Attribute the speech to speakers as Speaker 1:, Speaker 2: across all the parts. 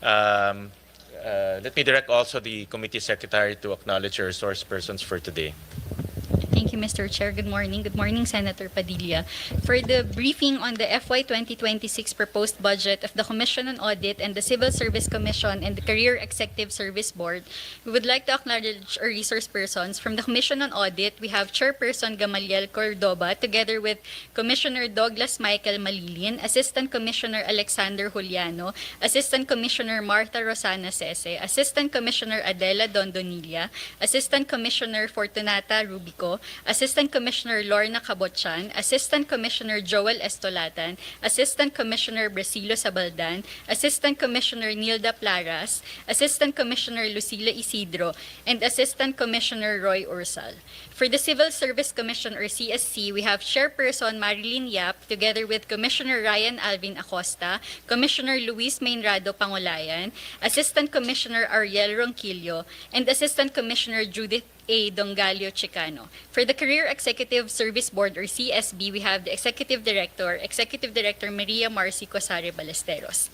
Speaker 1: Let me direct also the committee secretary to acknowledge your resource persons for today.
Speaker 2: Thank you, Mr. Chair. Good morning. Good morning, Senator Padilla. For the briefing on the FY 2026 proposed budget of the Commission on Audit and the Civil Service Commission and the Career Executive Service Board, we would like to acknowledge our resource persons. From the Commission on Audit, we have Chairperson Gamaliel Cordoba together with Commissioner Douglas Michael Malilin, Assistant Commissioner Alexander Juliano, Assistant Commissioner Martha Rosana Sese, Assistant Commissioner Adela Dondonilla, Assistant Commissioner Fortunata Rubico, Assistant Commissioner Lorna Cabotchan, Assistant Commissioner Joel Estolatan, Assistant Commissioner Brasilo Sabaldan, Assistant Commissioner Nilda Plaras, Assistant Commissioner Lucila Isidro, and Assistant Commissioner Roy Ursal. For the Civil Service Commission or CSC, we have Chairperson Marilyn Yap together with Commissioner Ryan Alvin Acosta, Commissioner Luis Mainrado Pangulayan, Assistant Commissioner Ariel Ronquillo, and Assistant Commissioner Judith A. Dongalio Chicano. For the Career Executive Service Board or CSB, we have the Executive Director Maria Marcy Cosare Ballesteros.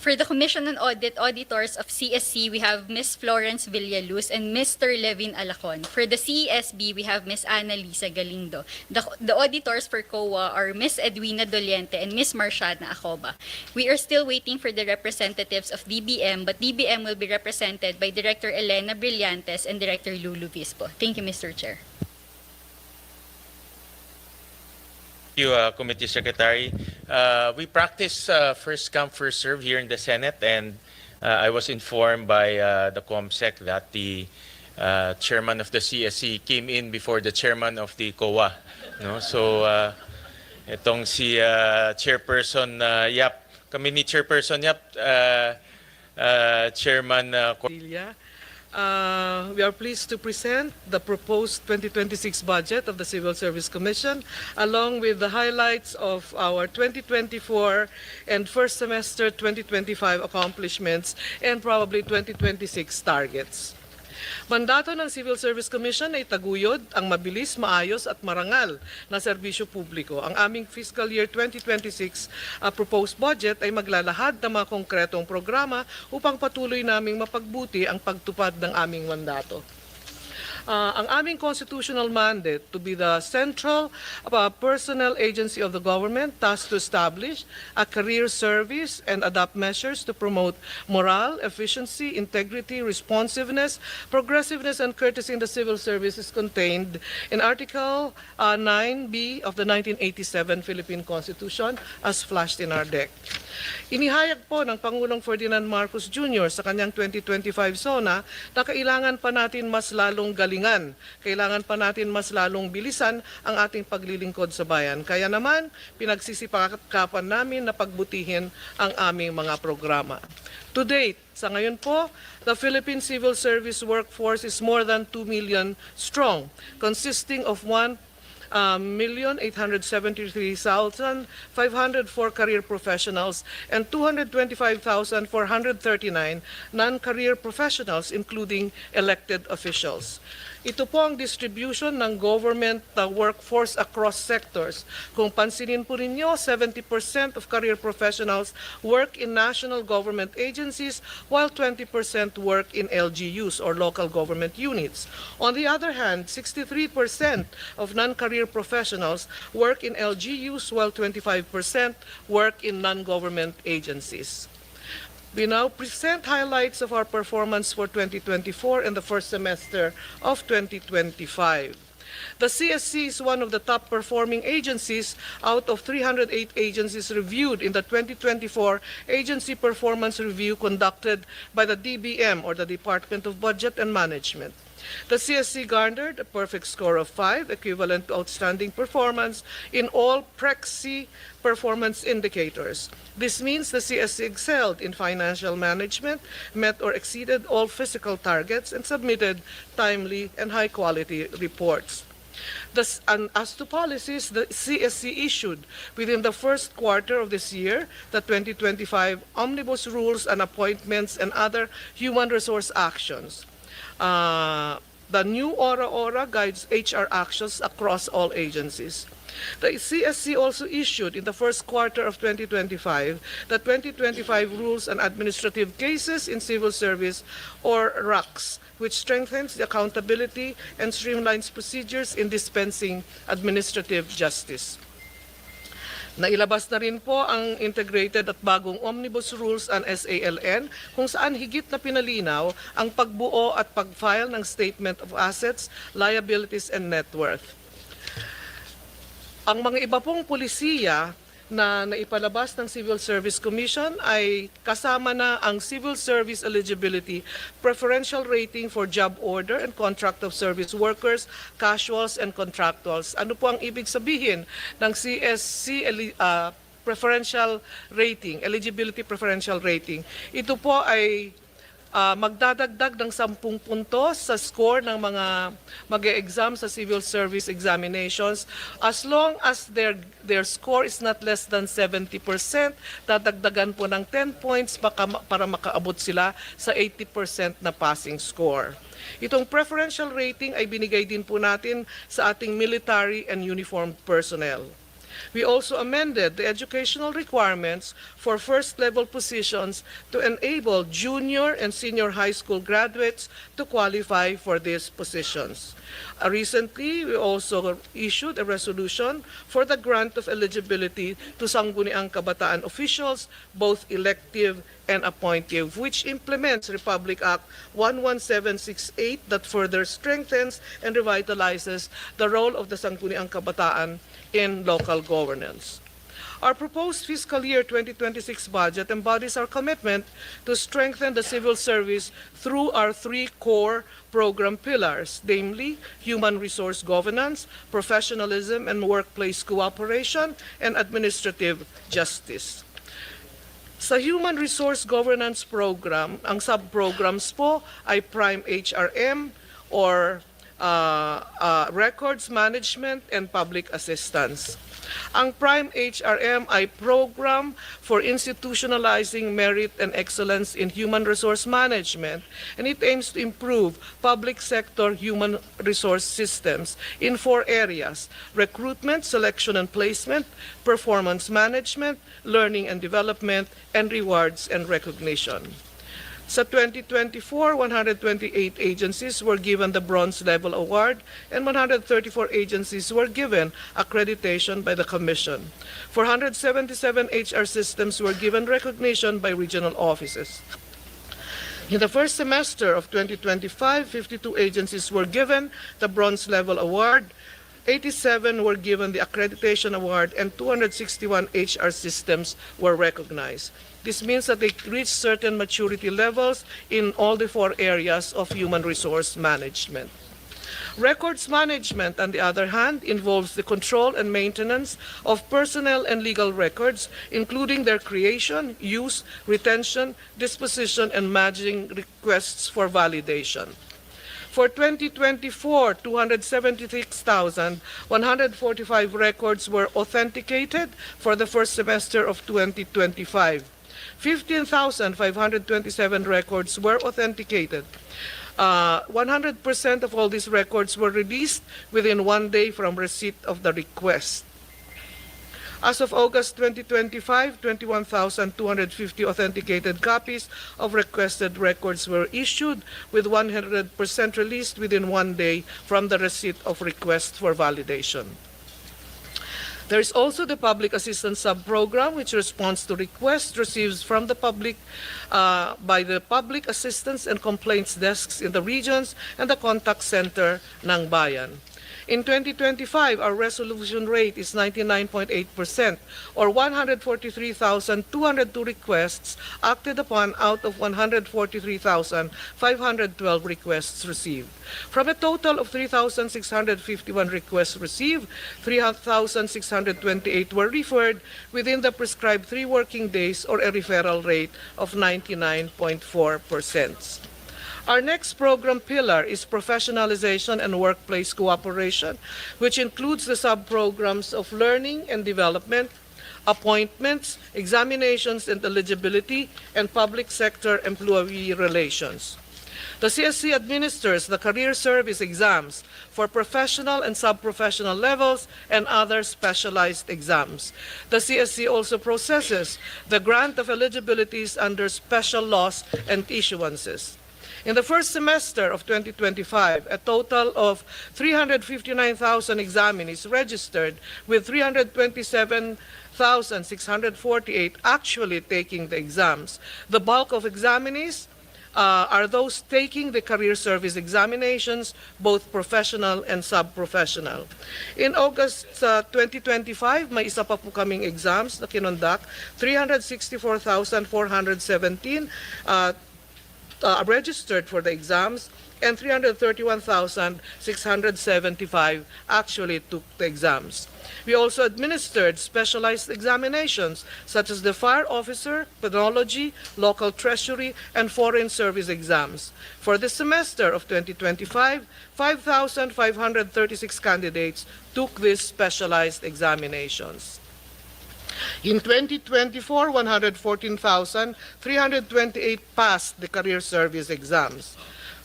Speaker 2: For the Commission on Audit Auditors of CSC, we have Ms. Florence Villaluz and Mr. Levin Alacon. For the CESB, we have Ms. Ana Lisa Galindo. The auditors for COA are Ms. Edwina Doliente and Ms. Marciana Acoba. We are still waiting for the representatives of DBM, but DBM will be represented by Director Elena Brillantes and Director Lulu Vispo. Thank you, Mr. Chair.
Speaker 1: Thank you, Committee Secretary. We practice first come, first serve here in the Senate, and I was informed by the COMSEC that the chairman of the CSC came in before the chairman of the COA. No? So, itong si Chairperson Yap, kami ni Chairperson Yap, Chairman
Speaker 3: we are pleased to present the proposed 2026 budget of the Civil Service Commission along with the highlights of our 2024 and first semester 2025 accomplishments and probably 2026 targets. Mandato ng Civil Service Commission ay taguyod ang mabilis, maayos at marangal na serbisyo publiko. Ang aming fiscal year 2026 proposed budget ay maglalahad ng mga konkretong programa upang patuloy naming mapagbuti ang pagtupad ng aming mandato. Ang aming constitutional mandate to be the central personnel agency of the government tasked to establish a career service and adopt measures to promote morale, efficiency, integrity, responsiveness, progressiveness, and courtesy in the civil service is contained in Article 9B of the 1987 Philippine Constitution as flashed in our deck. Inihayag po ng Pangulong Ferdinand Marcos Jr. sa kanyang 2025 SONA na kailangan pa natin mas lalong galingan, kailangan pa natin mas lalong bilisan ang ating paglilingkod sa bayan. Kaya naman, pinagsisipakapan namin na pagbutihin ang aming mga programa. To date, sa ngayon po, the Philippine Civil Service workforce is more than 2 million strong, consisting of 1,873,504 career professionals and 225,439 non-career professionals, including elected officials. Ito po ang distribution ng government workforce across sectors. Kung pansinin po ninyo, 70% of career professionals work in national government agencies while 20% work in LGUs or local government units. On the other hand, 63% of non-career professionals work in LGUs while 25% work in non-government agencies. We now present highlights of our performance for 2024 and the first semester of 2025. The CSC is one of the top performing agencies out of 308 agencies reviewed in the 2024 Agency Performance Review conducted by the DBM or the Department of Budget and Management. The CSC garnered a perfect score of 5, equivalent to outstanding performance in all PREXI performance indicators. This means the CSC excelled in financial management, met or exceeded all physical targets, and submitted timely and high-quality reports. As to policies, the CSC issued within the first quarter of this year the 2025 Omnibus Rules and Appointments and other human resource actions. The new Ora guides HR actions across all agencies. The CSC also issued in the first quarter of 2025 the 2025 Rules on Administrative Cases in Civil Service, or RUCs, which strengthens the accountability and streamlines procedures in dispensing administrative justice. Nailabas na rin po ang integrated at bagong Omnibus Rules on SALN, kung saan higit na pinalinaw ang pagbuo at pag-file ng Statement of Assets, Liabilities, and Net Worth. Ang mga iba pong pulisiya na naipalabas ng Civil Service Commission ay kasama na ang Civil Service Eligibility Preferential Rating for Job Order and Contract of Service Workers, Casuals, and Contractuals. Ano po ang ibig sabihin ng CSC Preferential Rating, Eligibility Preferential Rating? Ito po ay magdadagdag ng 10 puntos sa score ng mga mag-e-exam sa civil service examinations as long as their score is not less than 70%, dadagdagan po ng 10 points para makaabot sila sa 80% na passing score. Itong preferential rating ay binigay din po natin sa ating military and uniformed personnel. We also amended the educational requirements for first-level positions to enable junior and senior high school graduates to qualify for these positions. Recently, we also issued a resolution for the grant of eligibility to Sangguniang Kabataan officials, both elective and appointive, which implements Republic Act 11768 that further strengthens and revitalizes the role of the Sangguniang Kabataan in local governance. Our proposed fiscal year 2026 budget embodies our commitment to strengthen the civil service through our 3 core program pillars, namely human resource governance, professionalism and workplace cooperation, and administrative justice. Sa Human Resource Governance Program, ang sub-programs po ay Prime HRM or Records Management and Public Assistance. Ang Prime HRM ay program for institutionalizing merit and excellence in human resource management, and it aims to improve public sector human resource systems in 4 areas: recruitment, selection and placement, performance management, learning and development, and rewards and recognition. Sa 2024, 128 agencies were given the Bronze Level Award and 134 agencies were given accreditation by the Commission. 477 HR systems were given recognition by regional offices. In the first semester of 2025, 52 agencies were given the Bronze Level Award, 87 were given the Accreditation Award, and 261 HR systems were recognized. This means that they reach certain maturity levels in all the 4 areas of human resource management. Records management, on the other hand, involves the control and maintenance of personnel and legal records, including their creation, use, retention, disposition, and managing requests for validation. For 2024, 276,145 records were authenticated for the first semester of 2025. 15,527 records were authenticated. 100% of all these records were released within 1 day from receipt of the request. As of August 2025, 21,250 authenticated copies of requested records were issued, with 100% released within 1 day from the receipt of request for validation. There is also the Public Assistance Sub-Program, which responds to requests received from the public by the Public Assistance and Complaints Desks in the regions and the Contact Center ng Bayan. In 2025, our resolution rate is 99.8%, or 143,202 requests acted upon out of 143,512 requests received. From a total of 3,651 requests received, 3,628 were referred within the prescribed 3 working days, or a referral rate of 99.4%. Our next program pillar is professionalization and workplace cooperation, which includes the sub-programs of learning and development, appointments, examinations and eligibility, and public sector employee relations. The CSC administers the career service exams for professional and sub-professional levels and other specialized exams. The CSC also processes the grant of eligibilities under special laws and issuances. In the first semester of 2025, a total of 359,000 examinees registered, with 327,648 actually taking the exams. The bulk of examinees are those taking the career service examinations, both professional and sub-professional. In August 2025, may isa pa po kaming exams na kinonduct, 364,417 registered for the exams, and 331,675 actually took the exams. We also administered specialized examinations such as the fire officer, penology, local treasury, and foreign service exams. For the semester of 2025, 5,536 candidates took these specialized examinations. In 2024, 114,328 passed the career service exams.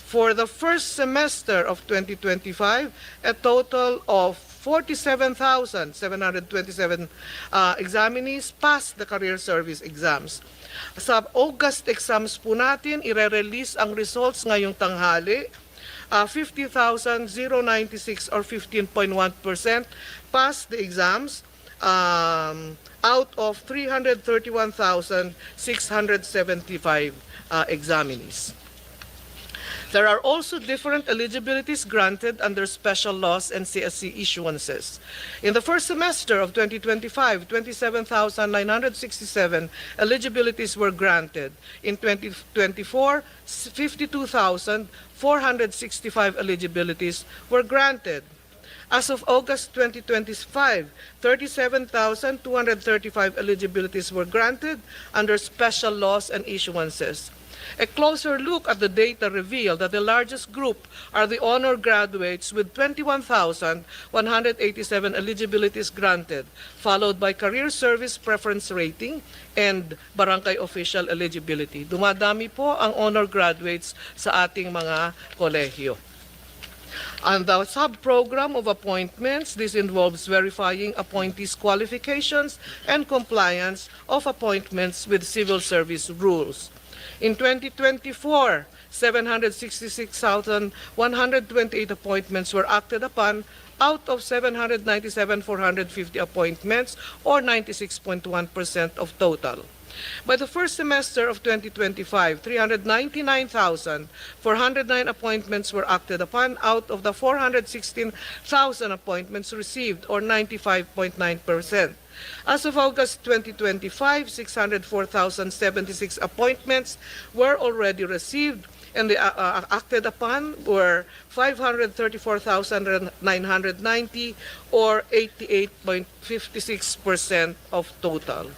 Speaker 3: For the first semester of 2025, a total of 47,727 examinees passed the career service exams. Sa August exams po natin, ire-release ang results ngayong tanghali. 50,096 or 15.1% passed the exams out of 331,675 examinees. There are also different eligibilities granted under special laws and CSC issuances. In the first semester of 2025, 27,967 eligibilities were granted. In 2024, 52,465 eligibilities were granted. As of August 2025, 37,235 eligibilities were granted under special laws and issuances. A closer look at the data revealed that the largest group are the honor graduates with 21,187 eligibilities granted, followed by career service preference rating and barangay official eligibility. Dumadami po ang honor graduates sa ating mga kolehiyo. On the sub-program of appointments, this involves verifying appointees' qualifications and compliance of appointments with civil service rules. In 2024, 766,128 appointments were acted upon out of 797,450 appointments, or 96.1% of total. By the first semester of 2025, 399,409 appointments were acted upon out of the 416,000 appointments received, or 95.9%. As of August 2025, 604,076 appointments were already received, and the acted upon were 534,990, or 88.56% of total.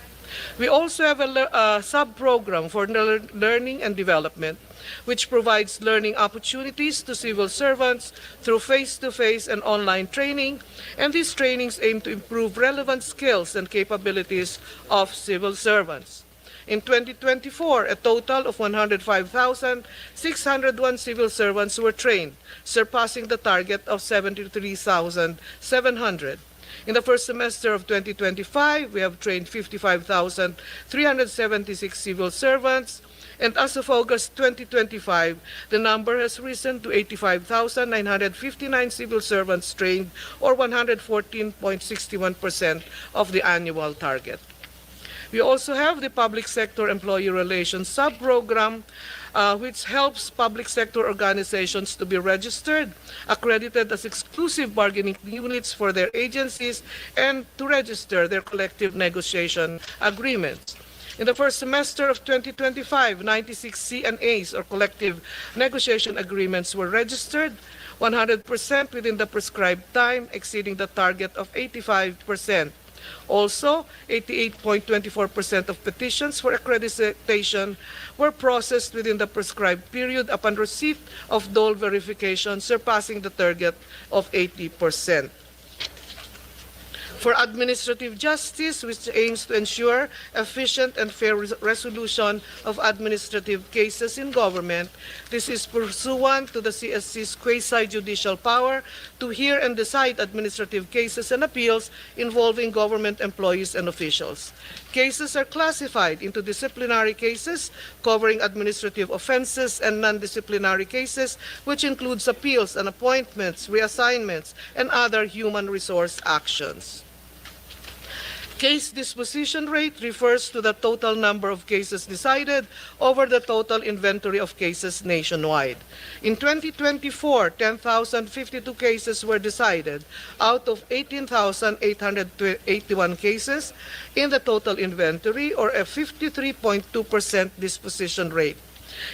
Speaker 3: We also have a sub-program for learning and development, which provides learning opportunities to civil servants through face-to-face and online training, and these trainings aim to improve relevant skills and capabilities of civil servants. In 2024, a total of 105,601 civil servants were trained, surpassing the target of 73,700. In the first semester of 2025, we have trained 55,376 civil servants, and as of August 2025, the number has risen to 85,959 civil servants trained, or 114.61% of the annual target. We also have the Public Sector Employee Relations Sub-Program, which helps public sector organizations to be registered, accredited as exclusive bargaining units for their agencies, and to register their collective negotiation agreements. In the first semester of 2025, 96 CNAs, or collective negotiation agreements, were registered, 100% within the prescribed time, exceeding the target of 85%. Also, 88.24% of petitions for accreditation were processed within the prescribed period upon receipt of dole verification, surpassing the target of 80%. For administrative justice, which aims to ensure efficient and fair resolution of administrative cases in government, this is pursuant to the CSC's quasi-judicial power to hear and decide administrative cases and appeals involving government employees and officials. Cases are classified into disciplinary cases covering administrative offenses and non-disciplinary cases, which includes appeals and appointments, reassignments, and other human resource actions. Case disposition rate refers to the total number of cases decided over the total inventory of cases nationwide. In 2024, 10,052 cases were decided out of 18,881 cases in the total inventory, or a 53.2% disposition rate.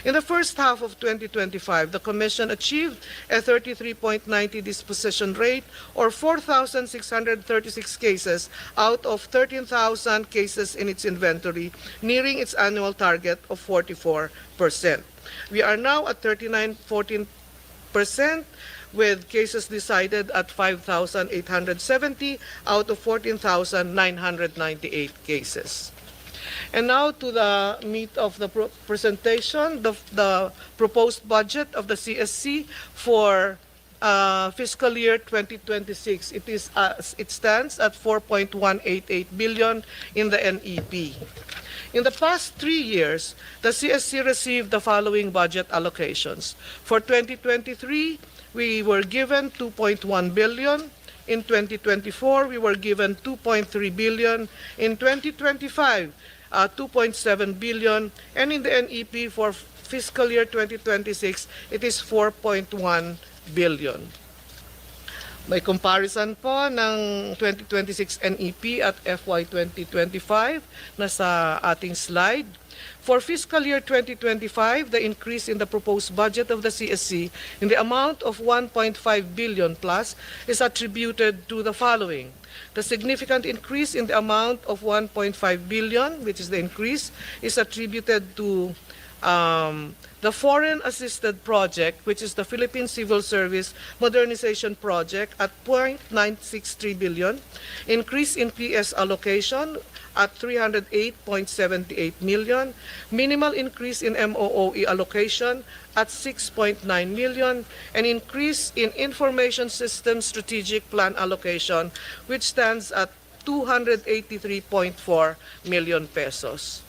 Speaker 3: In the first half of 2025, the Commission achieved a 33.90 disposition rate, or 4,636 cases out of 13,000 cases in its inventory, nearing its annual target of 44%. We are now at 39.14%, with cases decided at 5,870 out of 14,998 cases. And now to the meat of the presentation, the proposed budget of the CSC for fiscal year 2026. It stands at 4.188 billion in the NEP. In the past 3 years, the CSC received the following budget allocations. For 2023, we were given 2.1 billion. In 2024, we were given 2.3 billion. In 2025, 2.7 billion. And in the NEP for fiscal year 2026, it is 4.1 billion. May comparison po ng 2026 NEP at FY 2025 na sa ating slide. For fiscal year 2025, the increase in the proposed budget of the CSC in the amount of 1.5 billion plus is attributed to the following. The significant increase in the amount of 1.5 billion, which is the increase, is attributed to the foreign assisted project, which is the Philippine Civil Service Modernization Project at 0.963 billion, increase in PS allocation at 308.78 million, minimal increase in MOOE allocation at 6.9 million, and increase in Information System Strategic Plan allocation, which stands at 283.4 million pesos.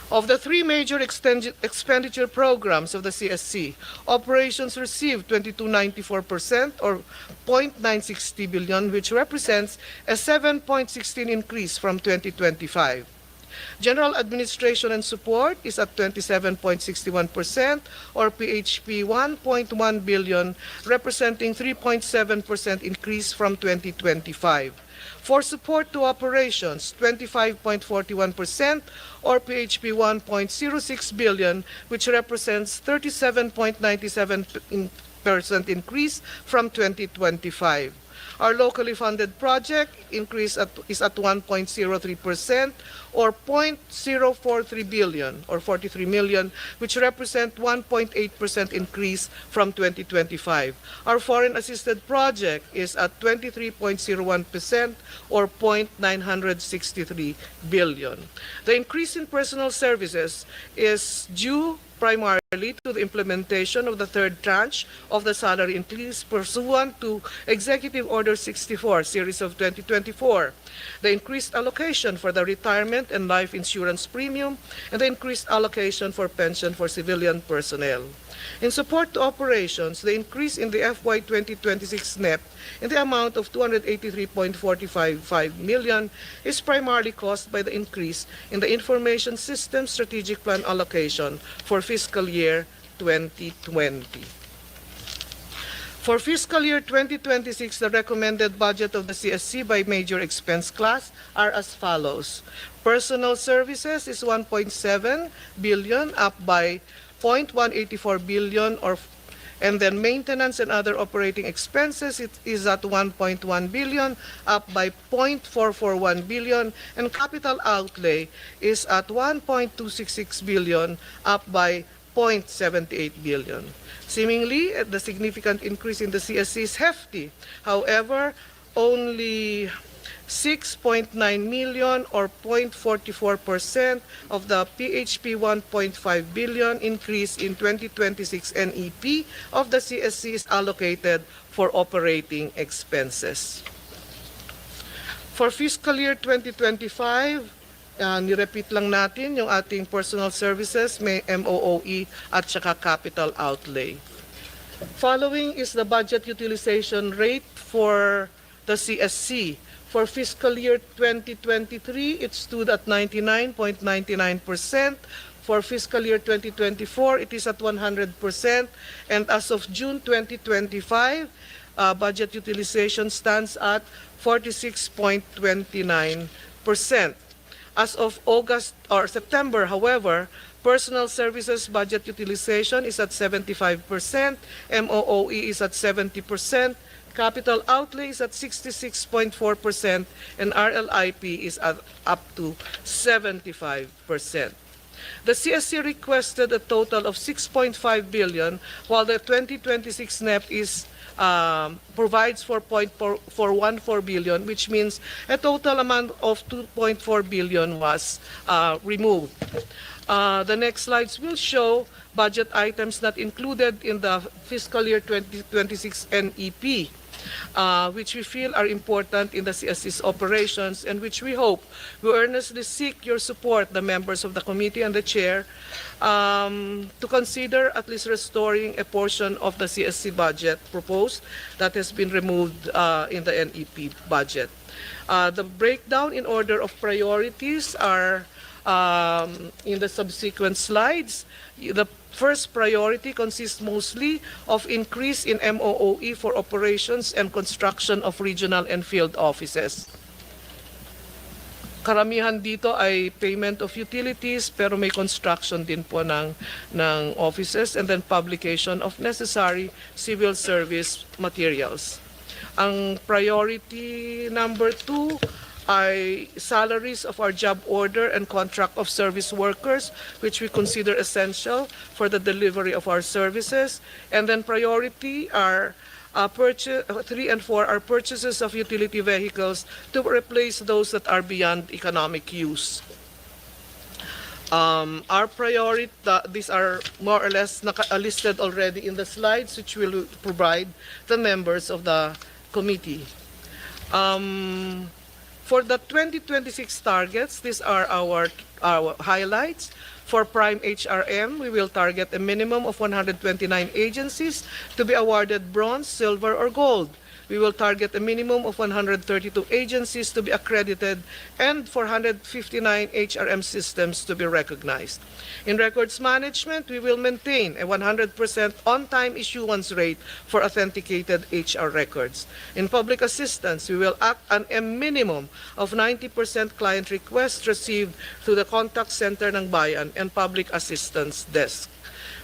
Speaker 3: Of the three major expenditure programs of the CSC, operations received 22.94% or 0.960 billion, which represents a 7.16 increase from 2025. General administration and support is at 27.61% or PHP 1.1 billion, representing 3.7% increase from 2025. For support to operations, 25.41% or PHP 1.06 billion, which represents 37.97% increase from 2025. Our locally funded project increase is at 1.03% or 0.043 billion or 43 million, which represent 1.8% increase from 2025. Our foreign assisted project is at 23.01% or 0.963 billion. The increase in personal services is due primarily to the implementation of the third tranche of the salary increase pursuant to Executive Order 64, Series of 2024, the increased allocation for the retirement and life insurance premium, and the increased allocation for pension for civilian personnel. In support to operations, the increase in the FY 2026 NEP in the amount of 283.455 million is primarily caused by the increase in the Information System Strategic Plan allocation for fiscal year 2020. For fiscal year 2026, the recommended budget of the CSC by major expense class are as follows. Personal services is 1.7 billion, up by 0.184 billion, and then maintenance and other operating expenses, it is at 1.1 billion, up by 0.441 billion, and capital outlay is at 1.266 billion, up by 0.78 billion. Seemingly, the significant increase in the CSC is hefty. However, only 6.9 million or 0.44% of the PHP 1.5 billion increase in 2026 NEP of the CSC is allocated for operating expenses. For fiscal year 2025, nirepeat lang natin yung ating personal services, may MOOE at saka capital outlay. Following is the budget utilization rate for the CSC. For fiscal year 2023, it stood at 99.99%. For fiscal year 2024, it is at 100%. And as of June 2025, budget utilization stands at 46.29%. As of August or September, however, personal services budget utilization is at 75%, MOOE is at 70%, capital outlay is at 66.4%, and RLIP is at up to 75%. The CSC requested a total of 6.5 billion, while the 2026 NEP is provides for 0.414 billion, which means a total amount of 2.4 billion was removed. The next slides will show budget items not included in the fiscal year 2026 NEP, which we feel are important in the CSC's operations and which we hope we earnestly seek your support, the members of the committee and the chair, to consider at least restoring a portion of the CSC budget proposed that has been removed in the NEP budget. The breakdown in order of priorities are in the subsequent slides. The first priority consists mostly of increase in MOOE for operations and construction of regional and field offices. Karamihan dito ay payment of utilities pero may construction din po ng offices and then publication of necessary civil service materials. Ang priority number 2 ay salaries of our job order and contract of service workers, which we consider essential for the delivery of our services. And then priority are 3 and 4 are purchases of utility vehicles to replace those that are beyond economic use. Our priority, these are more or less listed already in the slides, which will provide the members of the committee. For the 2026 targets, these are our highlights. For Prime HRM, we will target a minimum of 129 agencies to be awarded bronze, silver, or gold. We will target a minimum of 132 agencies to be accredited and 459 HRM systems to be recognized. In records management, we will maintain a 100% on-time issuance rate for authenticated HR records. In public assistance, we will act on a minimum of 90% client requests received through the contact center ng Bayan and public assistance desk.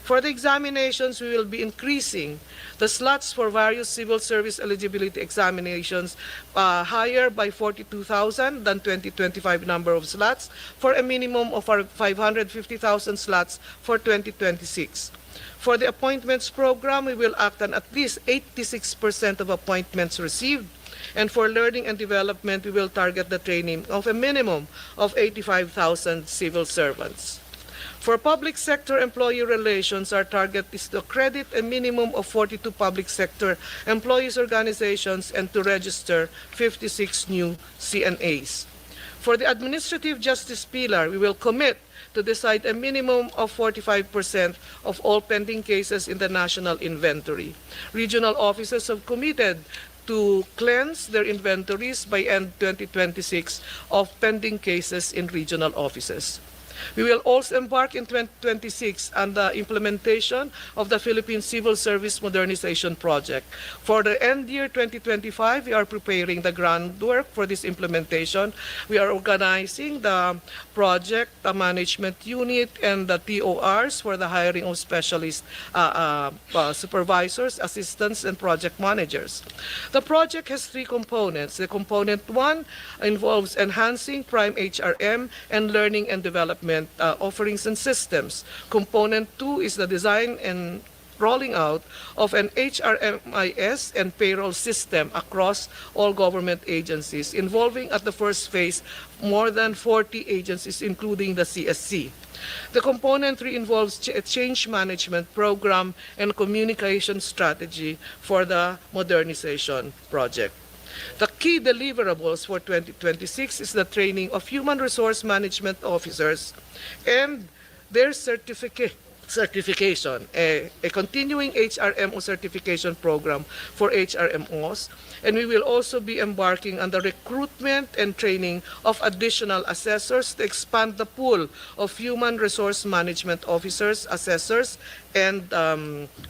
Speaker 3: For the examinations, we will be increasing the slots for various civil service eligibility examinations higher by 42,000 than 2025 number of slots for a minimum of 550,000 slots for 2026. For the appointments program, we will act on at least 86% of appointments received. And for learning and development, we will target the training of a minimum of 85,000 civil servants. For public sector employee relations, our target is to accredit a minimum of 42 public sector employees organizations and to register 56 new CNAs. For the administrative justice pillar, we will commit to decide a minimum of 45% of all pending cases in the national inventory. Regional offices have committed to cleanse their inventories by end 2026 of pending cases in regional offices. We will also embark in 2026 on the implementation of the Philippine Civil Service Modernization Project. For the end year 2025, we are preparing the groundwork for this implementation. We are organizing the project, the management unit, and the TORs for the hiring of specialist supervisors, assistants, and project managers. The project has 3 components. The component 1 involves enhancing Prime HRM and learning and development offerings and systems. Component 2 is the design and rolling out of an HRMIS and payroll system across all government agencies, involving at the first phase more than 40 agencies, including the CSC. The component 3 involves a change management program and communication strategy for the modernization project. The key deliverables for 2026 is the training of human resource management officers and their certification, a continuing HRMO certification program for HRMOs, and we will also be embarking on the recruitment and training of additional assessors to expand the pool of human resource management officers, assessors, and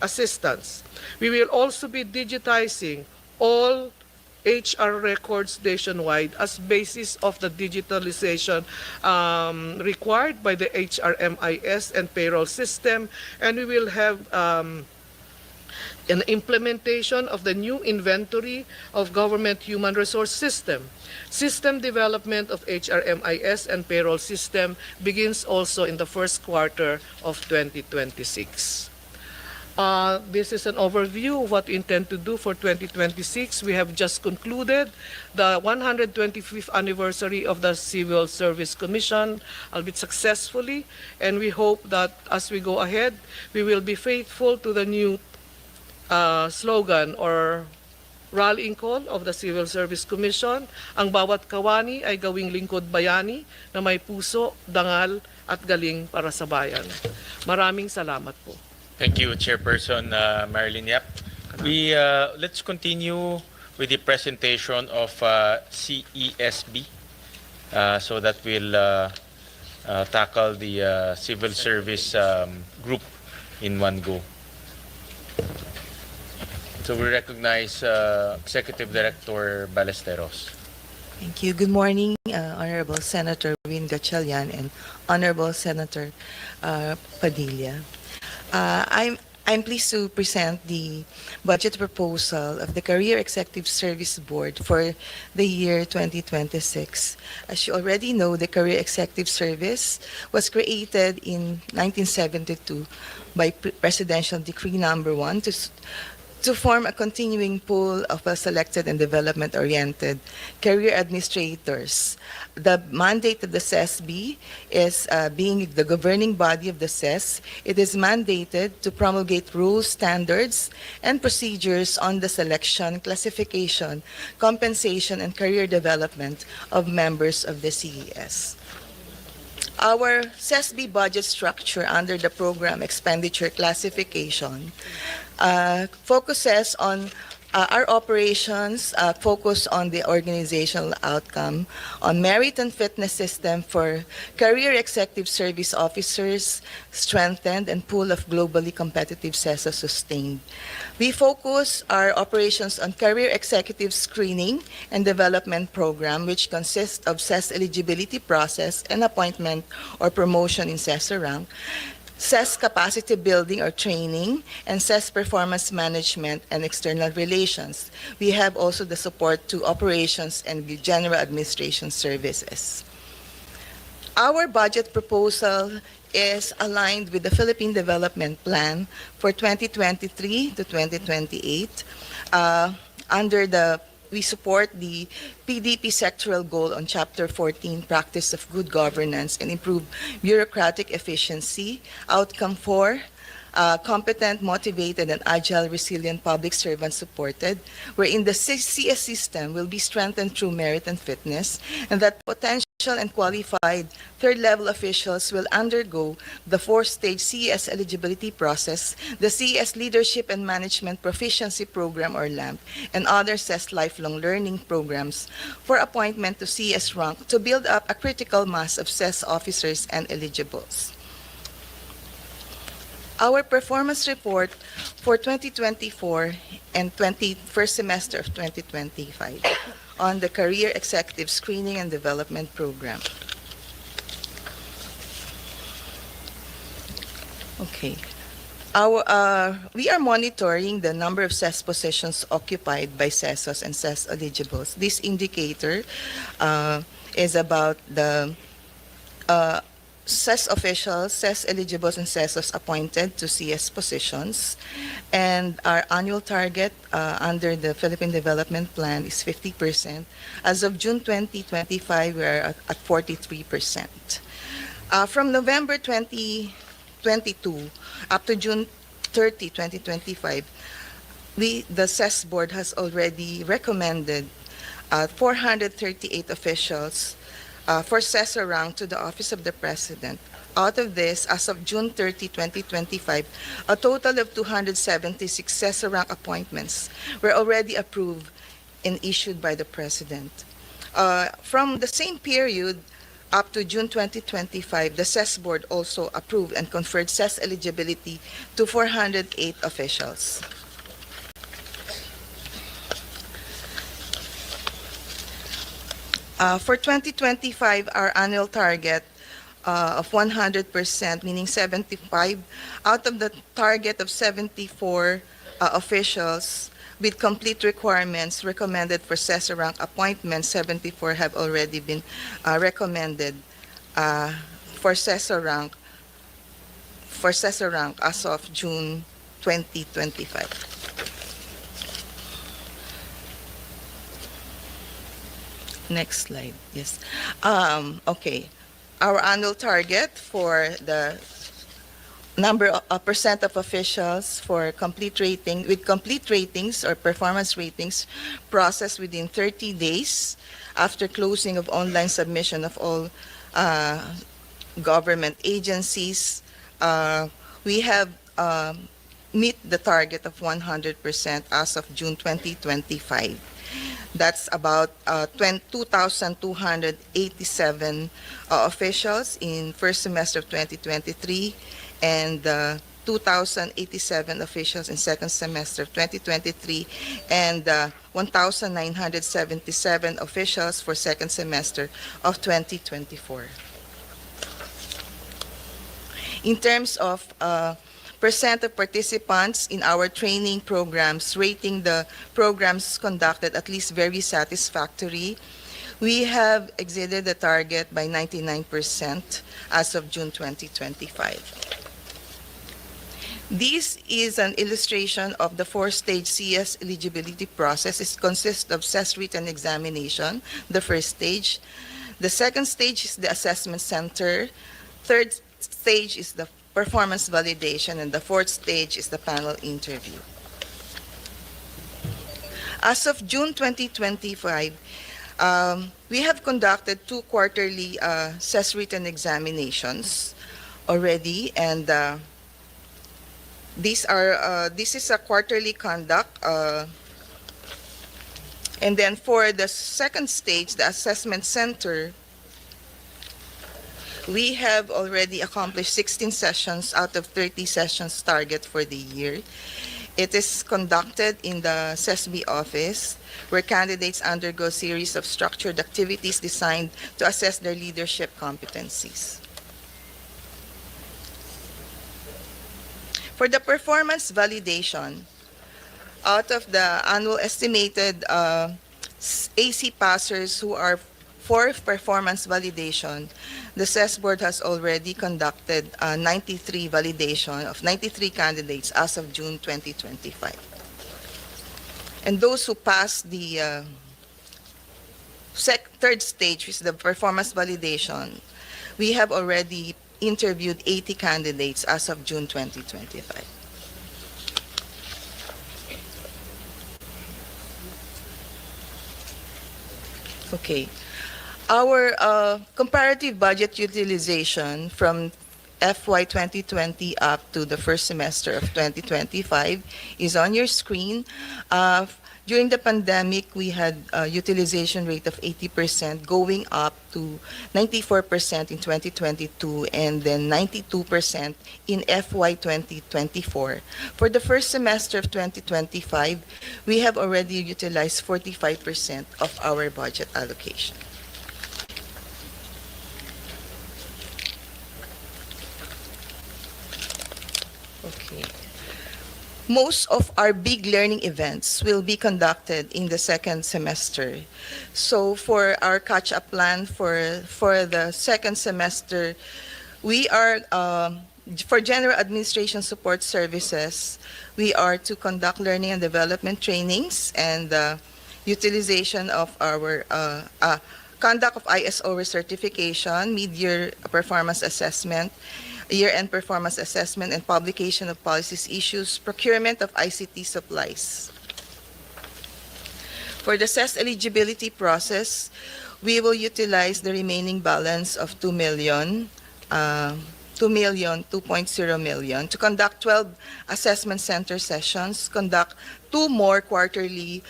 Speaker 3: assistants. We will also be digitizing all HR records nationwide as basis of the digitalization required by the HRMIS and payroll system, and we will have an implementation of the new inventory of government human resource system. System development of HRMIS and payroll system begins also in the first quarter of 2026. This is an overview of what we intend to do for 2026. We have just concluded the 125th anniversary of the Civil Service Commission, albeit successfully, and we hope that as we go ahead, we will be faithful to the new slogan or rallying call of the Civil Service Commission. Ang bawat kawani ay gawing lingkod bayani na may puso, dangal at galing para sa bayan. Maraming salamat po.
Speaker 1: Thank you, Chairperson Marilyn Yap. Let's continue with the presentation of CESB so that we'll tackle the civil service group in one go. So we recognize Executive Director Ballesteros.
Speaker 4: Thank you. Good morning, Honorable Senator Win Gatchalian and Honorable Senator Padilla. I'm pleased to present the budget proposal of the Career Executive Service Board for the year 2026. As you already know, the Career Executive Service was created in 1972 by Presidential Decree Number 1 to form a continuing pool of well-selected and development-oriented career administrators. The mandate of the CESB is being the governing body of the CES. It is mandated to promulgate rules, standards, and procedures on the selection, classification, compensation, and career development of members of the CES. Our CESB budget structure under the program expenditure classification focuses on our operations, focus on the organizational outcome, on merit and fitness system for career executive service officers, strengthened and pool of globally competitive CESA sustained. We focus our operations on career executive screening and development program, which consists of CES eligibility process and appointment or promotion in CESA rank, CES capacity building or training, and CES performance management and external relations. We have also the support to operations and the general administration services. Our budget proposal is aligned with the Philippine Development Plan for 2023 to 2028. We support the PDP sectoral goal on Chapter 14, Practice of Good Governance and Improve Bureaucratic Efficiency. Outcome 4, competent, motivated, and agile, resilient public servants supported, wherein the CS system will be strengthened through merit and fitness, and that potential and qualified third-level officials will undergo the four-stage CES eligibility process, the CES Leadership and Management Proficiency Program or LAMP, and other CES lifelong learning programs for appointment to CES rank to build up a critical mass of CES officers and eligibles. Our performance report for 2024 and first semester of 2025 on the Career Executive Screening and Development Program. Okay. We are monitoring the number of CES positions occupied by CESOs and CES eligibles. This indicator is about the CES officials, CES eligibles, and CESOs appointed to CS positions. And our annual target under the Philippine Development Plan is 50%. As of June 2025, we are at 43%. From November 2022 up to June 30, 2025, the CES board has already recommended 438 officials for CESO rank to the Office of the President. Out of this, as of June 30, 2025, a total of 276 CESO rank appointments were already approved and issued by the President. From the same period up to June 2025, the CES board also approved and conferred CES eligibility to 408 officials. For 2025, our annual target of 100%, meaning 75 out of the target of 74 officials with complete requirements recommended for CESO rank appointments, 74 have already been recommended for CESO rank as of June 2025. Next slide. Yes. Okay. Our annual target for the number of percent of officials for complete rating with complete ratings or performance ratings processed within 30 days after closing of online submission of all government agencies. We have meet the target of 100% as of June 2025. That's about 2,287 officials in first semester of 2023 and 2,087 officials in second semester of 2023 and 1,977 officials for second semester of 2024. In terms of percent of participants in our training programs rating the programs conducted at least very satisfactory, we have exceeded the target by 99% as of June 2025. This is an illustration of the four-stage CS eligibility process. It consists of CES written examination, the first stage. The second stage is the assessment center. Third stage is the performance validation, and the fourth stage is the panel interview. As of June 2025, we have conducted 2 quarterly CES written examinations already, and this is a quarterly conduct. And then for the second stage, the assessment center, we have already accomplished 16 sessions out of 30 sessions target for the year. It is conducted in the CESB office, where candidates undergo a series of structured activities designed to assess their leadership competencies. For the performance validation, out of the annual estimated AC passers who are for performance validation, the CES board has already conducted 93 validation of 93 candidates as of June 2025. And those who passed the third stage, which is the performance validation, we have already interviewed 80 candidates as of June 2025. Okay. Our comparative budget utilization from FY 2020 up to the first semester of 2025 is on your screen. During the pandemic, we had a utilization rate of 80%, going up to 94% in 2022 and then 92% in FY 2024. For the first semester of 2025, we have already utilized 45% of our budget allocation. Okay. Most of our big learning events will be conducted in the second semester. So for our catch-up plan for the second semester, We are, for general administration support services, we are to conduct learning and development trainings and utilization of our conduct of ISO recertification, mid-year performance assessment, year-end performance assessment, and publication of policies issues, procurement of ICT supplies. For the CES eligibility process, we will utilize the remaining balance of 2 million, 2.0 million to conduct 12 assessment center sessions, conduct 2 more quarterly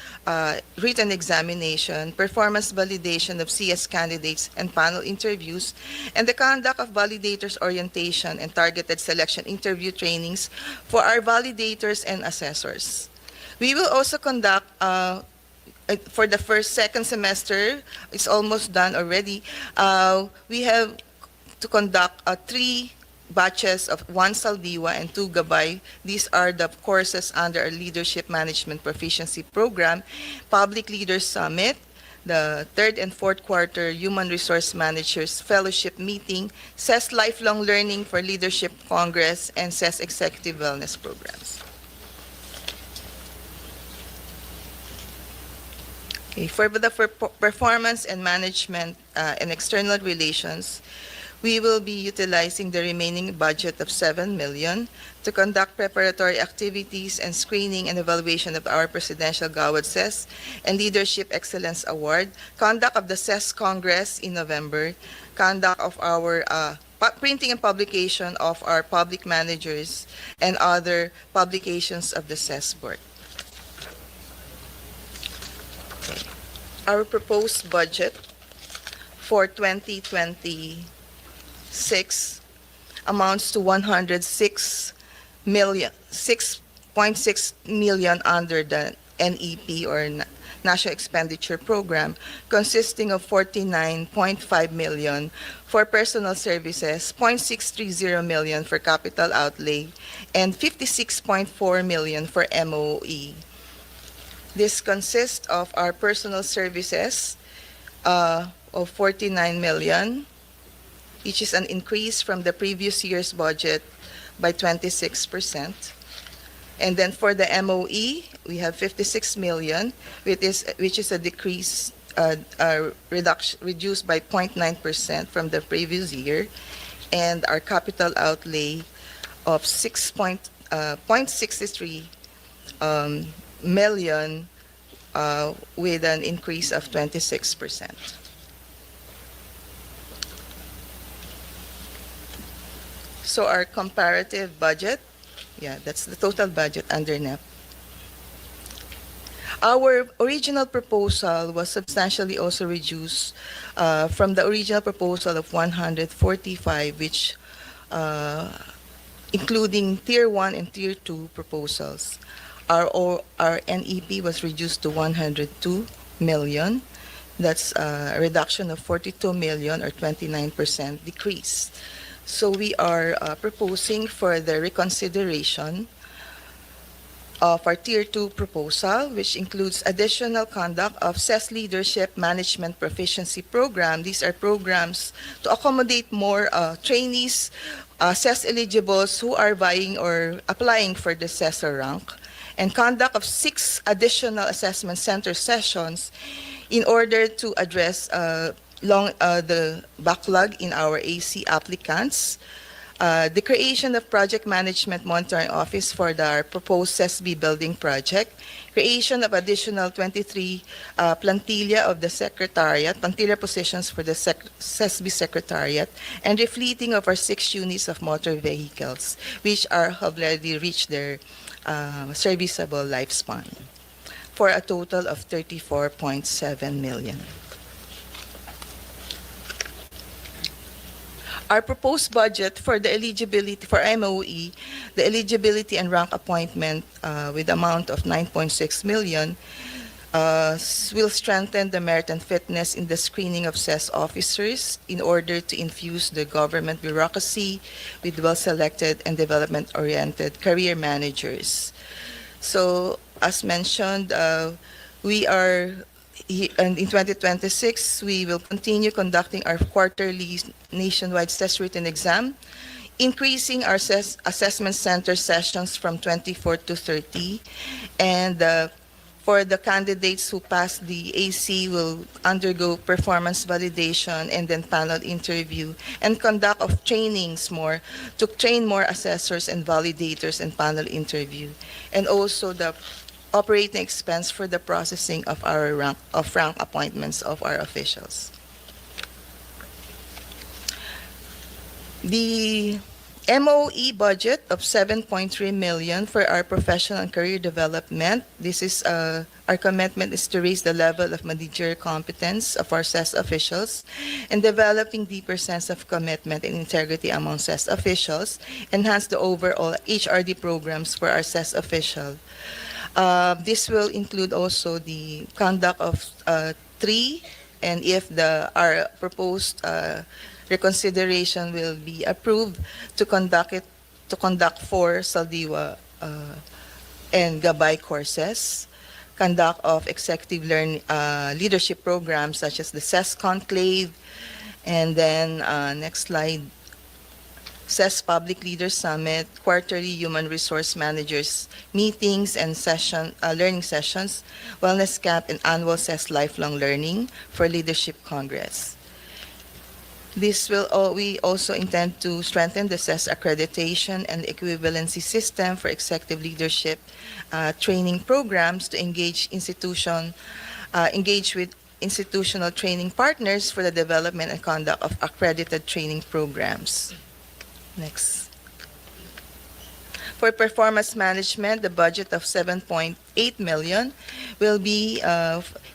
Speaker 4: written examination, performance validation of CS candidates and panel interviews, and the conduct of validators orientation and targeted selection interview trainings for our validators and assessors. We will also conduct for the second semester, it's almost done already. We have to conduct 3 batches of 1 Saldiwa and 2 Gabay. These are the courses under our Leadership Management Proficiency Program, Public Leaders Summit, the 3rd and 4th quarter Human Resource Managers Fellowship Meeting, CES Lifelong Learning for Leadership Congress, and CES Executive Wellness Programs. Okay, for the performance and management and external relations, we will be utilizing the remaining budget of 7 million to conduct preparatory activities and screening and evaluation of our Presidential Gawad CES and Leadership Excellence Award, conduct of the CES Congress in November, conduct of our printing and publication of our public managers and other publications of the CES Board. Our proposed budget for 2026 amounts to 106 million, 6.6 million under the NEP or National Expenditure Program, consisting of 49.5 million for personal services, 0.630 million for capital outlay, and 56.4 million for MOE. This consists of our personal services of 49 million, which is an increase from the previous year's budget by 26%. And then for the MOE, we have 56 million, which is a decrease, reduced by 0.9% from the previous year, and our capital outlay of 0.63 million with an increase of 26%. So our comparative budget, that's the total budget under NEP. Our original proposal was substantially also reduced from the original proposal of 145, which including Tier 1 and Tier 2 proposals. Our NEP was reduced to 102 million. That's a reduction of 42 million or 29% decrease. So we are proposing for the reconsideration of our Tier 2 proposal, which includes additional conduct of CES Leadership Management Proficiency Program. These are programs to accommodate more trainees, CES eligibles who are vying or applying for the CESar rank, and conduct of 6 additional assessment center sessions in order to address the backlog in our AC applicants, the creation of Project Management Monitoring Office for our proposed CESB building project, creation of additional 23 plantilla of the Secretariat, plantilla positions for the CESB Secretariat, and refleeting of our 6 units of motor vehicles, which have already reached their serviceable lifespan, for a total of 34.7 million. Our proposed budget for the eligibility for MOE, the eligibility and rank appointment with amount of 9.6 million will strengthen the merit and fitness in the screening of CES officers in order to infuse the government bureaucracy with well-selected and development-oriented career managers. So, as mentioned, we are And in 2026, we will continue conducting our quarterly nationwide CES written exam, increasing our assessment center sessions from 24 to 30. And for the candidates who pass the AC will undergo performance validation and then panel interview and conduct of trainings more to train more assessors and validators and panel interview. And also the operating expense for the processing of our rank appointments of our officials. The MOE budget of 7.3 million for our professional and career development. This is our commitment is to raise the level of managerial competence of our CES officials and developing deeper sense of commitment and integrity among CES officials, enhance the overall HRD programs for our CES official. This will include also the conduct of 3, and if our proposed reconsideration will be approved, to conduct 4 Saldiwa and Gabay courses, conduct of executive leadership programs such as the CES Conclave, and then next slide, CES Public Leaders Summit, quarterly human resource managers meetings and learning sessions, wellness camp, and annual CES lifelong learning for Leadership Congress. We also intend to strengthen the CES accreditation and equivalency system for executive leadership training programs to engage with institutional training partners for the development and conduct of accredited training programs. Next. For performance management, the budget of 7.8 million will be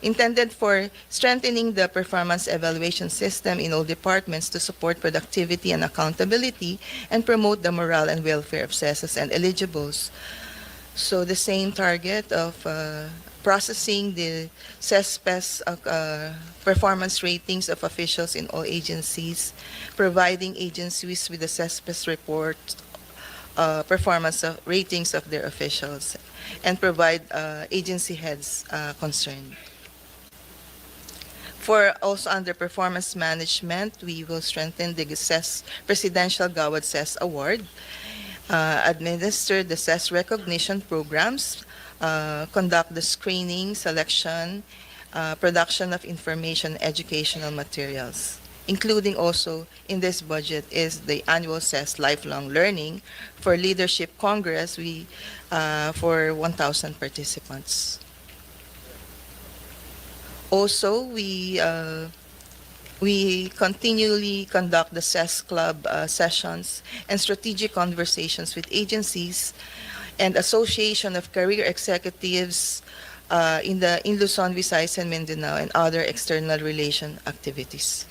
Speaker 4: intended for strengthening the performance evaluation system in all departments to support productivity and accountability and promote the morale and welfare of CESs and eligibles. So the same target of processing the CESPES performance ratings of officials in all agencies, providing agencies with the CESPES report performance ratings of their officials, and provide agency heads concerned. For also under performance management, we will strengthen the CES Presidential Gawad CES Award, administer the CES recognition programs, conduct the screening, selection, production of information, educational materials. Including also in this budget is the annual CES lifelong learning for Leadership Congress for 1,000 participants. Also, we continually conduct the CES Club sessions and strategic conversations with agencies and Association of Career Executives in Luzon, Visayas, and Mindanao, and other external relation activities.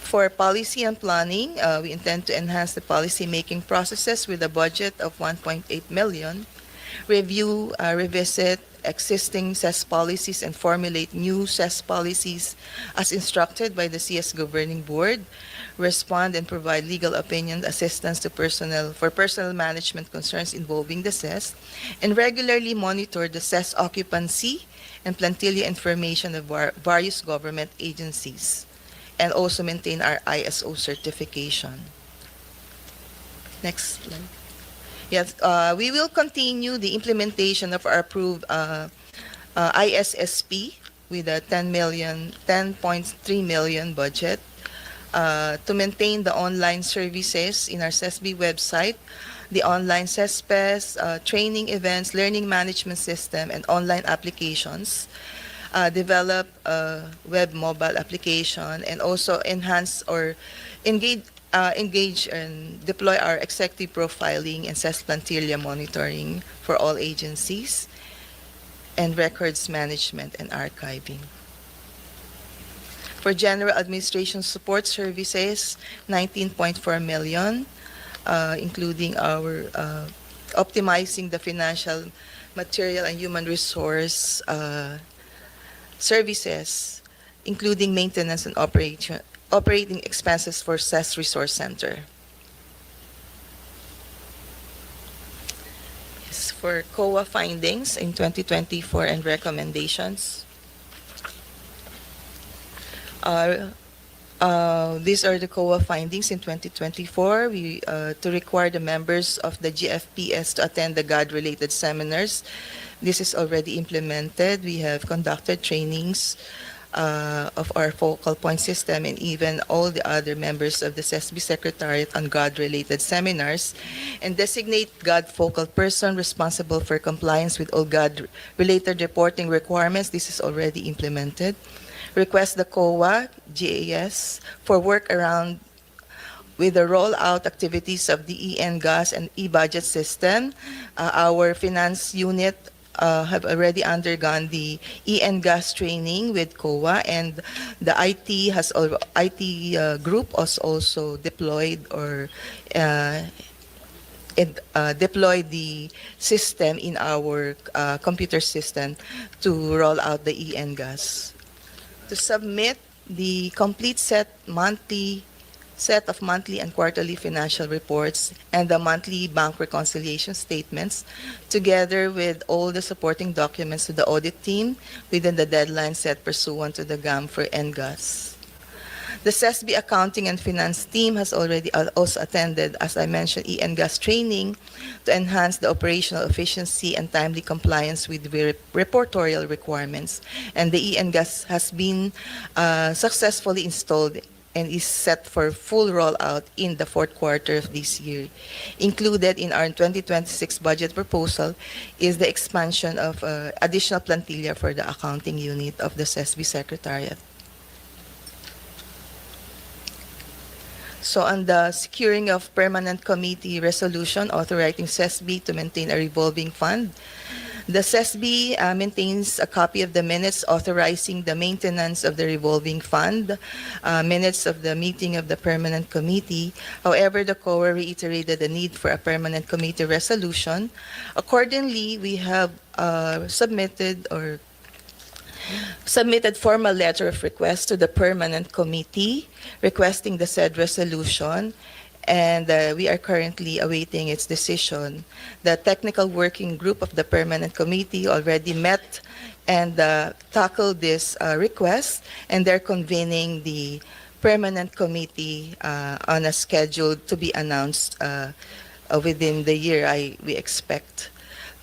Speaker 4: For policy and planning, we intend to enhance the policy-making processes with a budget of 1.8 million, revisit existing CES policies and formulate new CES policies as instructed by the CS Governing Board, respond and provide legal opinion assistance to for personal management concerns involving the CES, and regularly monitor the CES occupancy and plantilla information of various government agencies, and also maintain our ISO certification. Next slide. Yes, we will continue the implementation of our approved ISSP with a 10.3 million budget to maintain the online services in our CESB website, the online CESPES, training events, learning management system, and online applications, develop a web mobile application, and also enhance or engage and deploy our executive profiling and CES plantilla monitoring for all agencies, and records management and archiving. For general administration support services, 19.4 million, including our optimizing the financial, material, and human resource services, including maintenance and operating expenses for CES Resource Center. for COA findings in 2024 and recommendations. These are the COA findings in 2024. To require the members of the GFPS to attend the GAD-related seminars. This is already implemented. We have conducted trainings of our focal point system and even all the other members of the CSB Secretariat on GAD-related seminars, and designate GAD focal person responsible for compliance with all GAD-related reporting requirements. This is already implemented. Request the COA, GAS, for work around with the rollout activities of the gas and e-budget system. Our finance unit have already undergone the gas training with COA, and the IT group was also deployed or deploy the system in our computer system to roll out the gas. To submit the complete set of monthly and quarterly financial reports and the monthly bank reconciliation statements, together with all the supporting documents to the audit team within the deadline set pursuant to the GAM for NGAS. The CSB accounting and finance team has already also attended, as I mentioned, gas training to enhance the operational efficiency and timely compliance with the reportorial requirements. And the gas has been successfully installed and is set for full rollout in the fourth quarter of this year. Included in our 2026 budget proposal is the expansion of additional plantilla for the accounting unit of the CSB Secretariat. So on the securing of permanent committee resolution authorizing CSB to maintain a revolving fund, the CSB maintains a copy of the minutes authorizing the maintenance of the revolving fund, minutes of the meeting of the permanent committee. However, the COA reiterated the need for a permanent committee resolution. Accordingly, we have submitted formal letter of request to the permanent committee requesting the said resolution, and we are currently awaiting its decision. The technical working group of the permanent committee already met and tackled this request, and they're convening the permanent committee on a schedule to be announced within the year, we expect,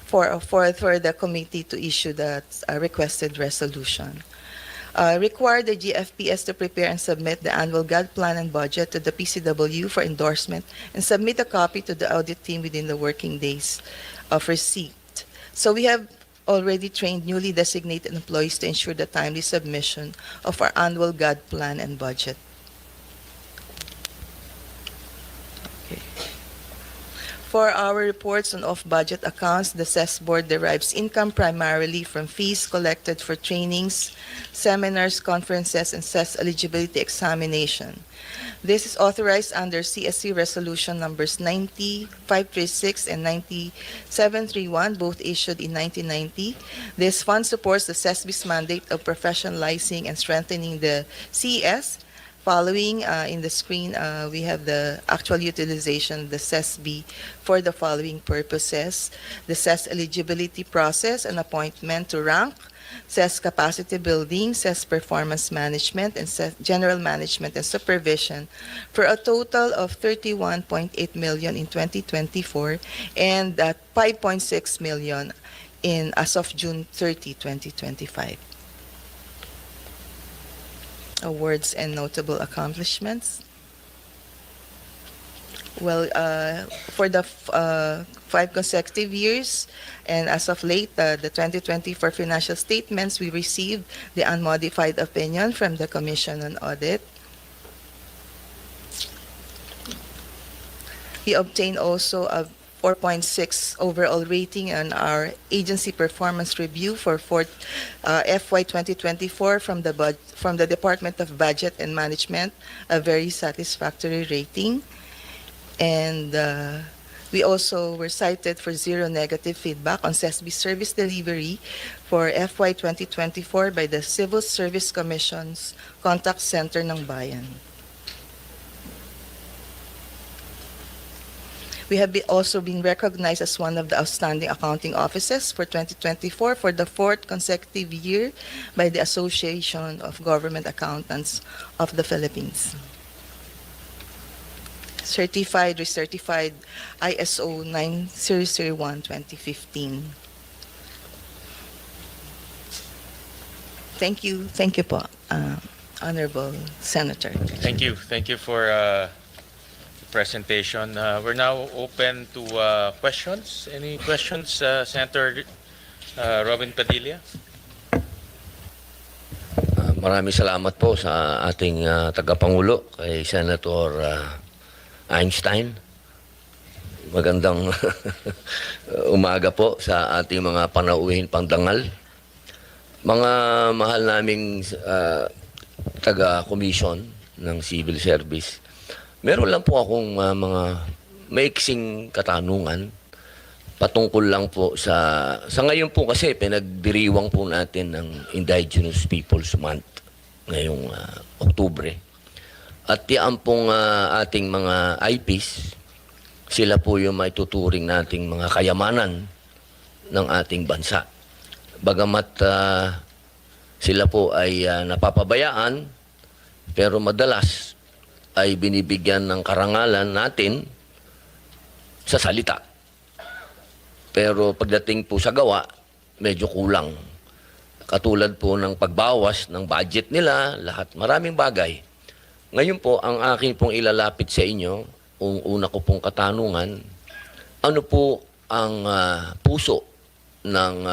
Speaker 4: for the committee to issue the requested resolution. Require the GFPS to prepare and submit the annual GAD plan and budget to the PCW for endorsement and submit a copy to the audit team within the working days of receipt. So we have already trained newly designated employees to ensure the timely submission of our annual GAD plan and budget. For our reports on off-budget accounts, the CES board derives income primarily from fees collected for trainings, seminars, conferences, and CES eligibility examination. This is authorized under CSC resolution numbers 90536 and 9731, both issued in 1990. This fund supports the CESB's mandate of professionalizing and strengthening the CES. Following in the screen, we have the actual utilization of the CESB for the following purposes: the CES eligibility process and appointment to rank, CES capacity building, CES performance management, and CES general management and supervision, for a total of 31.8 million in 2024 and 5.6 million as of June 30, 2025. Awards and notable accomplishments. Well, for the 5 consecutive years, and as of late, the 2024 financial statements, we received the unmodified opinion from the Commission on Audit. We obtained also a 4.6 overall rating on our agency performance review for FY 2024 from the Department of Budget and Management, a very satisfactory rating. And we also were cited for 0 negative feedback on CSB service delivery for FY 2024 by the Civil Service Commission's Contact Center ng Bayan. We have also been recognized as one of the outstanding accounting offices for 2024 for the 4th consecutive year by the Association of Government Accountants of the Philippines. Certified, recertified ISO 9001-2015. Thank you po, Honorable Senator.
Speaker 1: Thank you for the presentation. We're now open to questions. Any questions, Senator Robin Padilla?
Speaker 5: Maraming salamat po sa ating tagapangulo, kay Senator Einstein. Magandang umaga po sa ating mga panauhin pangdangal. Mga mahal naming taga-commission ng civil service, meron lang po akong mga maiksing katanungan patungkol lang po sa ngayon po kasi pinagdiriwang po natin ng Indigenous Peoples Month ngayong Oktubre. At yan pong ating mga IPs, sila po yung may tuturing nating mga kayamanan ng ating bansa. Bagamat sila po ay napapabayaan, pero madalas ay binibigyan ng karangalan natin sa salita. Pero pagdating po sa gawa, medyo kulang. Katulad po ng pagbawas ng budget nila, lahat, maraming bagay. Ngayon po, ang aking pong ilalapit sa inyo, una ko pong katanungan, ano po ang puso ng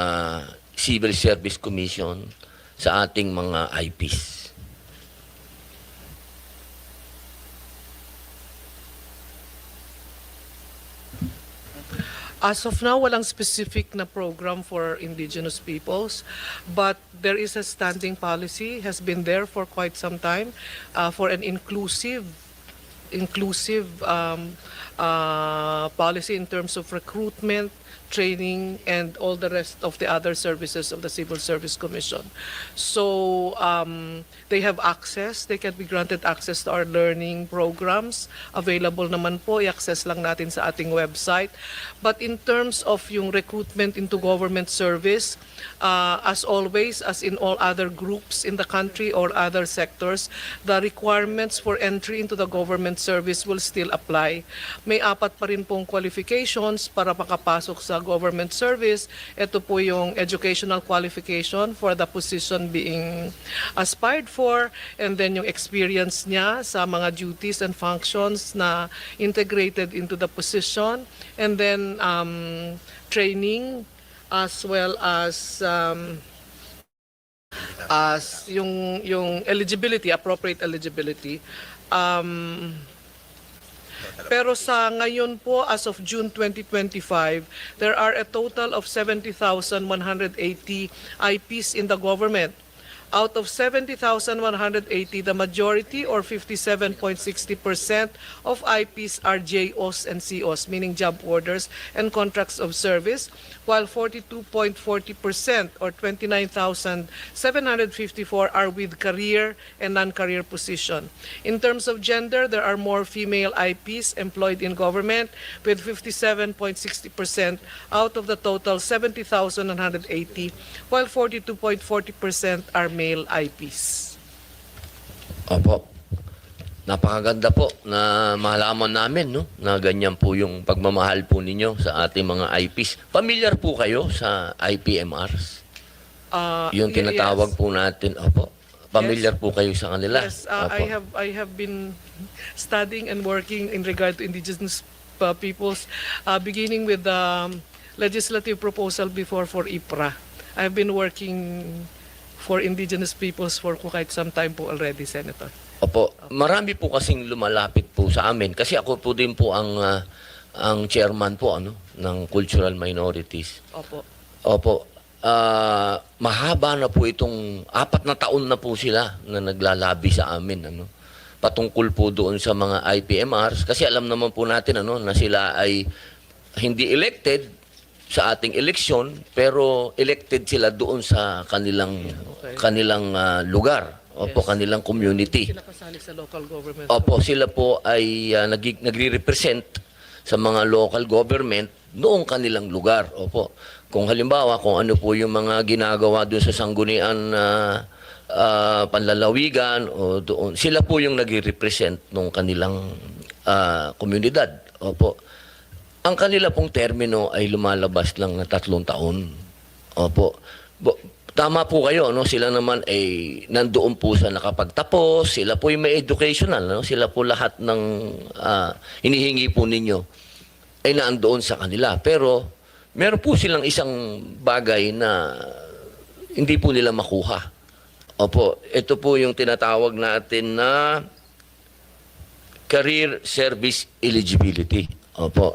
Speaker 5: Civil Service Commission sa ating mga IPs?
Speaker 3: As of now, walang specific na program for indigenous peoples, but there is a standing policy, has been there for quite some time, for an inclusive policy in terms of recruitment, training, and all the rest of the other services of the Civil Service Commission. So they have access, they can be granted access to our learning programs. Available naman po, i-access lang natin sa ating website. But in terms of yung recruitment into government service, as always, as in all other groups in the country or other sectors, the requirements for entry into the government service will still apply. May 4 pa rin pong qualifications para makapasok sa government service. Ito po yung educational qualification for the position being aspired for, and then yung experience niya sa mga duties and functions na integrated into the position, and then training, as well as yung eligibility, appropriate eligibility. Pero sa ngayon po, as of June 2025, there are a total of 70,180 IPs in the government. Out of 70,180, the majority or 57.60% of IPs are JOs and COs, meaning job orders and contracts of service, while 42.40% or 29,754 are with career and non-career position. In terms of gender, there are more female IPs employed in government with 57.60% out of the total 70,180, while 42.40% are male IPs.
Speaker 5: Opo. Napakaganda po na malaman namin, no, na ganyan po yung pagmamahal po ninyo sa ating mga IPs. Familiar po kayo sa IPMRs? Yung tinatawag po natin, opo. Familiar po kayo sa kanila?
Speaker 3: Yes,
Speaker 5: Opo.
Speaker 3: I have been studying and working in regard to indigenous peoples, beginning with the legislative proposal before for IPRA. I've been working for indigenous peoples for quite some time po already, Senator.
Speaker 5: Opo, marami po kasing lumalapit po sa amin kasi ako po din po ang chairman po ng cultural minorities.
Speaker 3: Opo.
Speaker 5: Opo. Mahaba na po itong 4 na taon na po sila na naglalabi sa amin patungkol po doon sa mga IPMRs kasi alam naman po natin na sila ay hindi elected sa ating eleksyon, pero elected sila doon sa kanilang lugar, opo,
Speaker 3: Yes.
Speaker 5: kanilang community.
Speaker 3: Sila kasali sa local government.
Speaker 5: Opo, sila po ay nagre-represent sa mga local government noong kanilang lugar. Opo. Kung halimbawa, kung ano po yung mga ginagawa doon sa sanggunian na panlalawigan o doon, sila po yung nag-represent ng kanilang komunidad. Opo. Ang kanila pong termino ay lumalabas lang na 3 taon. Opo. Tama po kayo, no? Sila naman ay nandoon po sa nakapagtapos, sila po yung may educational, no? Sila po lahat ng hinihingi po ninyo ay nandoon sa kanila. Pero meron po silang isang bagay na hindi po nila makuha. Opo, ito po yung tinatawag natin na career service eligibility. Opo.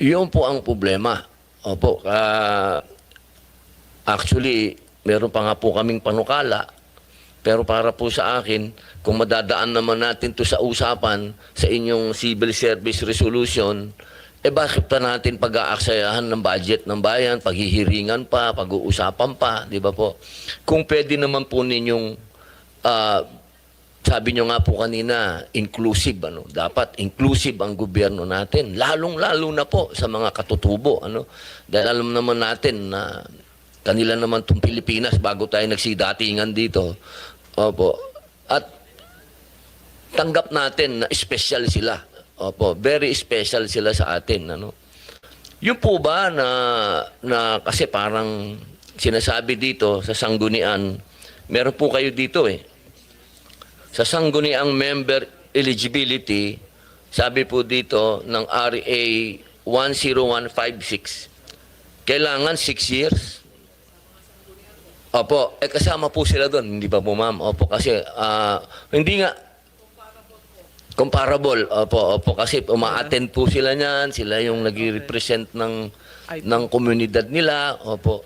Speaker 5: Yun po ang problema. Opo. Actually, meron pa nga po kaming panukala, pero para po sa akin, kung madadaan naman natin to sa usapan sa inyong civil service resolution, bakit pa natin pag-aaksayahan ng budget ng bayan, paghihiringan pa, pag-uusapan pa, di ba po? Kung pwede naman po ninyong, sabi nyo nga po kanina, inclusive, ano? Dapat inclusive ang gobyerno natin, lalong-lalo na po sa mga katutubo, ano? Dahil alam naman natin na kanila naman itong Pilipinas bago tayo nagsidatingan dito. Opo. At tanggap natin na special sila. Opo, very special sila sa atin, ano. Yung po ba na kasi parang sinasabi dito sa sanggunian, meron po kayo dito sa sangguniang member eligibility, sabi po dito ng RA 10156, kailangan 6 years. Opo, kasama po sila doon, hindi ba po ma'am? Opo, kasi hindi nga comparable. Opo, kasi uma-attend po sila niyan, sila yung nag-represent ng komunidad nila. Opo.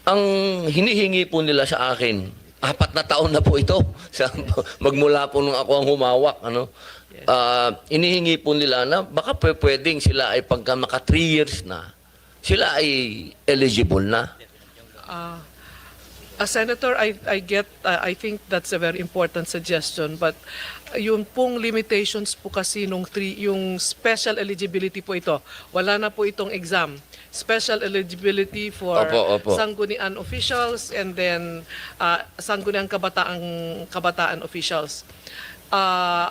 Speaker 5: Ang hinihingi po nila sa akin, 4 na taon na po ito. Magmula po nung ako ang humawak, ano. Inihingi po nila na baka pwedeng sila ay pagka maka 3 years na, sila ay eligible na.
Speaker 3: Senator, I think that's a very important suggestion, but yung pong limitations po kasi yung special eligibility po ito. Wala na po itong exam. Special eligibility for
Speaker 5: Opo.
Speaker 3: sanggunian officials and then sangguniang kabataan officials.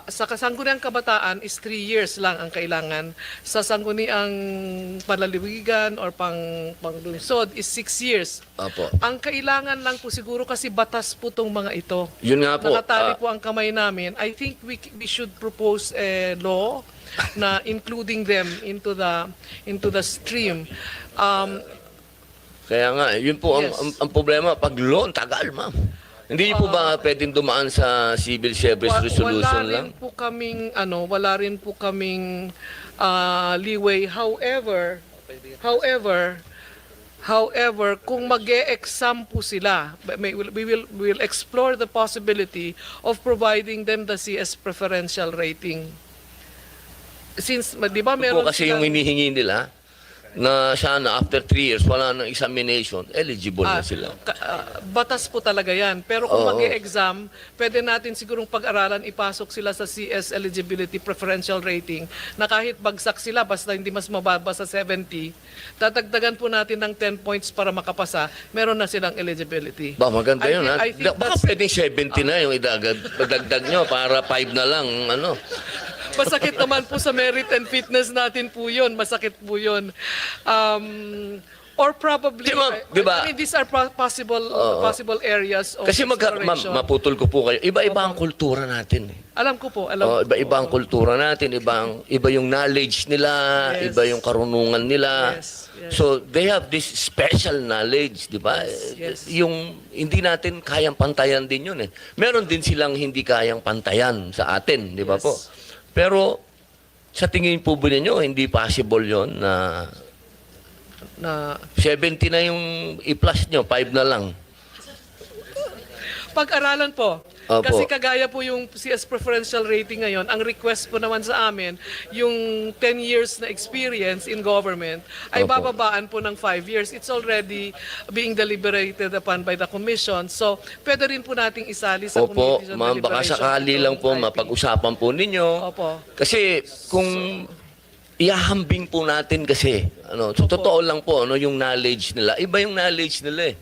Speaker 3: Sa sangguniang kabataan is 3 years lang ang kailangan. Sa sangguniang panlalawigan or panglungsod is 6 years.
Speaker 5: Opo.
Speaker 3: Ang kailangan lang po siguro kasi batas po tong mga ito.
Speaker 5: Yun nga po.
Speaker 3: Nakatali po ang kamay namin. I think we should propose a law na including them into the stream.
Speaker 5: Kaya nga, yun po
Speaker 3: Yes.
Speaker 5: ang problema. Pag loan, tagal, ma'am. Hindi po ba pwedeng dumaan sa civil service resolution lang?
Speaker 3: Wala rin po kaming leeway. However, kung mag-e-exam po sila, we will explore the possibility of providing them the CS preferential rating. Since, di ba,
Speaker 5: Ito
Speaker 3: meron
Speaker 5: po kasi yung
Speaker 3: silang-
Speaker 5: hinihingi nila na sana after 3 years, wala nang examination, eligible na sila.
Speaker 3: Batas po talaga yan. Pero kung
Speaker 5: Oo.
Speaker 3: mag-e-exam, pwede natin sigurong pag-aralan, ipasok sila sa CS eligibility preferential rating na kahit bagsak sila, basta hindi mas mababa sa 70, dadagdagan po natin ng 10 points para makapasa, meron na silang eligibility.
Speaker 5: Ba, maganda
Speaker 3: I
Speaker 5: yun,
Speaker 3: think-
Speaker 5: ha?
Speaker 3: I think
Speaker 5: Baka
Speaker 3: that's-
Speaker 5: pwedeng 70 na yung idagdag nyo para 5 na lang, ano.
Speaker 3: Masakit naman po sa merit and fitness natin po yun. Masakit po yun. Or probably,
Speaker 5: Di ba?
Speaker 3: I mean, these are possible areas of
Speaker 5: Kasi
Speaker 3: exploration.
Speaker 5: maputol ko po kayo. Iba-iba ang kultura natin.
Speaker 3: Alam ko po.
Speaker 5: Iba-iba ang kultura natin. Iba yung knowledge nila.
Speaker 3: Yes.
Speaker 5: Iba yung karunungan nila.
Speaker 3: Yes.
Speaker 5: So, they have this special knowledge, di ba?
Speaker 3: Yes.
Speaker 5: Yung hindi natin kayang pantayan din yun. Meron din silang hindi kayang pantayan sa atin, di ba
Speaker 3: Yes.
Speaker 5: po? Pero, sa tingin po ba ninyo, hindi possible yon na 70 na yung i-plus nyo, 5 na lang.
Speaker 3: Pag-aralan po.
Speaker 5: Opo.
Speaker 3: Kasi kagaya po yung CS preferential rating ngayon, ang request po naman sa amin, yung 10 years na experience in government ay
Speaker 5: Opo.
Speaker 3: bababaan po ng 5 years. It's already being deliberated upon by the commission. So, pwede rin po nating isali sa
Speaker 5: Opo,
Speaker 3: committee
Speaker 5: ma'am, baka sakali lang po mapag-usapan po ninyo.
Speaker 3: Opo.
Speaker 5: Kasi kung Iahambing po natin kasi so totoo lang po yung knowledge nila. Iba yung knowledge nila eh.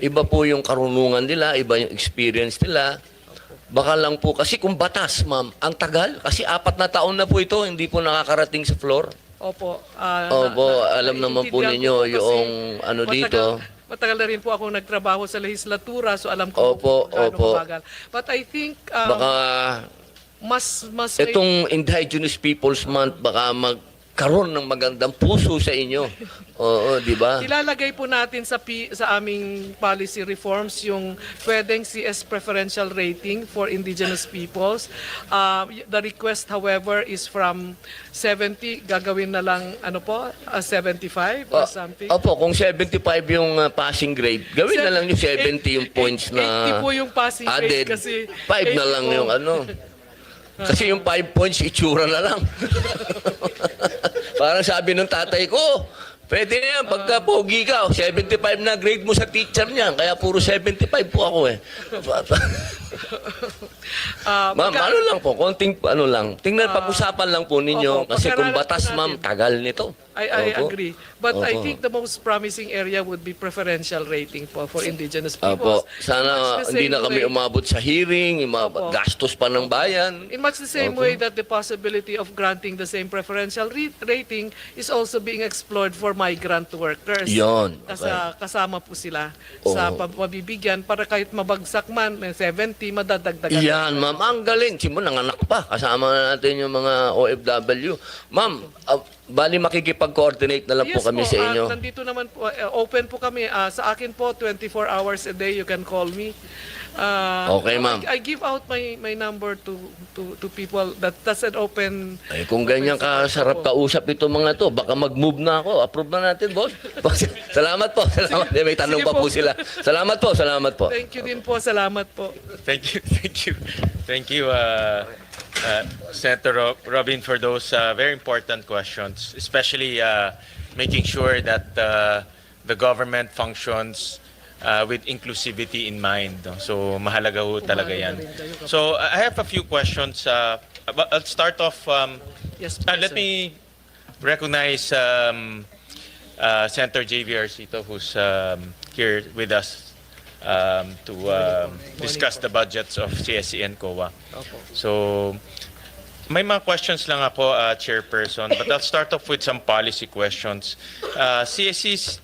Speaker 5: Iba po yung karunungan nila, iba yung experience nila. Baka lang po kasi kung batas, ma'am, ang tagal kasi 4 na taon na po ito hindi po nakakarating sa floor.
Speaker 3: Opo.
Speaker 5: Opo, alam naman po
Speaker 3: naiintindihan
Speaker 5: ninyo
Speaker 3: ko po kasi
Speaker 5: yung dito.
Speaker 3: Matagal na rin po ako nagtrabaho sa legislatura, so alam ko
Speaker 5: Opo,
Speaker 3: gaano
Speaker 5: opo.
Speaker 3: kabagal. But I think
Speaker 5: Baka
Speaker 3: mas
Speaker 5: itong Indigenous Peoples Month baka magkaroon ng magandang puso sa inyo. Oo, di ba?
Speaker 3: ilalagay po natin sa aming policy reforms yung pwedeng CS preferential rating for indigenous peoples. The request, however, is from 70, gagawin na lang 75 or something.
Speaker 5: Opo, kung 75 yung passing grade, gawin na lang yung 70 yung points na
Speaker 3: 80 po yung passing grade
Speaker 5: added.
Speaker 3: kasi
Speaker 5: 5 na lang
Speaker 3: 80 po.
Speaker 5: yung Kasi yung 5 points, itsura na lang. Parang sabi ng tatay ko, pwede na yan, pagka pogi ka, 75 na grade mo sa teacher niyan, kaya puro 75 po ako eh. Ma'am, lang po, konting lang. Tingnan, pag-usapan lang po ninyo,
Speaker 3: opo,
Speaker 5: kasi kung
Speaker 3: pag-aralan
Speaker 5: batas,
Speaker 3: po
Speaker 5: ma'am,
Speaker 3: natin.
Speaker 5: tagal nito.
Speaker 3: I
Speaker 5: Opo.
Speaker 3: agree. But I
Speaker 5: Opo.
Speaker 3: think the most promising area would be preferential rating for indigenous
Speaker 5: Opo,
Speaker 3: peoples.
Speaker 5: sana
Speaker 3: Much the
Speaker 5: hindi
Speaker 3: same
Speaker 5: na kami
Speaker 3: way-
Speaker 5: umabot sa hearing,
Speaker 3: Opo.
Speaker 5: gastos pa ng bayan.
Speaker 3: In much the same
Speaker 5: Opo.
Speaker 3: way that the possibility of granting the same preferential rating is also being explored for migrant workers.
Speaker 5: Yon.
Speaker 3: Kasama po sila sa mabibigyan para kahit mabagsak man, 70, madadagdagan.
Speaker 5: Yan, ma'am. Ang galing. Simo, nanganak pa. Kasama na natin yung mga OFW. Ma'am, bali makikipag-coordinate na lang po kami sa inyo.
Speaker 3: Nandito naman po, open po kami. Sa akin po, 24 hours a day, you can call me.
Speaker 5: Okay, ma'am.
Speaker 3: I give out my number to people. That's an open...
Speaker 5: Kung ganyan kasarap kausap ito mga to, baka mag-move na ako. Approve na natin, boss. Salamat po. Salamat. May tanong
Speaker 3: Sige
Speaker 5: pa po
Speaker 3: po.
Speaker 5: sila. Salamat po. Salamat po.
Speaker 3: Thank you din po. Salamat po.
Speaker 1: Thank you, Senator Robin, for those very important questions, especially making sure that the government functions with inclusivity in mind. No? So mahalaga ho talaga yan. So I have a few questions. I'll start off.
Speaker 3: Yes,
Speaker 1: Let
Speaker 3: sir.
Speaker 1: me recognize Senator J.V. Arcito, who's here with us to discuss the budgets of CSC and COA.
Speaker 3: Opo.
Speaker 1: So, may mga questions lang ako, Chairperson, but I'll start off with some policy questions. CSC's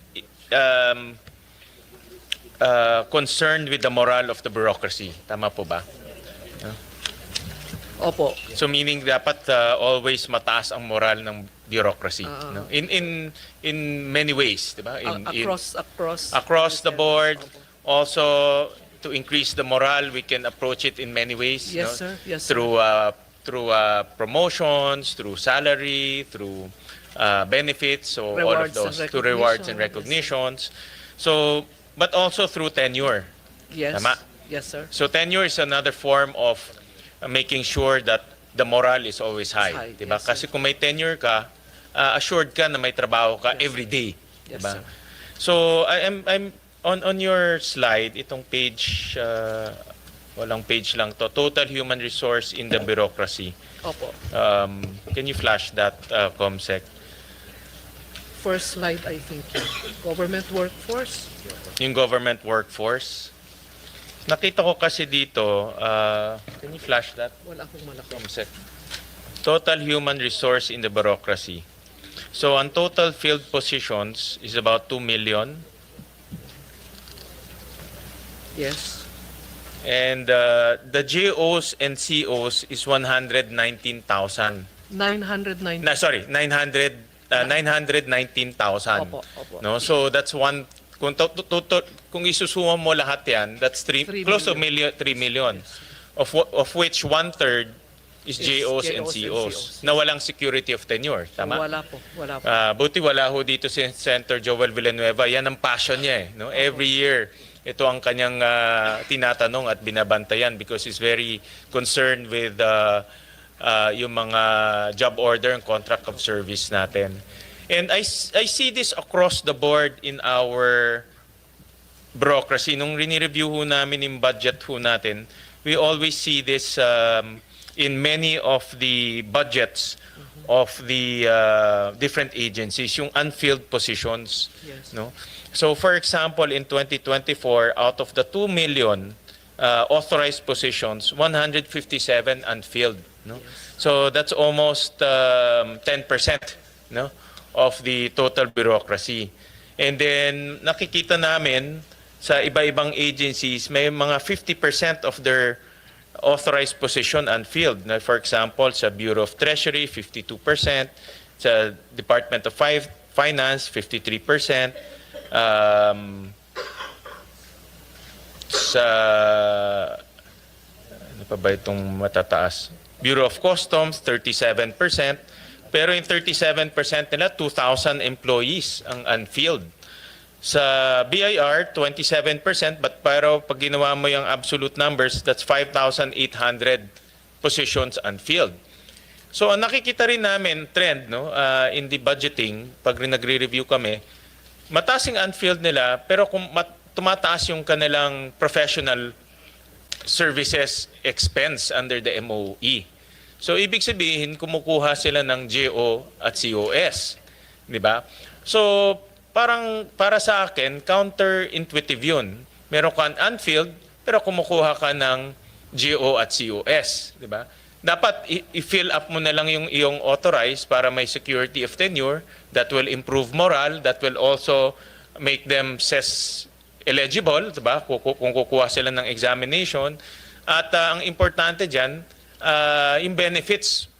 Speaker 1: concerned with the morale of the bureaucracy. Tama po ba?
Speaker 3: Opo.
Speaker 1: So meaning dapat always mataas ang moral ng bureaucracy. No? In many ways, di ba? Across the board. Also, to increase the morale, we can approach it in many ways.
Speaker 3: Yes,
Speaker 1: no?
Speaker 3: sir. Yes, sir.
Speaker 1: Through promotions, through salary, through benefits, so all of
Speaker 3: Rewards and
Speaker 1: those, through rewards and recognitions. So, but also through tenure.
Speaker 3: Yes.
Speaker 1: Tama.
Speaker 3: Yes, sir.
Speaker 1: So tenure is another form of making sure that the morale is always high,
Speaker 3: High,
Speaker 1: diba?
Speaker 3: yes, sir.
Speaker 1: Kasi kung may tenure ka, assured ka na may trabaho ka every day,
Speaker 3: Yes,
Speaker 1: diba?
Speaker 3: sir.
Speaker 1: So I'm on your slide, itong page walang page lang to, total human resource in the bureaucracy.
Speaker 3: Opo.
Speaker 1: Can you flash that, Comsec?
Speaker 3: First slide, I think. Government workforce.
Speaker 1: Yung government workforce. Nakita ko kasi dito, can you flash that?
Speaker 3: Wala akong malaki.
Speaker 1: Comsec. Total human resource in the bureaucracy. So, ang total field positions is about 2 million.
Speaker 3: Yes.
Speaker 1: And the GOs and COs is 119,000.
Speaker 3: 990.
Speaker 1: Sorry, 919,000.
Speaker 3: Opo, opo.
Speaker 1: No? So, that's one, kung isusuma mo lahat yan, that's close to 3 million. Of which 1/3 is GOs and COs na walang security of tenure. Tama?
Speaker 3: Wala po. Wala po.
Speaker 1: Buti wala ho dito si Senator Joel Villanueva. Yan ang passion niya. No? Every year, ito ang kanyang tinatanong at binabantayan because he's very concerned with yung mga job order and contract of service natin. And I see this across the board in our bureaucracy. Nung rini-review ho namin yung budget ho natin, we always see this in many of the budgets of the different agencies, yung unfilled positions.
Speaker 3: Yes.
Speaker 1: No? So for example, in 2024, out of the 2 million authorized positions, 157 unfilled. No? So that's almost 10%, no, of the total bureaucracy. And then nakikita namin sa iba-ibang agencies, may mga 50% of their authorized position unfilled. Na for example, sa Bureau of Treasury, 52%, sa Department of Finance, 53%, sa ano pa ba itong matataas? Bureau of Customs, 37%, pero yung 37% nila, 2,000 employees ang unfilled. Sa BIR, 27%, but pero pag ginawa mo yung absolute numbers, that's 5,800 positions unfilled. So ang nakikita rin namin trend, no, in the budgeting, pag nagre-review kami, mataas yung unfilled nila, pero kung tumataas yung kanilang professional services expense under the MOE. So ibig sabihin, kumukuha sila ng GO at COS, di ba? So parang para sa akin, counterintuitive yun. Meron ka unfilled, pero kumukuha ka ng GO at COS. Di ba? Dapat i-fill up mo na lang yung iyong authorized para may security of tenure. That will improve morale. That will also make them CES eligible. Di ba? Kung kukuha sila ng examination. At ang importante dyan, yung benefits,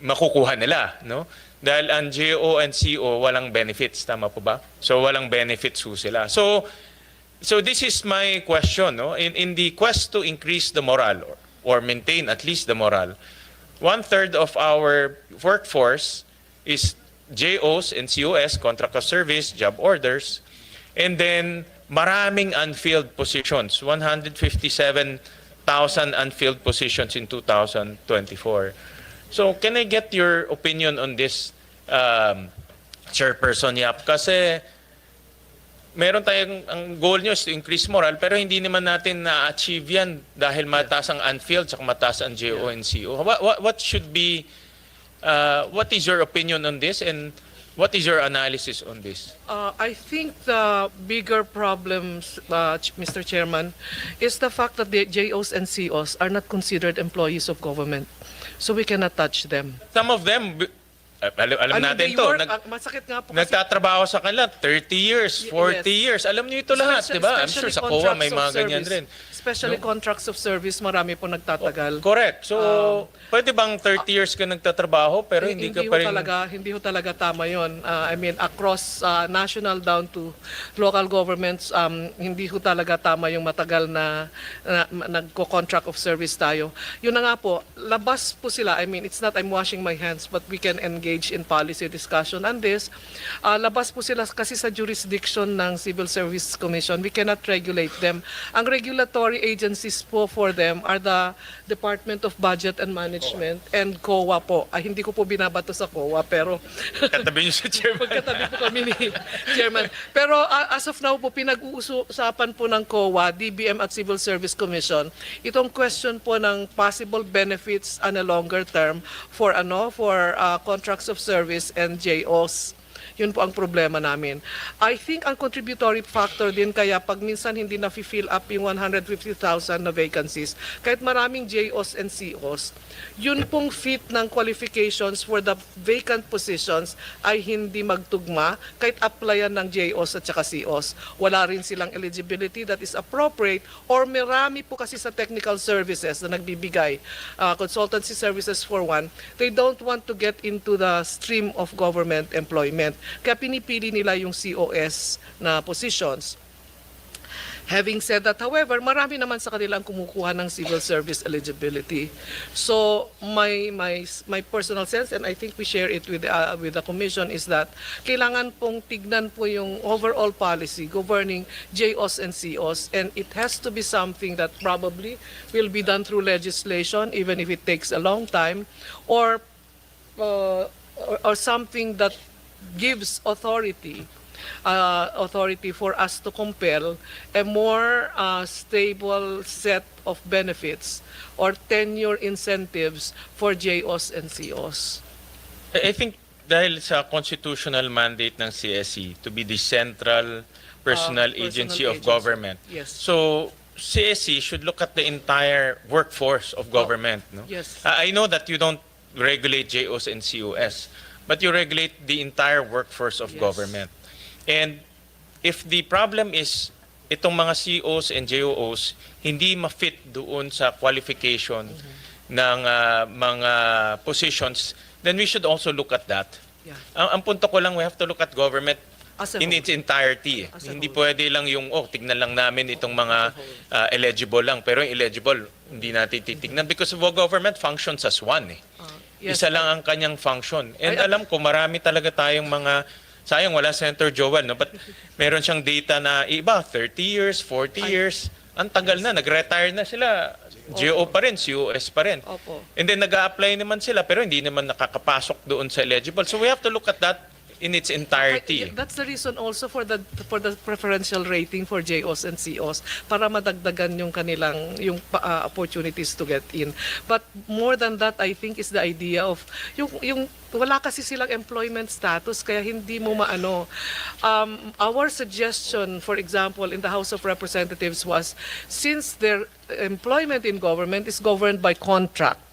Speaker 1: makukuha nila. No? Dahil ang GO and CO walang benefits, tama po ba? So walang benefits ho sila. So this is my question, no? In the quest to increase the morale or maintain at least the morale, 1/3 of our workforce is JOs and COS, contract of service, job orders, and then maraming unfilled positions, 157,000 unfilled positions in 2024. So, can I get your opinion on this, Chairperson Yap? Kasi meron tayong, ang goal nyo is to increase morale, pero hindi naman natin na-achieve yan dahil mataas ang unfilled at mataas ang JO and CO. What should be, what is your opinion on this, and what is your analysis on this?
Speaker 3: I think the bigger problems, Mr. Chairman, is the fact that the JOs and COs are not considered employees of government. So we cannot touch them.
Speaker 1: Some of them, alam natin
Speaker 3: they
Speaker 1: to,
Speaker 3: work, masakit nga po kasi.
Speaker 1: nagtatrabaho sa kanila 30 years, 40 years. Alam niyo ito lahat, di ba? I'm sure sa COA may mga ganyan rin.
Speaker 3: Especially contracts of service, marami po nagtatagal.
Speaker 1: Correct. So, pwede bang 30 years ka nagtatrabaho pero hindi ka pa rin...
Speaker 3: Hindi ho talaga tama yun. I mean, across national down to local governments, hindi ho talaga tama yung matagal na nagko-contract of service tayo. Yun na nga po, labas po sila. I mean, it's not I'm washing my hands, but we can engage in policy discussion on this. Labas po sila kasi sa jurisdiction ng Civil Service Commission. We cannot regulate them. Ang regulatory agencies po for them are the Department of Budget and Management and COA po. Hindi ko po binabato sa COA, pero
Speaker 1: Katabi niyo sa chairman.
Speaker 3: magkatabi po kami ni Chairman. Pero as of now po, pinag-uusapan po ng COA, DBM at Civil Service Commission, itong question po ng possible benefits on a longer term for contracts of service and JOs. Yun po ang problema namin. I think ang contributory factor din kaya pag minsan hindi na-fill up yung 150,000 na vacancies, kahit maraming JOs and COs, yun pong fit ng qualifications for the vacant positions ay hindi magtugma kahit applyan ng JOs at saka COs. Wala rin silang eligibility that is appropriate or marami po kasi sa technical services na nagbibigay, consultancy services for one, they don't want to get into the stream of government employment. Kaya pinipili nila yung COS na positions. Having said that, however, marami naman sa kanila ang kumukuha ng civil service eligibility. So my personal sense, and I think we share it with the Commission, is that kailangan pong tignan po yung overall policy governing JOs and COs, and it has to be something that probably will be done through legislation, even if it takes a long time, or something that gives authority for us to compel a more stable set of benefits or tenure incentives for JOs and COs.
Speaker 1: I think dahil sa constitutional mandate ng CSC to be the central personal agency of government.
Speaker 3: Yes.
Speaker 1: So CSC should look at the entire workforce of government. No?
Speaker 3: Yes.
Speaker 1: I know that you don't regulate JOs and COS, but you regulate the entire workforce of
Speaker 3: Yes.
Speaker 1: government. And if the problem is itong mga COs and JOs hindi ma-fit doon sa qualification ng mga positions, then we should also look at that.
Speaker 3: Yeah.
Speaker 1: Ang punto ko lang, we have to look at government
Speaker 3: As a
Speaker 1: in
Speaker 3: whole.
Speaker 1: its entirety.
Speaker 3: As a
Speaker 1: Hindi
Speaker 3: whole.
Speaker 1: pwede lang yung, tignan lang namin itong mga eligible lang. Pero yung eligible, hindi natin titignan because government functions as one.
Speaker 3: Yes.
Speaker 1: Isa lang ang kanyang function. And
Speaker 3: I-
Speaker 1: alam ko, marami talaga tayong mga, sayang wala Senator Joel, no? But meron siyang data na iba, 30 years, 40 years. Ang tagal na, nag-retire na sila. GO pa rin, COS pa rin.
Speaker 3: Opo.
Speaker 1: And then nag-a-apply naman sila pero hindi naman nakakapasok doon sa eligible. So we have to look at that in its entirety.
Speaker 3: That's the reason also for the preferential rating for JOs and COs para madagdagan yung kanilang opportunities to get in. But more than that, I think is the idea of yung wala kasi silang employment status kaya hindi mo maano. Our suggestion, for example, in the House of Representatives was since their employment in government is governed by contract,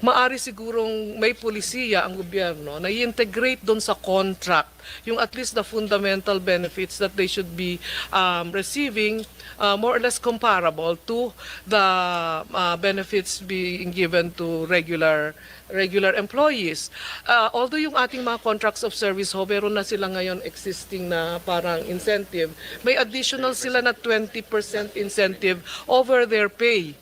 Speaker 3: maari sigurong may pulisiya ang gobyerno na i-integrate doon sa contract yung at least the fundamental benefits that they should be receiving more or less comparable to the benefits being given to regular employees. Although yung ating mga contracts of service ho, meron na sila ngayon existing na parang incentive, may additional sila na 20% incentive over their pay.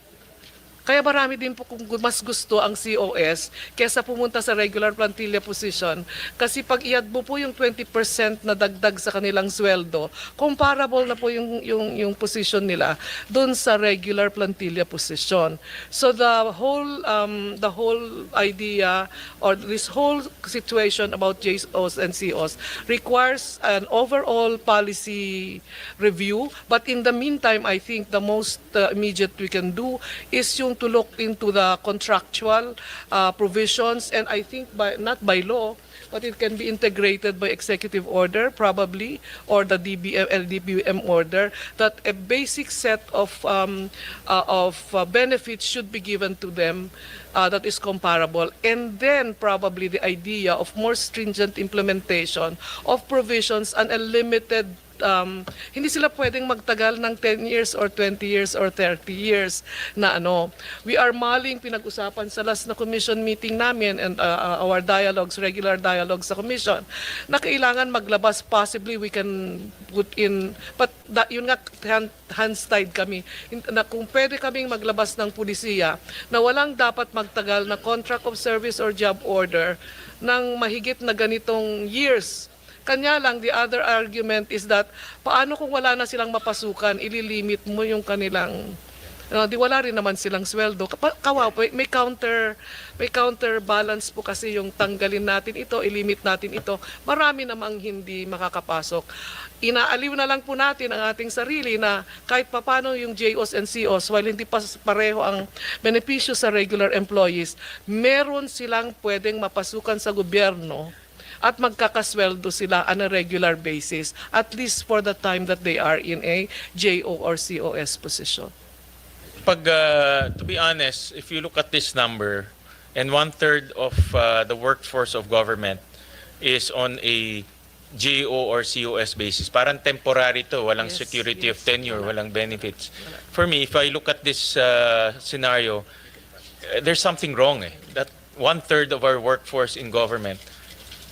Speaker 3: Kaya marami din po kung mas gusto ang COS kesa pumunta sa regular plantilla position. Kasi pag iad mo po yung 20% na dagdag sa kanilang sweldo, comparable na po yung position nila doon sa regular plantilla position. So the whole idea or this whole situation about JOs and COs requires an overall policy review. But in the meantime, I think the most immediate we can do is yung to look into the contractual provisions, and I think not by law, but it can be integrated by executive order probably, or the LDBM order, that a basic set of benefits should be given to them that is comparable, and then probably the idea of more stringent implementation of provisions and a limited hindi sila pwedeng magtagal ng 10 years or 20 years or 30 years na ano. We are maling pinag-usapan sa last na commission meeting namin and our dialogues, regular dialogues sa commission, na kailangan maglabas, possibly we can put in, but yun nga, hands-tied kami, na kung pwede kaming maglabas ng pulisiya na walang dapat magtagal na contract of service or job order ng mahigit na ganitong years. Kanya lang, the other argument is that paano kung wala na silang mapasukan, ililimit mo yung kanilang, di wala rin naman silang sweldo. Kawawa, may counterbalance po kasi yung tanggalin natin ito, ilimit natin ito. Marami namang hindi makakapasok. Inaaliw na lang po natin ang ating sarili na kahit papano yung JOs and COs, while hindi pa pareho ang benepisyo sa regular employees, meron silang pwedeng mapasukan sa gobyerno at magkakasweldo sila on a regular basis, at least for the time that they are in a JO or COS position.
Speaker 1: To be honest, if you look at this number, and 1/3 of the workforce of government is on a JO or COS basis, parang temporary to, walang
Speaker 3: Yes,
Speaker 1: security of
Speaker 3: yes.
Speaker 1: tenure, walang benefits. For me, if I look at this scenario, there's something wrong. That 1/3 of our workforce in government,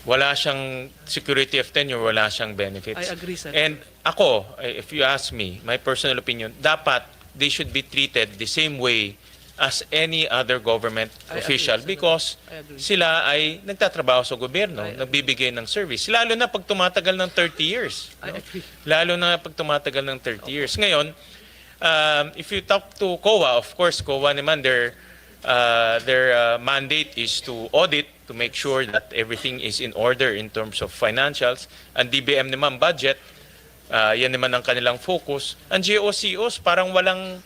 Speaker 1: wala siyang security of tenure, wala siyang benefits.
Speaker 3: I agree, sir.
Speaker 1: And ako, if you ask me, my personal opinion, dapat they should be treated the same way as any other government
Speaker 3: I
Speaker 1: official
Speaker 3: agree, sir.
Speaker 1: because
Speaker 3: I agree.
Speaker 1: sila ay nagtatrabaho sa gobyerno,
Speaker 3: I agree.
Speaker 1: nagbibigay ng service. Lalo na pag tumatagal ng 30 years.
Speaker 3: I agree.
Speaker 1: Lalo na pag tumatagal ng 30 years. Ngayon, if you talk to COA, of course, COA naman, their mandate is to audit, to make sure that everything is in order in terms of financials. Ang DBM naman, budget, yan naman ang kanilang focus. Ang GOCOs, parang walang,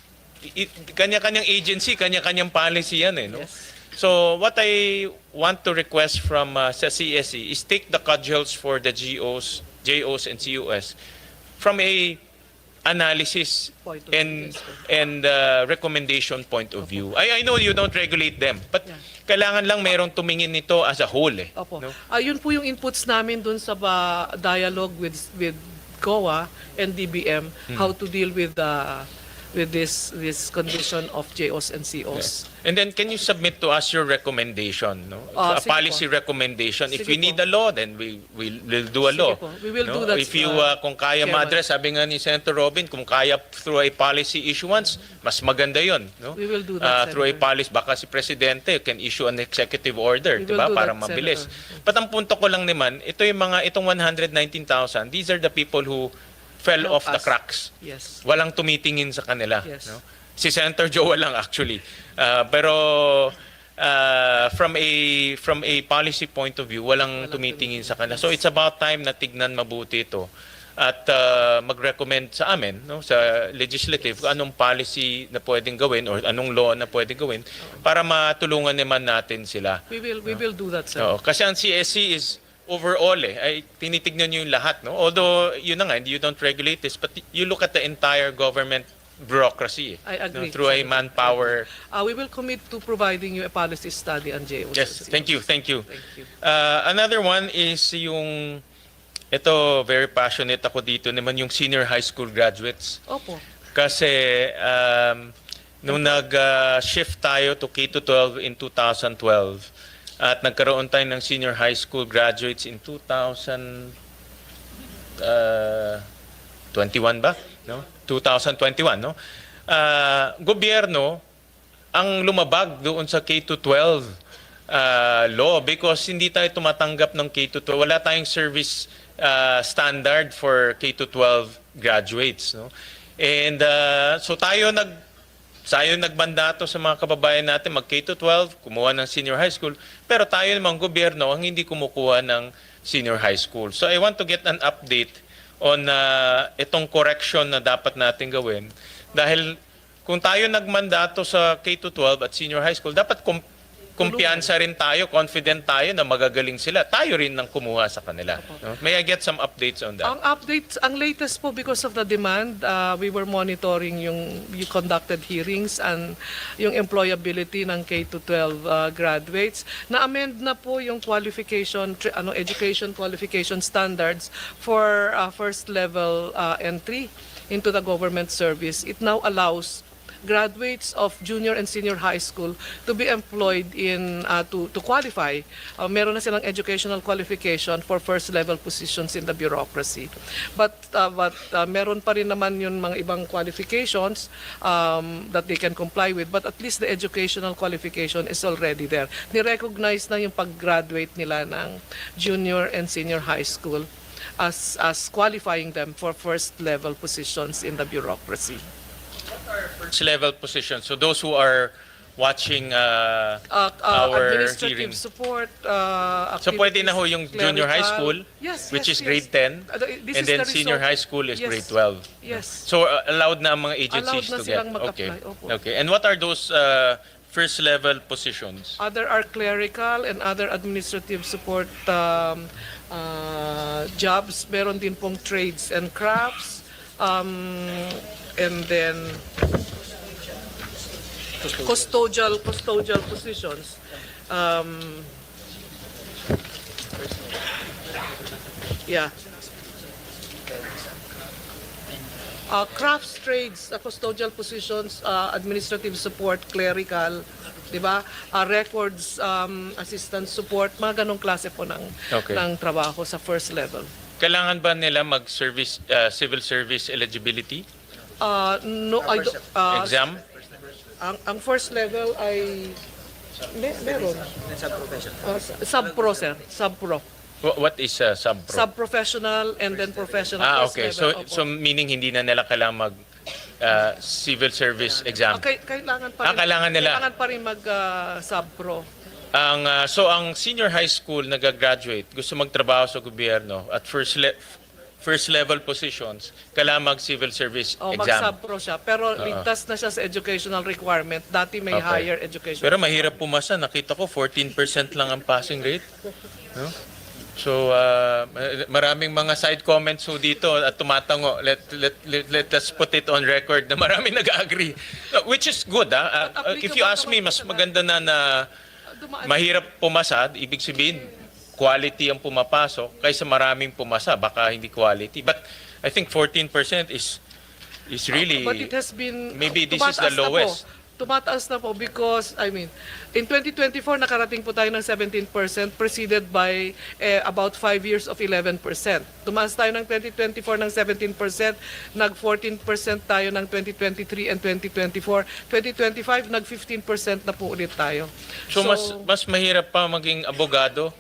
Speaker 1: kanya-kanyang agency, kanya-kanyang policy yan. No?
Speaker 3: Yes.
Speaker 1: So what I want to request from sa CSC is take the cudgels for the GOs, JOs and COS from a analysis
Speaker 3: Point of
Speaker 1: and
Speaker 3: view, yes,
Speaker 1: and recommendation point of view. I know you don't regulate them, but
Speaker 3: Yeah.
Speaker 1: kailangan lang merong tumingin nito as a whole eh.
Speaker 3: Opo.
Speaker 1: No?
Speaker 3: Yun po yung inputs namin dun sa dialogue with COA and DBM, how to deal with this condition of JOs and COs.
Speaker 1: And then can you submit to us your recommendation, no? A
Speaker 3: Sige
Speaker 1: policy
Speaker 3: po.
Speaker 1: recommendation. If
Speaker 3: Sige
Speaker 1: we
Speaker 3: po.
Speaker 1: need a law, then we'll do a
Speaker 3: Sige
Speaker 1: law.
Speaker 3: po. We will
Speaker 1: no?
Speaker 3: do that,
Speaker 1: If you kung kaya
Speaker 3: Chairman.
Speaker 1: ma-address, sabi nga ni Senator Robin, kung kaya through a policy issuance, mas maganda 'yon, no?
Speaker 3: We will do that,
Speaker 1: Through a
Speaker 3: Senator.
Speaker 1: policy, baka si presidente can issue an executive order,
Speaker 3: We
Speaker 1: 'di
Speaker 3: will
Speaker 1: ba,
Speaker 3: do
Speaker 1: para
Speaker 3: that,
Speaker 1: mabilis.
Speaker 3: Senator.
Speaker 1: But ang punto ko lang naman, itong 119,000, these are the people who fell
Speaker 3: Help
Speaker 1: off the
Speaker 3: us.
Speaker 1: cracks.
Speaker 3: Yes.
Speaker 1: Walang tumitingin sa kanila.
Speaker 3: Yes.
Speaker 1: No? Si Senator Joel lang actually. Pero from a policy point of view, walang tumitingin sa kanila. So it's about time na tignan mabuti ito at mag-recommend sa amin, no, sa legislative, kung anong policy na pwedeng gawin or anong law na pwedeng gawin para matulungan naman natin sila.
Speaker 3: We will do that, sir.
Speaker 1: Oo, kasi ang CSC is overall ay tinitignan nyo yung lahat, no? Although yun na nga, you don't regulate this, but you look at the entire government bureaucracy,
Speaker 3: I agree,
Speaker 1: no? Through a
Speaker 3: Senator.
Speaker 1: manpower.
Speaker 3: We will commit to providing you a policy study on JOs.
Speaker 1: Yes,
Speaker 3: and
Speaker 1: thank you.
Speaker 3: COs.
Speaker 1: Thank you.
Speaker 3: Thank you.
Speaker 1: Another one is yung ito, very passionate ako dito naman yung senior high school graduates.
Speaker 3: Opo.
Speaker 1: Kasi nung nag-shift tayo to K-12 in 2012 at nagkaroon tayo ng senior high school graduates in 2021 ba? No? 2021, no? Gobyerno ang lumabag doon sa K-12 law because hindi tayo tumatanggap ng K-12. Wala tayong service standard for K-12 graduates, no? And so tayo nagmandato sa mga kababayan natin mag K-12, kumuha ng senior high school, pero tayo namang gobyerno ang hindi kumukuha ng senior high school. So I want to get an update on itong correction na dapat natin gawin dahil kung tayo nagmandato sa K-12 at senior high school, dapat kumpiyansa rin tayo, confident tayo na magagaling sila. Tayo rin nang kumuha sa kanila. No? May I get some updates on that?
Speaker 3: Ang latest po because of the demand, we were monitoring you conducted hearings and yung employability ng K-12 graduates. Na-amend na po yung education qualification standards for first level entry into the government service. It now allows graduates of junior and senior high school to be employed to qualify. Meron na silang educational qualification for first level positions in the bureaucracy. But meron pa rin naman yun mga ibang qualifications that they can comply with, but at least the educational qualification is already there. Ni-recognize na yung pag-graduate nila ng junior and senior high school as qualifying them for first level positions in the bureaucracy.
Speaker 1: First level position. So those who are watching our
Speaker 3: Administrative
Speaker 1: hearing.
Speaker 3: support,
Speaker 1: So pwede na ho yung junior high school,
Speaker 3: Yes,
Speaker 1: which
Speaker 3: yes,
Speaker 1: is
Speaker 3: yes.
Speaker 1: grade 10,
Speaker 3: This
Speaker 1: and
Speaker 3: is
Speaker 1: then
Speaker 3: the
Speaker 1: senior
Speaker 3: result.
Speaker 1: high school is
Speaker 3: Yes.
Speaker 1: grade 12.
Speaker 3: Yes.
Speaker 1: So allowed na ang mga agencies
Speaker 3: Allowed na
Speaker 1: to get.
Speaker 3: silang mag-apply.
Speaker 1: Okay.
Speaker 3: Opo.
Speaker 1: Okay. And what are those first level positions?
Speaker 3: Other are clerical and other administrative support jobs. Meron din pong trades and crafts. And then custodial positions. Yeah. Crafts, trades, custodial positions, administrative support, clerical, di ba? Records, assistance support, mga ganong klase po
Speaker 1: Okay.
Speaker 3: ng trabaho sa first level.
Speaker 1: Kailangan ba nila mag-service civil service eligibility
Speaker 3: No, I don't.
Speaker 1: exam?
Speaker 3: Ang first level ay meron. Sub-pro, sir. Sub-pro.
Speaker 1: What is sub-pro?
Speaker 3: Sub-professional and then professional. First
Speaker 1: Okay.
Speaker 3: level,
Speaker 1: So
Speaker 3: opo.
Speaker 1: meaning hindi na nila kailangan mag civil service exam.
Speaker 3: Kailangan pa rin.
Speaker 1: Kailangan nila.
Speaker 3: Kailangan pa rin mag-sub-pro.
Speaker 1: So ang senior high school nagagraduate, gusto magtrabaho sa gobyerno at first level positions, kailangan mag-civil service
Speaker 3: O
Speaker 1: exam.
Speaker 3: mag-subpro siya. Pero ligtas na siya sa educational requirement. Dati may
Speaker 1: Okay.
Speaker 3: higher education.
Speaker 1: Pero mahirap pumasa. Nakita ko 14% lang ang passing rate. No? So, maraming mga side comments ho dito at tumatango. Let us put it on record na maraming nag-agree. Which is good. If you ask me, mas maganda na mahirap pumasa. Ibig sabihin, quality ang pumapasok kaysa maraming pumasa. Baka hindi quality. But I think 14% is really...
Speaker 3: But it has been...
Speaker 1: Maybe this is the
Speaker 3: tumataas na po.
Speaker 1: lowest.
Speaker 3: Tumataas na po because, I mean, in 2024, nakarating po tayo ng 17% preceded by about 5 years of 11%. Tumaas tayo ng 2024 ng 17%, nag-14% tayo ng 2023 and 2024. 2025, nag-15% na po ulit tayo.
Speaker 1: So mas mahirap pa maging abogado?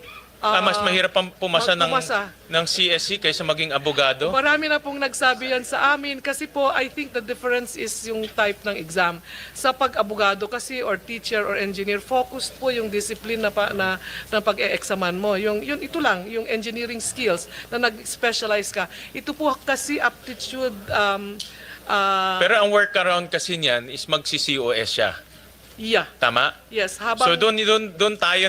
Speaker 1: Mas mahirap pang pumasa ng CSC kaysa maging abogado?
Speaker 3: Marami na pong nagsabi yan sa amin kasi po I think the difference is yung type ng exam. Sa pag-abogado kasi or teacher or engineer, focused po yung discipline na pag-e-examan mo. Yung ito lang, yung engineering skills na nag-specialize ka. Ito po kasi aptitude
Speaker 1: Pero ang workaround kasi niyan is magsi-COS siya.
Speaker 3: yeah.
Speaker 1: Tama?
Speaker 3: Yes, habang
Speaker 1: So doon tayo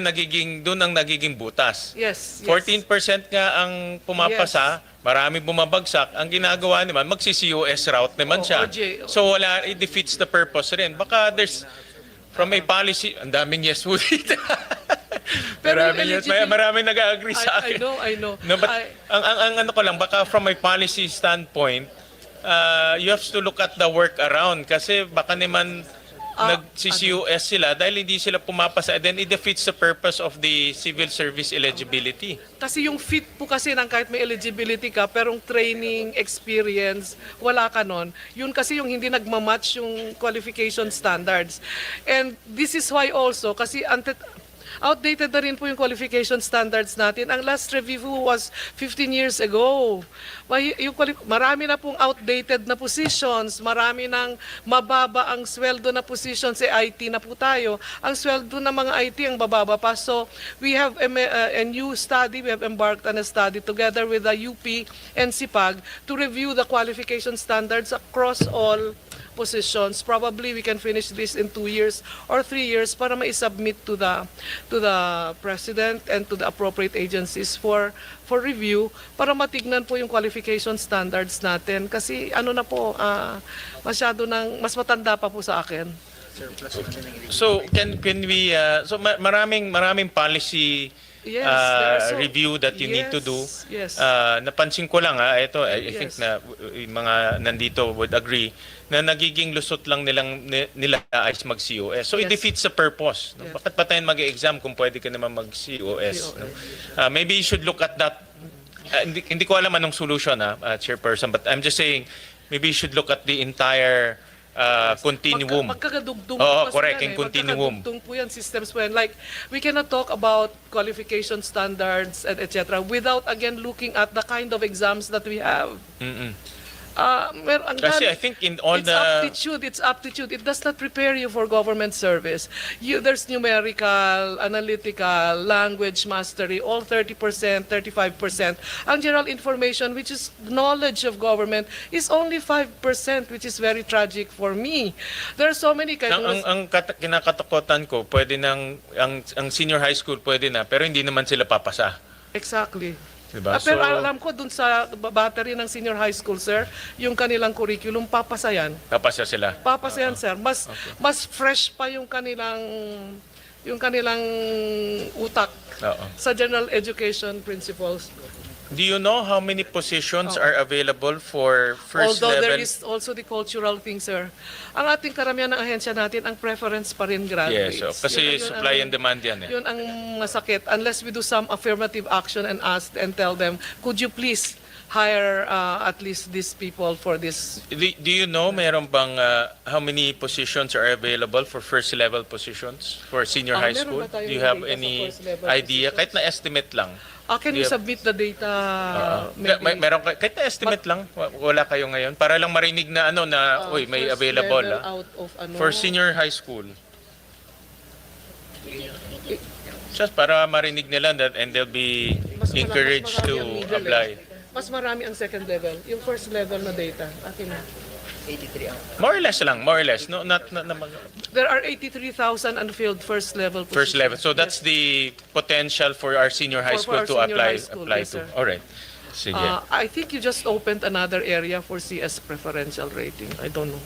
Speaker 1: doon ang nagiging butas.
Speaker 3: yes.
Speaker 1: 14% nga ang pumapasa, marami bumabagsak. Ang ginagawa naman, magsi-COS route naman siya.
Speaker 3: OJ.
Speaker 1: So it defeats the purpose rin. Baka there's, from a policy, ang daming yes po dito.
Speaker 3: Pero
Speaker 1: Maraming nag-agree sa akin.
Speaker 3: I know.
Speaker 1: No, but ang ano ko lang, baka from a policy standpoint, you have to look at the workaround kasi baka naman nag-CCUS sila dahil hindi sila pumapasa, then it defeats the purpose of the civil service eligibility.
Speaker 3: Kasi yung fit po kasi ng kahit may eligibility ka, perong training, experience, wala ka nun. Yun kasi yung hindi nagmamatch yung qualification standards. And this is why also, kasi outdated na rin po yung qualification standards natin. Ang last review was 15 years ago. Marami na pong outdated na positions, marami nang mababa ang sweldo na positions, IT na po tayo. Ang sweldo ng mga IT ang bababa pa. So we have a new study, we have embarked on a study together with the UP and SIPAG to review the qualification standards across all positions. Probably we can finish this in 2 years or 3 years para ma-submit to the President and to the appropriate agencies for review para matignan po yung qualification standards natin. Kasi ano na po, mas matanda pa po sa akin.
Speaker 1: So can we maraming policy
Speaker 3: Yes, there are
Speaker 1: review that you need to do.
Speaker 3: Yes.
Speaker 1: Napansin ko lang ito I think
Speaker 3: Yes.
Speaker 1: na yung mga nandito would agree na nagiging lusot lang nila is mag-COS. So it
Speaker 3: Yes.
Speaker 1: defeats the purpose. No?
Speaker 3: Yes.
Speaker 1: Bakit pa tayo mag-exam kung pwede ka naman mag-COS? No? Maybe you should look at that. Hindi ko alam anong solution, Chairperson, but I'm just saying maybe you should look at the entire continuum.
Speaker 3: Magkakadugtong
Speaker 1: Oo,
Speaker 3: po
Speaker 1: correct,
Speaker 3: yan,
Speaker 1: yung continuum.
Speaker 3: Magkakadugtong po yan, systems po yan. Like, we cannot talk about qualification standards and etc. without again looking at the kind of exams that we have.
Speaker 1: Kasi I think in all
Speaker 3: It's aptitude. It does not prepare you for government service. There's numerical, analytical, language mastery, all 30%, 35%. Ang general information, which is knowledge of government, is only 5%, which is very tragic for me. There are so many
Speaker 1: kinakatakutan ko, pwede ang senior high school pwede na, pero hindi naman sila papasa.
Speaker 3: Exactly.
Speaker 1: Diba?
Speaker 3: Pero
Speaker 1: So,
Speaker 3: alam ko dun sa battery ng senior high school, sir, yung kanilang curriculum, papasayan.
Speaker 1: papasa sila.
Speaker 3: Papasayan, sir. Mas fresh pa yung kanilang utak
Speaker 1: Oo.
Speaker 3: sa general education principles.
Speaker 1: Do you know how many positions are available for first
Speaker 3: Although
Speaker 1: level?
Speaker 3: there is also the cultural thing, sir. Ang ating karamihan ng ahensya natin, ang preference pa rin graduates.
Speaker 1: Yes, kasi
Speaker 3: Yun
Speaker 1: supply and demand yan eh.
Speaker 3: Yun ang masakit. Unless we do some affirmative action and ask and tell them, could you please hire at least these people for this?
Speaker 1: Do you know meron bang how many positions are available for first level positions for senior high
Speaker 3: meron
Speaker 1: school?
Speaker 3: ba tayong
Speaker 1: Do you have
Speaker 3: data sa
Speaker 1: any
Speaker 3: first level
Speaker 1: idea?
Speaker 3: positions?
Speaker 1: Kahit na estimate lang.
Speaker 3: Can you submit the data?
Speaker 1: Meron kahit na estimate lang. Wala kayo ngayon para lang marinig na may
Speaker 3: first
Speaker 1: available
Speaker 3: level out of
Speaker 1: for senior high school. Just para marinig nila that and they'll be
Speaker 3: Mas malaki
Speaker 1: encouraged to
Speaker 3: ang middle
Speaker 1: apply.
Speaker 3: Mas marami ang second level. Yung first level na data, akin na.
Speaker 1: More or less lang, more or less. No, not
Speaker 3: There are 83,000 unfilled first level
Speaker 1: first
Speaker 3: positions.
Speaker 1: level. So that's
Speaker 3: Yes.
Speaker 1: the potential for our senior high
Speaker 3: For
Speaker 1: school
Speaker 3: our
Speaker 1: to
Speaker 3: senior
Speaker 1: apply
Speaker 3: high school,
Speaker 1: apply
Speaker 3: yes,
Speaker 1: to.
Speaker 3: sir.
Speaker 1: All right. Sige.
Speaker 3: I think you just opened another area for CS preferential rating. I don't know.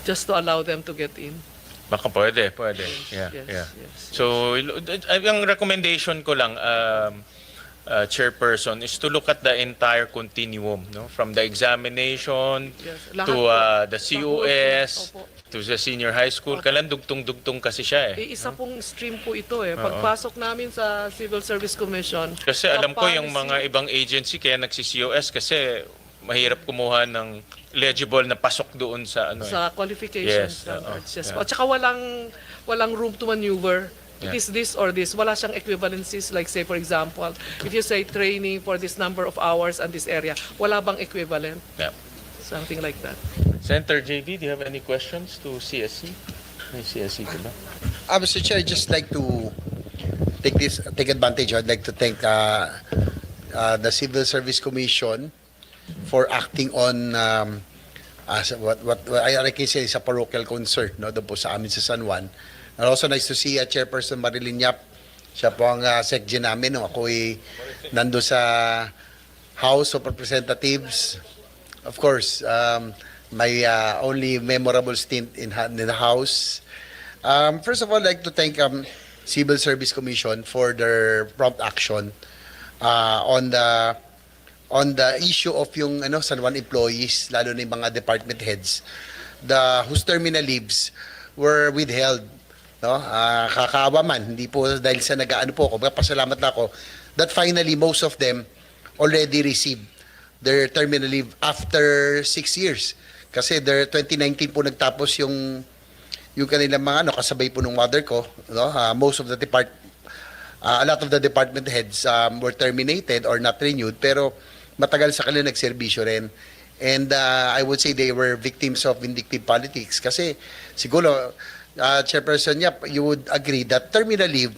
Speaker 3: Just to allow them to get in.
Speaker 1: Baka pwede. Yeah,
Speaker 3: Yes,
Speaker 1: yeah.
Speaker 3: yes.
Speaker 1: So, ang recommendation ko lang, Chairperson, is to look at the entire continuum, no? From the examination
Speaker 3: Yes, lahat
Speaker 1: to
Speaker 3: po.
Speaker 1: the
Speaker 3: Sa
Speaker 1: COS,
Speaker 3: whole- opo.
Speaker 1: to the senior high school. Kailan dugtong-dugtong kasi siya eh.
Speaker 3: Isa pong stream po ito eh. Pagpasok namin sa Civil Service Commission.
Speaker 1: Kasi alam ko yung
Speaker 3: policy-
Speaker 1: mga ibang agency kaya nagsi-COS kasi mahirap kumuha ng legible na pasok doon sa ano eh.
Speaker 3: sa qualification
Speaker 1: Yes,
Speaker 3: standards. Yes.
Speaker 1: yeah.
Speaker 3: At saka walang room to maneuver. It
Speaker 1: Yeah.
Speaker 3: is this or this. Wala siyang equivalencies. Like say for example, if you say training for this number of hours and this area, wala bang equivalent?
Speaker 1: Yeah.
Speaker 3: Something like that.
Speaker 1: Senator JB, do you have any questions to CSC? May CSC ka ba?
Speaker 6: Mr. Chair, I'd just like to take advantage. I'd like to thank the Civil Service Commission for acting on as what I can say is a parochial concern, no, doon po sa amin sa San Juan. And also nice to see Chairperson Marilyn Yap. Siya po ang SecGen namin. No? Ako ay nando sa House of Representatives. Of course, my only memorable stint in the House. First of all, I'd like to thank Civil Service Commission for their prompt action on the issue of yung San Juan employees, lalo na yung mga department heads, whose terminal leaves were withheld. No? Kakaawa man, hindi po dahil sa nag-ano po ako, pasalamat na ako that finally most of them already received their terminal leave after 6 years. Kasi 2019 po nagtapos yung kanilang mga kasabay po ng mother ko, no? Most of the a lot of the department heads were terminated or not renewed, pero matagal sa kanila nagserbisyo rin. And I would say they were victims of vindictive politics kasi siguro Chairperson Yap, you would agree that terminal leave,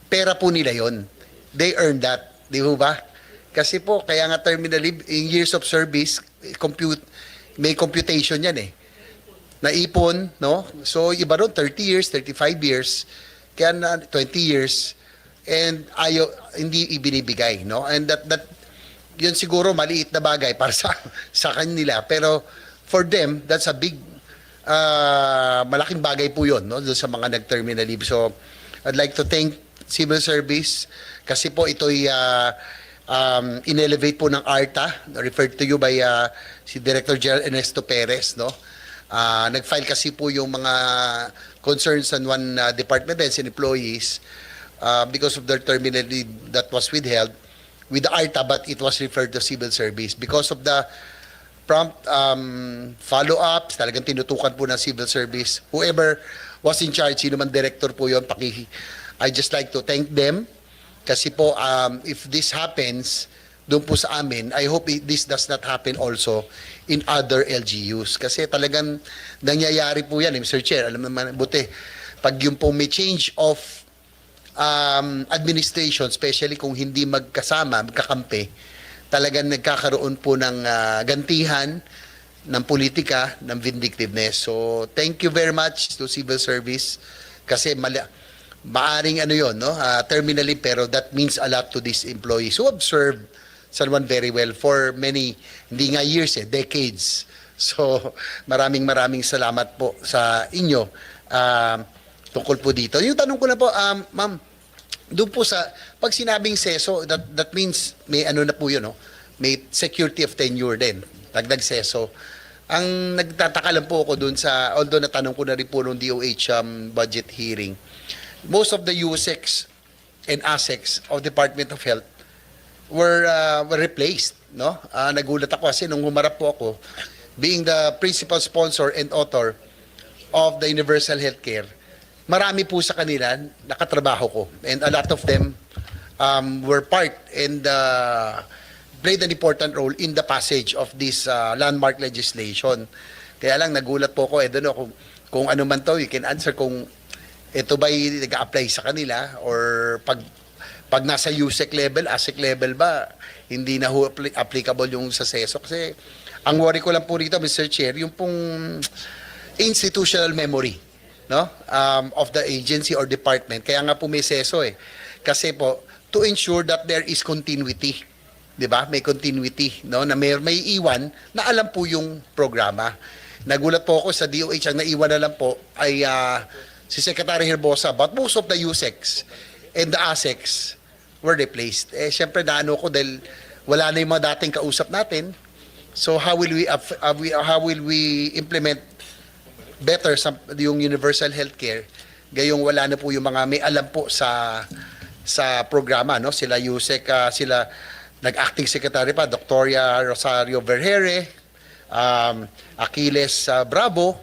Speaker 6: pera po nila yon. They earned that, di ba? Kasi po, kaya nga terminal leave, in years of service, may computation yan eh. Naipon, no? So, iba ron, 30 years, 35 years, kaya na 20 years, and hindi ibinibigay, no? And that yun siguro maliit na bagay para sa kanila, pero for them, that's a big, malaking bagay po yun, no? Doon sa mga nag-terminal leave. So, I'd like to thank Civil Service kasi po ito'y in-elevate po ng ARTA, referred to you by si Director General Ernesto Perez, no? Nag-file kasi po yung mga concerns on one department heads and employees because of their terminal leave that was withheld with the ARTA, but it was referred to Civil Service. Because of the prompt follow-ups, talagang tinutukan po ng Civil Service. Whoever was in charge, sino man director po yun, I just like to thank them. Kasi po, if this happens, doon po sa amin, I hope this does not happen also in other LGUs. Kasi talagang nangyayari po yan, Mr. Chair. Alam naman, buti, pag yung po may change of administration, especially kung hindi magkakampi, talagang nagkakaroon po ng gantihan ng politika, ng vindictiveness. So, thank you very much to Civil Service kasi maaring yun, no? Terminally, pero that means a lot to these employees who observed San Juan very well for many, hindi nga years, decades. So, maraming salamat po sa inyo tungkol po dito. Yung tanong ko na po, ma'am, doon po sa, pag sinabing seso, that means may na po yun, no? May security of tenure din, dagdag seso. Ang nagtataka lang po ako doon sa, although natanong ko na rin po noong DOH budget hearing, most of the USECs and ASECs of Department of Health were replaced, no? Nagulat ako kasi nung humarap po ako, being the principal sponsor and author of the Universal Healthcare, marami po sa kanila nakatrabaho ko, and a lot of them were part and played an important role in the passage of this landmark legislation. Kaya lang nagulat po ako, kung ano man to, you can answer kung ito ba'y nag-a-apply sa kanila or pag nasa USEC level, ASEC level ba, hindi na ho applicable yung sa CESO. Kasi ang worry ko lang po rito, Mr. Chair, yung pong institutional memory, no, of the agency or department. Kaya nga po may CESO eh. Kasi po, to ensure that there is continuity, 'di ba? May continuity, no, na may iwan na alam po yung programa. Nagulat po ako sa DOH, ang naiwan na lang po ay si Secretary Herbosa, but most of the USECs and the ASECs were replaced. Eh, syempre naano ko dahil wala na yung mga dating kausap natin. So how will we implement better yung universal healthcare? Gayong wala na po yung mga may alam po sa programa, no? Sila USEC, sila nag-acting secretary pa, Dr. Rosario Vergere, Aquiles Bravo,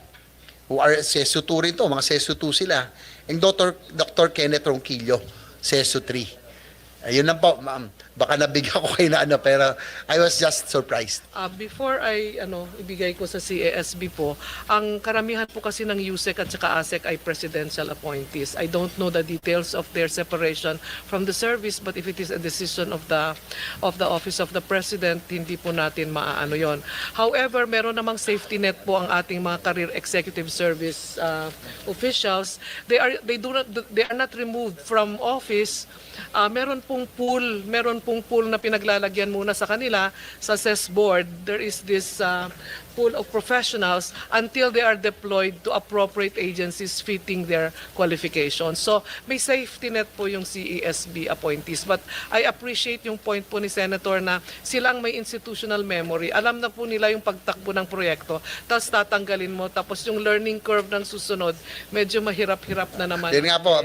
Speaker 6: who are CESU 2 rin to, mga CESU 2 sila. And Dr. Kenneth Ronquillo, CESU 3. Ayun lang po, ma'am. Baka nabigyan ko kayo na pero I was just surprised.
Speaker 3: Before I ibigay ko sa CASB po, ang karamihan po kasi ng USEC at saka ASEC ay presidential appointees. I don't know the details of their separation from the service, but if it is a decision of the office of the president, hindi po natin maaano yon. However, meron namang safety net po ang ating mga career executive service officials. They are not removed from office. Meron pong pool na pinaglalagyan muna sa kanila sa CES board. There is this pool of professionals until they are deployed to appropriate agencies fitting their qualifications. So may safety net po yung CESB appointees. But I appreciate yung point po ni Senator na silang may institutional memory. Alam na po nila yung pagtakbo ng proyekto. Tapos tatanggalin mo. Tapos yung learning curve ng susunod, medyo mahirap-hirap na naman.
Speaker 6: Yun nga po,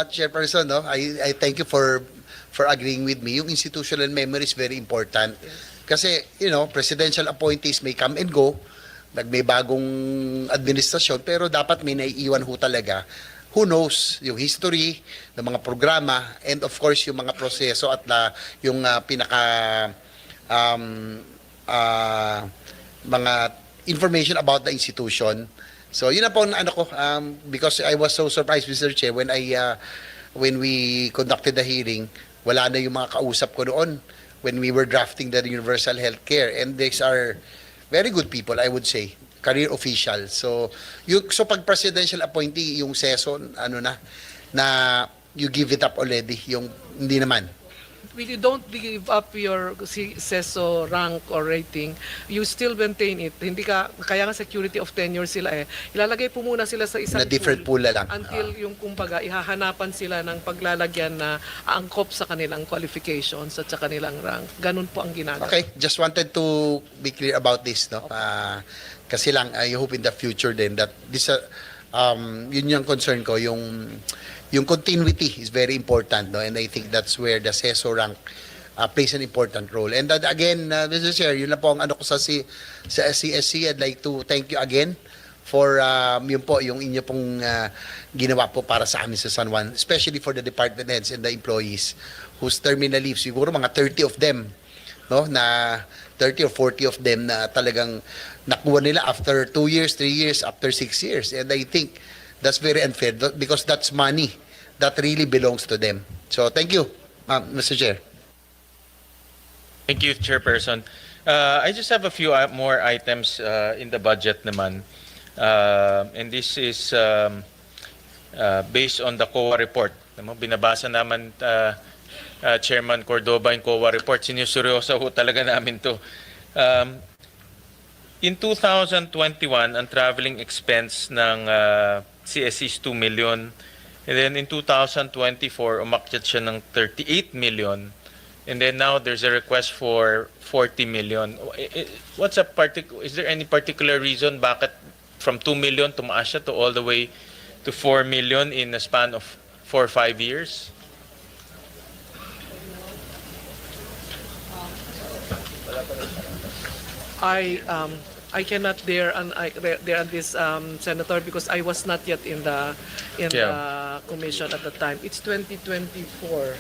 Speaker 6: Chairperson, no? I thank you for agreeing with me. Yung institutional memory is very important. Kasi, presidential appointees may come and go, may bagong administrasyon, pero dapat may naiiwan ho talaga. Who knows yung history ng mga programa and of course yung mga proseso at yung mga information about the institution. So, yun na po ang ko, because I was so surprised, Mr. Chair, when we conducted the hearing, wala na yung mga kausap ko noon when we were drafting the universal healthcare, and these are very good people, I would say, career officials. So pag presidential appointee yung CESO, na you give it up already, yung hindi naman.
Speaker 3: If you don't give up your CESO rank or rating, you still maintain it. Hindi kaya nga security of tenure sila eh. Ilalagay po muna sila sa isang
Speaker 6: Na different pool na lang.
Speaker 3: until yung kumbaga ihahanapan sila ng paglalagyan na aangkop sa kanilang qualifications at sa kanilang rank. Ganun po ang ginagawa.
Speaker 6: Okay, just wanted to be clear about this, no? Kasi lang, I hope in the future then that this, yun yung concern ko, yung continuity is very important, no? And I think that's where the CESO rank plays an important role. And again, Mr. Chair, yun lang po ang ko sa CSC. I'd like to thank you again for yung inyo pong ginawa po para sa amin sa San Juan, especially for the department heads and the employees whose terminal leave, siguro mga 30 of them, no, na 30 or 40 of them na talagang nakuha nila after 2 years, 3 years, after 6 years. And I think that's very unfair because that's money that really belongs to them. So thank you, Mr. Chair.
Speaker 1: Thank you, Chairperson. I just have a few more items in the budget naman. And this is based on the COA report. Binabasa naman Chairman Cordoba yung COA report. Sinuseryoso ho talaga namin to. In 2021, ang traveling expense ng CSC is 2 million. And then in 2024, umakyat siya ng 38 million. And then now there's a request for 40 million. Is there any particular reason bakit from 2 million tumaas siya to all the way to 4 million in a span of 4 or 5 years?
Speaker 3: I cannot dare on this, Senator, because I was not yet in the commission at the time. It's 2024,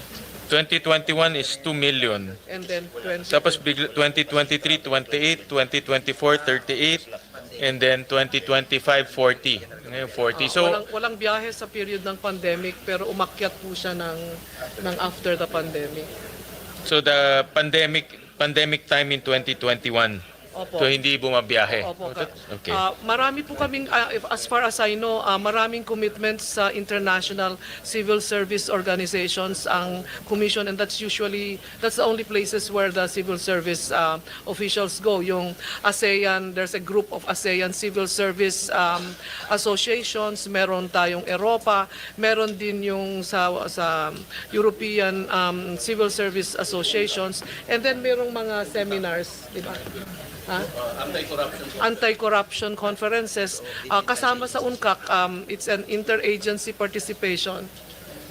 Speaker 1: 2021 is 2 million.
Speaker 3: and then
Speaker 1: Tapos 2023, 28, 2024, 38, and then 2025, 40. Ngayon 40. So,
Speaker 3: walang biyahe sa period ng pandemic, pero umakyat po siya ng after the pandemic.
Speaker 1: So the pandemic time in 2021.
Speaker 3: Opo.
Speaker 1: So hindi bumabiyahe.
Speaker 3: Opo.
Speaker 1: Okay.
Speaker 3: Marami po kaming, as far as I know, maraming commitments sa international civil service organizations ang commission, and that's the only places where the civil service officials go. Yung ASEAN, there's a group of ASEAN civil service associations, meron tayong Europa, meron din yung sa European civil service associations, and then merong mga seminars, di ba? Anti-corruption conferences. Kasama sa UNCAC, it's an interagency participation.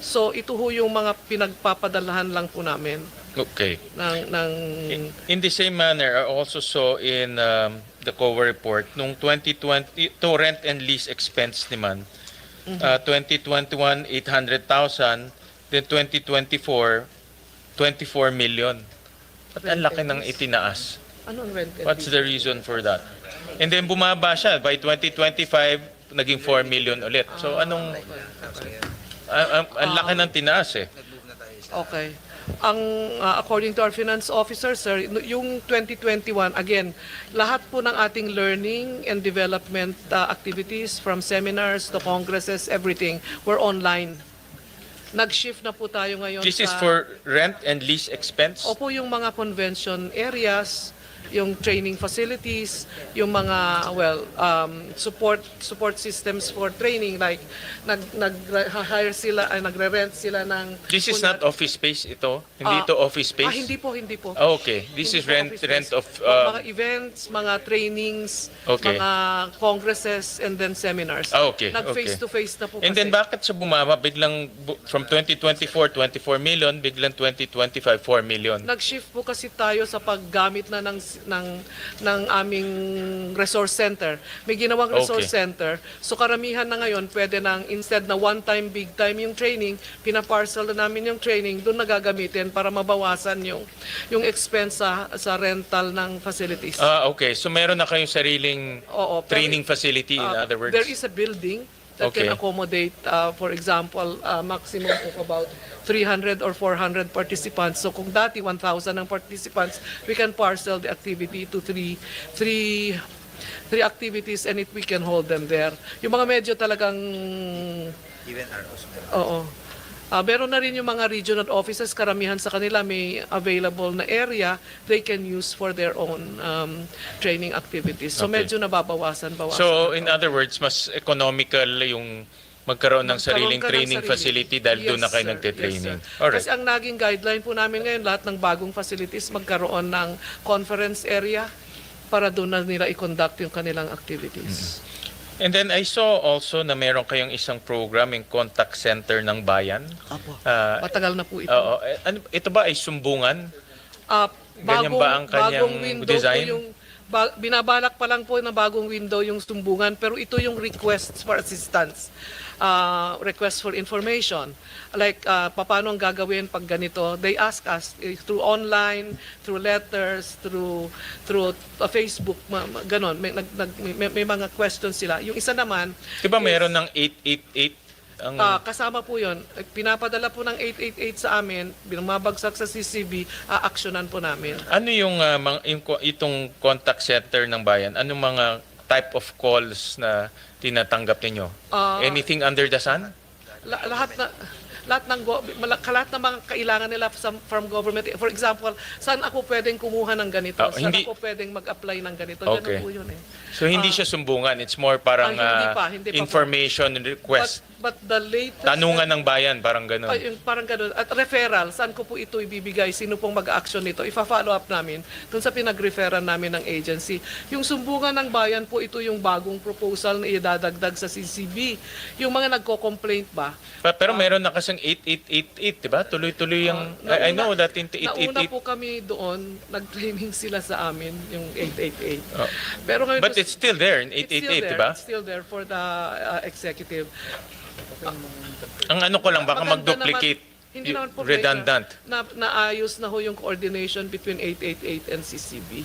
Speaker 3: So ito ho yung mga pinagpapadalahan lang po namin.
Speaker 1: Okay.
Speaker 3: Ng
Speaker 1: In the same manner, I also saw in the COA report, nung 2020, to rent and lease expense naman, 2021, 800,000, then 2024, 24 million. At ang laki ng itinaas.
Speaker 3: Anong rent and
Speaker 1: What's
Speaker 3: lease?
Speaker 1: the reason for that? And then bumaba siya. By 2025, naging 4 million ulit. So anong... ang laki ng tinaas eh.
Speaker 3: Okay. According to our finance officer, sir, yung 2021, again, lahat po ng ating learning and development activities, from seminars to congresses, everything, were online. Nag-shift na po tayo ngayon
Speaker 1: This is for rent and lease expense?
Speaker 3: Opo, yung mga convention areas, yung training facilities, yung mga support systems for training, like nag-hire sila, nagre-rent sila ng...
Speaker 1: This is not office space ito? Hindi ito office space?
Speaker 3: Hindi po.
Speaker 1: Oh, okay. This is
Speaker 3: Hindi po
Speaker 1: rent
Speaker 3: office
Speaker 1: rent
Speaker 3: space.
Speaker 1: of
Speaker 3: Mga events, mga trainings,
Speaker 1: Okay.
Speaker 3: mga congresses, and then seminars.
Speaker 1: Okay.
Speaker 3: Nag-face-to-face na po kasi.
Speaker 1: And then bakit sa bumaba biglang from 2024 24 million biglang 2025 4 million?
Speaker 3: Nag-shift po kasi tayo sa paggamit na ng aming resource center. May ginawang resource
Speaker 1: Okay.
Speaker 3: center. So karamihan na ngayon, pwede nang instead na one time, big time yung training, pinaparcel na namin yung training, doon nagagamitin para mabawasan yung expense sa rental ng facilities.
Speaker 1: Okay. So meron na kayong sariling
Speaker 3: Oo, pero
Speaker 1: training facility in other words?
Speaker 3: there is a building that
Speaker 1: Okay.
Speaker 3: can accommodate, for example, maximum of about 300 or 400 participants. So kung dati 1,000 ang participants, we can parcel the activity to three activities, and we can hold them there. Yung mga medyo talagang... Oo. Meron na rin yung mga regional offices, karamihan sa kanila may available na area they can use for their own training activities. So
Speaker 1: Okay.
Speaker 3: medyo nababawasan.
Speaker 1: So in other words, mas economical yung magkaroon ng sariling
Speaker 3: Magkaroon ka ng
Speaker 1: training
Speaker 3: sarili.
Speaker 1: facility dahil doon na kayo
Speaker 3: Yes, sir.
Speaker 1: nagte-training.
Speaker 3: Yes, sir.
Speaker 1: Alright.
Speaker 3: Kasi ang naging guideline po namin ngayon, lahat ng bagong facilities magkaroon ng conference area para doon na nila i-conduct yung kanilang activities.
Speaker 1: And then I saw also na meron kayong isang program yung contact center ng bayan.
Speaker 3: Apo.
Speaker 1: Ah,
Speaker 3: Matagal na po ito.
Speaker 1: Oo. Ito ba ay sumbungan? Ganyan ba ang kanyang
Speaker 3: bagong window
Speaker 1: design?
Speaker 3: po yung binabalak pa lang po ng bagong window yung sumbungan, pero ito yung requests for assistance. Request for information. Like, paano ang gagawin pag ganito? They ask us through online, through letters, through Facebook, ganon. May mga questions sila. Yung isa naman,
Speaker 1: Di ba meron ng 888?
Speaker 3: kasama po yun. Pinapadala po ng 888 sa amin, binumabagsak sa CCB, aaksyonan po namin.
Speaker 1: Ano yung, itong contact center ng bayan? Anong mga type of calls na tinatanggap ninyo? Anything under the sun?
Speaker 3: Lahat ng mga kailangan nila from government. For example, saan ako pwedeng kumuha ng ganito? Saan
Speaker 1: hindi-
Speaker 3: ako pwedeng mag-apply ng ganito?
Speaker 1: Okay.
Speaker 3: Ganun po yun eh.
Speaker 1: So hindi siya sumbungan, it's more parang
Speaker 3: hindi pa po.
Speaker 1: information request.
Speaker 3: But the latest...
Speaker 1: Tanungan ng bayan, parang gano'n.
Speaker 3: Yung parang ganun. At referral, saan ko po ito ibibigay? Sino pong mag-action nito? Ifa-follow up namin dun sa pinag-referan namin ng agency. Yung sumbungan ng bayan po, ito yung bagong proposal na idadagdag sa CCB. Yung mga nagko-complaint ba?
Speaker 1: Pero meron na kasing 8888, di ba? Tuloy-tuloy yung... I know that in
Speaker 3: Nauna
Speaker 1: 888.
Speaker 3: po kami doon, nag-training sila sa amin, yung 888.
Speaker 1: Oh.
Speaker 3: Pero ngayon,
Speaker 1: But it's still there in
Speaker 3: it's still
Speaker 1: 888,
Speaker 3: there.
Speaker 1: di ba?
Speaker 3: It's still there for the executive.
Speaker 1: Ang ano ko lang, baka
Speaker 3: Maganda
Speaker 1: mag-duplicate,
Speaker 3: naman, hindi naman po
Speaker 1: redundant.
Speaker 3: Naayos na ho yung coordination between 888 and CCB.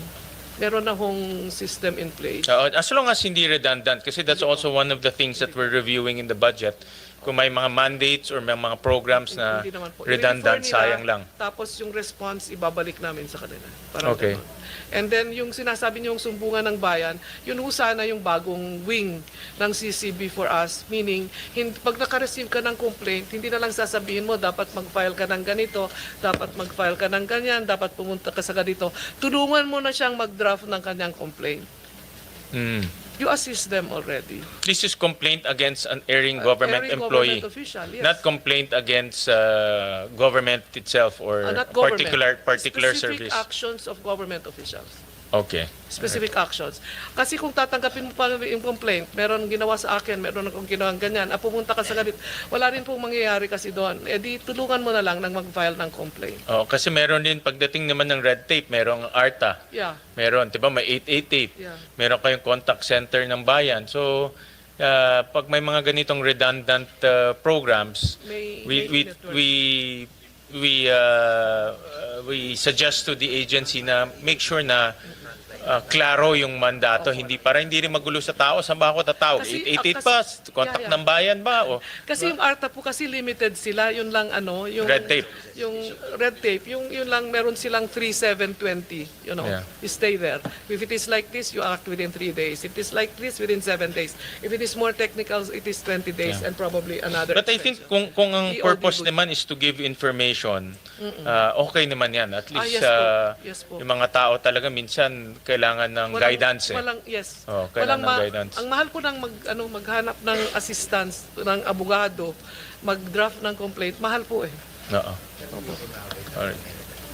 Speaker 3: Meron na hong system in place.
Speaker 1: As long as hindi redundant, kasi that's also one of the things that we're reviewing in the budget, Kung may mga mandates or may mga programs na
Speaker 3: Hindi naman po.
Speaker 1: redundant,
Speaker 3: I-refer nila,
Speaker 1: sayang lang.
Speaker 3: Tapos yung response, ibabalik namin sa kanila. Parang
Speaker 1: Okay.
Speaker 3: ganon. And then yung sinasabi niyo yung sumbungan ng bayan, yun ho sana yung bagong wing ng CCB for us. Meaning, pag naka-receive ka ng complaint, hindi na lang sasabihin mo, dapat mag-file ka ng ganito, dapat mag-file ka ng ganyan, dapat pumunta ka sa ganito. Tulungan mo na siyang mag-draft ng kanyang complaint.
Speaker 1: Mm.
Speaker 3: You assist them already.
Speaker 1: This is complaint against an erring government
Speaker 3: Every
Speaker 1: employee,
Speaker 3: government official, yes.
Speaker 1: not complaint against government itself or
Speaker 3: Not government.
Speaker 1: particular
Speaker 3: Specific
Speaker 1: service.
Speaker 3: actions of government officials.
Speaker 1: Okay.
Speaker 3: Specific actions. Kasi kung tatanggapin mo pa yung complaint, meron ginawa sa akin, meron akong ginawa ganyan, pumunta ka sa ganit, wala rin pong mangyayari kasi doon. Eh di tulungan mo na lang nang mag-file ng complaint.
Speaker 1: Oh, kasi meron din pagdating naman ng red tape, merong ARTA.
Speaker 3: Yeah.
Speaker 1: Meron, 'di ba? May 888.
Speaker 3: Yeah.
Speaker 1: Meron kayong contact center ng bayan. So, pag may mga ganitong redundant programs, we suggest to the agency na make sure na klaro yung mandato, hindi rin magulo sa tao. Saan ba ako tatawag?
Speaker 3: Kasi,
Speaker 1: 888 pa? Contact ng bayan ba? O,
Speaker 3: Kasi yung ARTA po kasi limited sila, yun lang yung
Speaker 1: Red tape.
Speaker 3: Yung red tape, yun lang meron silang 3720, you know.
Speaker 1: Yeah.
Speaker 3: You stay there. If it is like this, you act within 3 days. If it is like this, within 7 days. If it is more technical, it is 20 days
Speaker 1: Yeah.
Speaker 3: and probably another
Speaker 1: But I think
Speaker 3: extension.
Speaker 1: kung ang
Speaker 3: EOD
Speaker 1: purpose
Speaker 3: would-
Speaker 1: naman is to give information, okay naman yan. At least
Speaker 3: yes po. Yes po.
Speaker 1: yung mga tao talaga minsan kailangan ng guidance.
Speaker 3: Yes.
Speaker 1: Oh, kailangan ng guidance.
Speaker 3: Ang mahal po ng maghanap ng assistance ng abogado, mag-draft ng complaint, mahal po eh.
Speaker 1: Oo. Alright.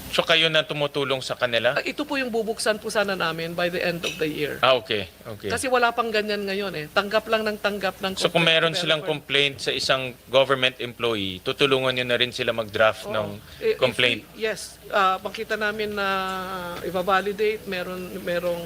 Speaker 1: So kayo na tumutulong sa kanila?
Speaker 3: Ito po yung bubuksan po sana namin by the end of the year.
Speaker 1: Okay. Okay.
Speaker 3: Kasi wala pang ganyan ngayon eh. Tanggap lang ng complaint.
Speaker 1: So kung meron silang
Speaker 3: developer.
Speaker 1: complaint sa isang government employee, tutulungan nyo na rin sila mag-draft ng
Speaker 3: If
Speaker 1: complaint.
Speaker 3: yes. Makita namin na i-validate, merong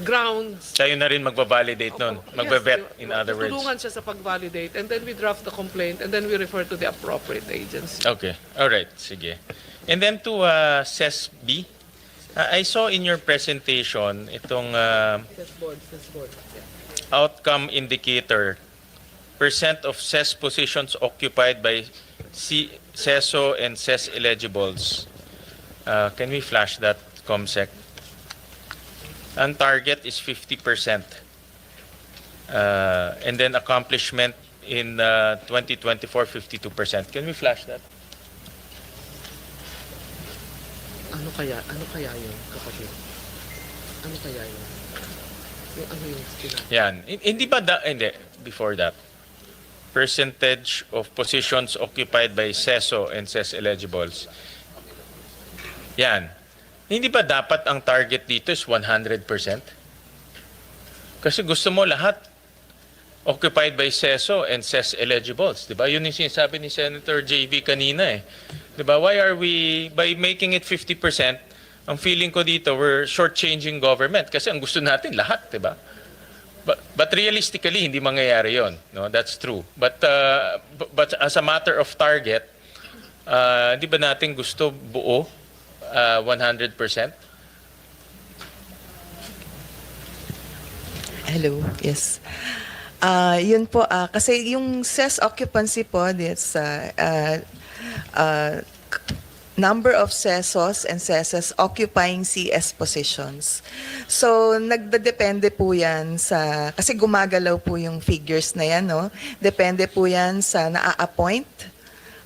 Speaker 3: grounds.
Speaker 1: Kayo na rin magbabalidate nun. Magbavet, in other words.
Speaker 3: Tutulungan siya sa pag-validate and then we draft the complaint and then we refer to the appropriate agency.
Speaker 1: Okay. Alright. Sige. And then to CES-B, I saw in your presentation itong
Speaker 3: Yes, board. Yeah.
Speaker 1: outcome indicator, percent of CES positions occupied by CESO and CES eligibles. Can we flash that, ComSec? Ang target is 50%. And then accomplishment in 2024, 52%. Can we flash that?
Speaker 3: Ano kaya yun, kapatid? Ano kaya yun? Yung sinabi?
Speaker 1: Yan. Hindi ba hindi, before that. Percentage of positions occupied by CESO and CES eligibles. Yan. Hindi ba dapat ang target dito is 100%? Kasi gusto mo lahat occupied by CESO and CES eligibles, 'di ba? Yun yung sinasabi ni Senator JV kanina eh. 'Di ba? Why are we by making it 50%? Ang feeling ko dito we're shortchanging government kasi ang gusto natin lahat, 'di ba? But realistically hindi mangyayari 'yon, no? That's true. But as a matter of target, hindi ba natin gusto buo 100%?
Speaker 4: Hello, yes. Yun po, kasi yung CES occupancy po, it's number of CESOs and CESs occupying CS positions. So, nagdedepende po yan sa, kasi gumagalaw po yung figures na yan, no? Depende po yan sa na-appoint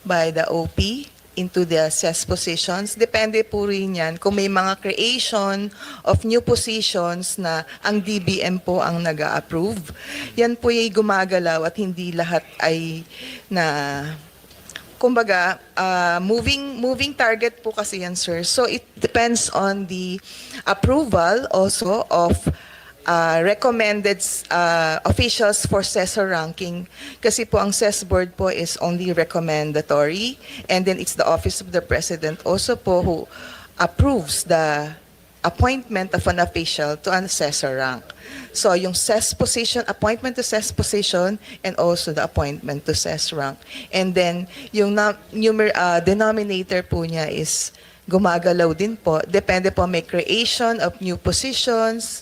Speaker 4: by the OP into the CES positions. Depende po rin yan kung may mga creation of new positions na ang DBM po ang nag-a-approve. Yan po yung gumagalaw at hindi lahat ay na kumbaga, moving target po kasi yan, sir. So it depends on the approval also of recommended officials for CESO ranking. Kasi po ang CES board po is only recommendatory, and then it's the Office of the President also po who approves the appointment of an official to an CESO rank. So yung CES position, appointment to CES position, and also the appointment to CES rank. And then yung denominator po niya is gumagalaw din po. Depende po may creation of new positions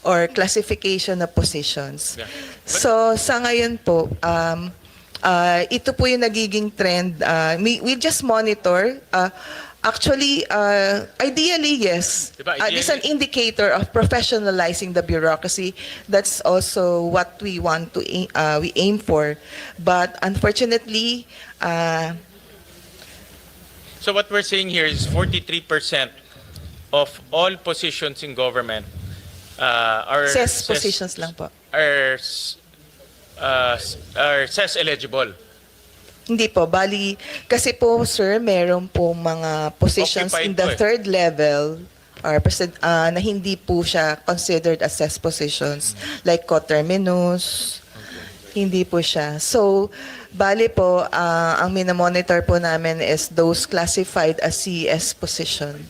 Speaker 4: or classification of positions.
Speaker 1: Yeah.
Speaker 4: So sa ngayon po, ito po yung nagiging trend. We just monitor. Actually, ideally, yes.
Speaker 1: Diba,
Speaker 4: This is an indicator of professionalizing the bureaucracy. That's also what we want to we aim for. But unfortunately,
Speaker 1: So what we're saying here is 43% of all positions in government are
Speaker 4: CES positions lang po.
Speaker 1: are CES eligible.
Speaker 4: Hindi po, bali, kasi po, sir, meron po mga positions
Speaker 1: Occupied
Speaker 4: in the
Speaker 1: po eh.
Speaker 4: third level or na hindi po siya considered as CES positions, like coterminus, hindi po siya. So, bali po, ang minamonitor po namin is those classified as CES position.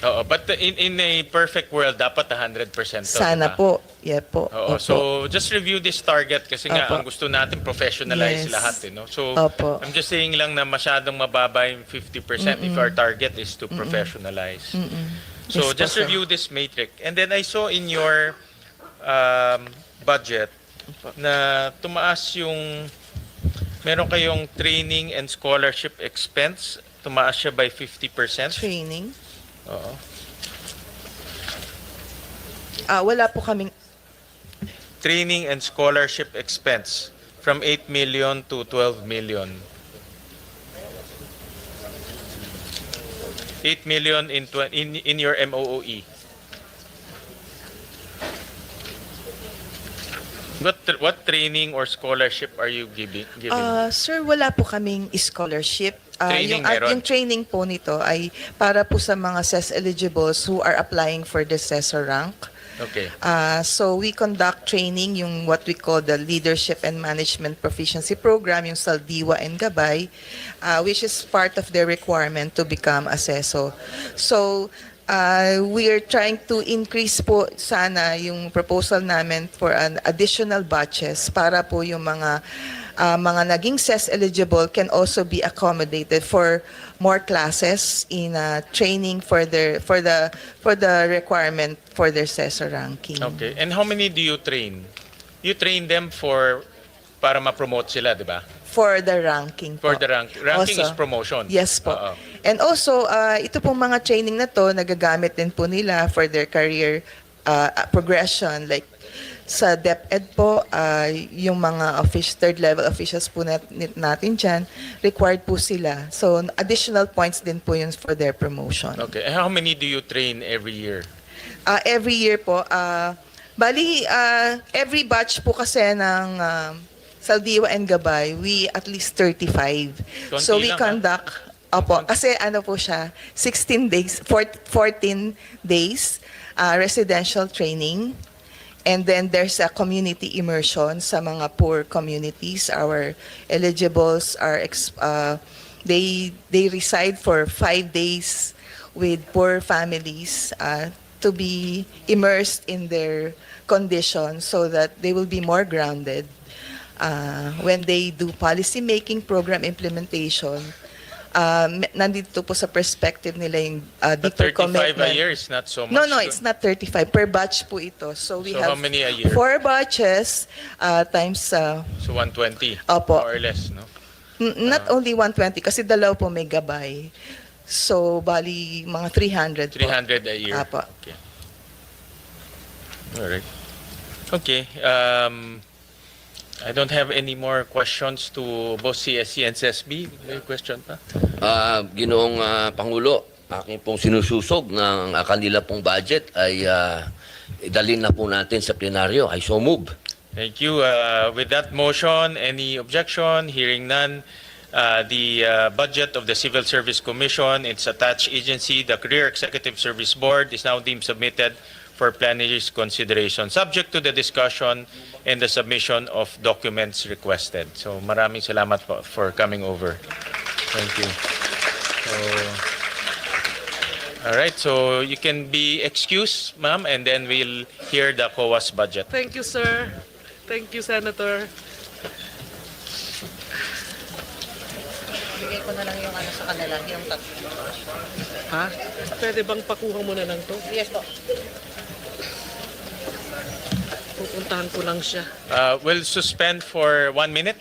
Speaker 1: Oo, but in a perfect world, dapat 100% to,
Speaker 4: Sana
Speaker 1: diba?
Speaker 4: po, yeah po.
Speaker 1: Oo,
Speaker 4: Opo.
Speaker 1: so just review this target kasi nga
Speaker 4: Opo.
Speaker 1: ang gusto natin professionalize
Speaker 4: Yes.
Speaker 1: lahat eh, no? So
Speaker 4: Opo.
Speaker 1: I'm just saying lang na masyadong mababa yung 50% if our target is to professionalize. So
Speaker 4: Yes po,
Speaker 1: just
Speaker 4: sir.
Speaker 1: review this matrix. And then I saw in your budget na tumaas yung meron kayong training and scholarship expense, tumaas siya by 50%.
Speaker 4: Training.
Speaker 1: Oo.
Speaker 4: Wala po kaming
Speaker 1: Training and scholarship expense from 8 million to 12 million. 8 million in your MOOE. What training or scholarship are you giving?
Speaker 4: Sir, wala po kaming scholarship.
Speaker 1: Training meron?
Speaker 4: Yung training po nito ay para po sa mga CES eligibles who are applying for the CESO rank.
Speaker 1: Okay.
Speaker 4: So we conduct training, yung what we call the Leadership and Management Proficiency Program, yung Saldiwa and Gabay, which is part of their requirement to become a CESO. So we are trying to increase po sana yung proposal namin for an additional batches para po yung mga naging CES eligible can also be accommodated for more classes in training for the requirement for their CESO ranking.
Speaker 1: Okay. And how many do you train? You train them para ma-promote sila, di ba?
Speaker 4: For the ranking po.
Speaker 1: For the ranking
Speaker 4: Also,
Speaker 1: is promotion.
Speaker 4: Yes po.
Speaker 1: Oo.
Speaker 4: And also, ito pong mga training na to, nagagamit din po nila for their career progression. Like sa DepEd po, yung mga third level officials po natin dyan, required po sila. So, additional points din po yun for their promotion.
Speaker 1: Okay. And how many do you train every year?
Speaker 4: Every year po, bali, every batch po kasi ng Saldiwa and Gabay, we at least 35.
Speaker 1: Konti
Speaker 4: So we
Speaker 1: lang,
Speaker 4: conduct, opo, kasi ano po siya, 16 days, 14 days residential training. And then there's a community immersion sa mga poor communities. Our eligibles are, they reside for 5 days with poor families to be immersed in their conditions so that they will be more grounded. When they do policy making, program implementation, nandito po sa perspective nila yung
Speaker 1: But
Speaker 4: deeper
Speaker 1: 35
Speaker 4: commitment.
Speaker 1: a year is not so much.
Speaker 4: No, it's not 35. Per batch po ito. So we
Speaker 1: So
Speaker 4: have
Speaker 1: how many a year?
Speaker 4: 4 batches times,
Speaker 1: So 120.
Speaker 4: Opo.
Speaker 1: More or less, no?
Speaker 4: not only 120, kasi dalaw po may gabay. So, bali, mga 300 po.
Speaker 1: 300 a year.
Speaker 4: Apo.
Speaker 1: Okay. All right. Okay. I don't have any more questions to both CSC and CSB. May question pa?
Speaker 5: Ginoong Pangulo, aking pong sinususog ng kanila pong budget ay idalin na po natin sa plenaryo. I so move.
Speaker 1: Thank you. With that motion, any objection? Hearing none. The budget of the Civil Service Commission, its attached agency, the Career Executive Service Board, is now deemed submitted for plenary's consideration, subject to the discussion and the submission of documents requested. So maraming salamat po for coming over. Thank you. All right, so you can be excused, ma'am, and then we'll hear the COA's budget.
Speaker 3: Thank you, sir. Thank you, Senator.
Speaker 7: Bigay ko na lang yung ano sa kanila, yung tatlo.
Speaker 3: Ha? Pwede bang pakuha mo na lang to?
Speaker 7: Yes po.
Speaker 3: Pupuntahan ko lang siya.
Speaker 1: We'll suspend for 1 minute.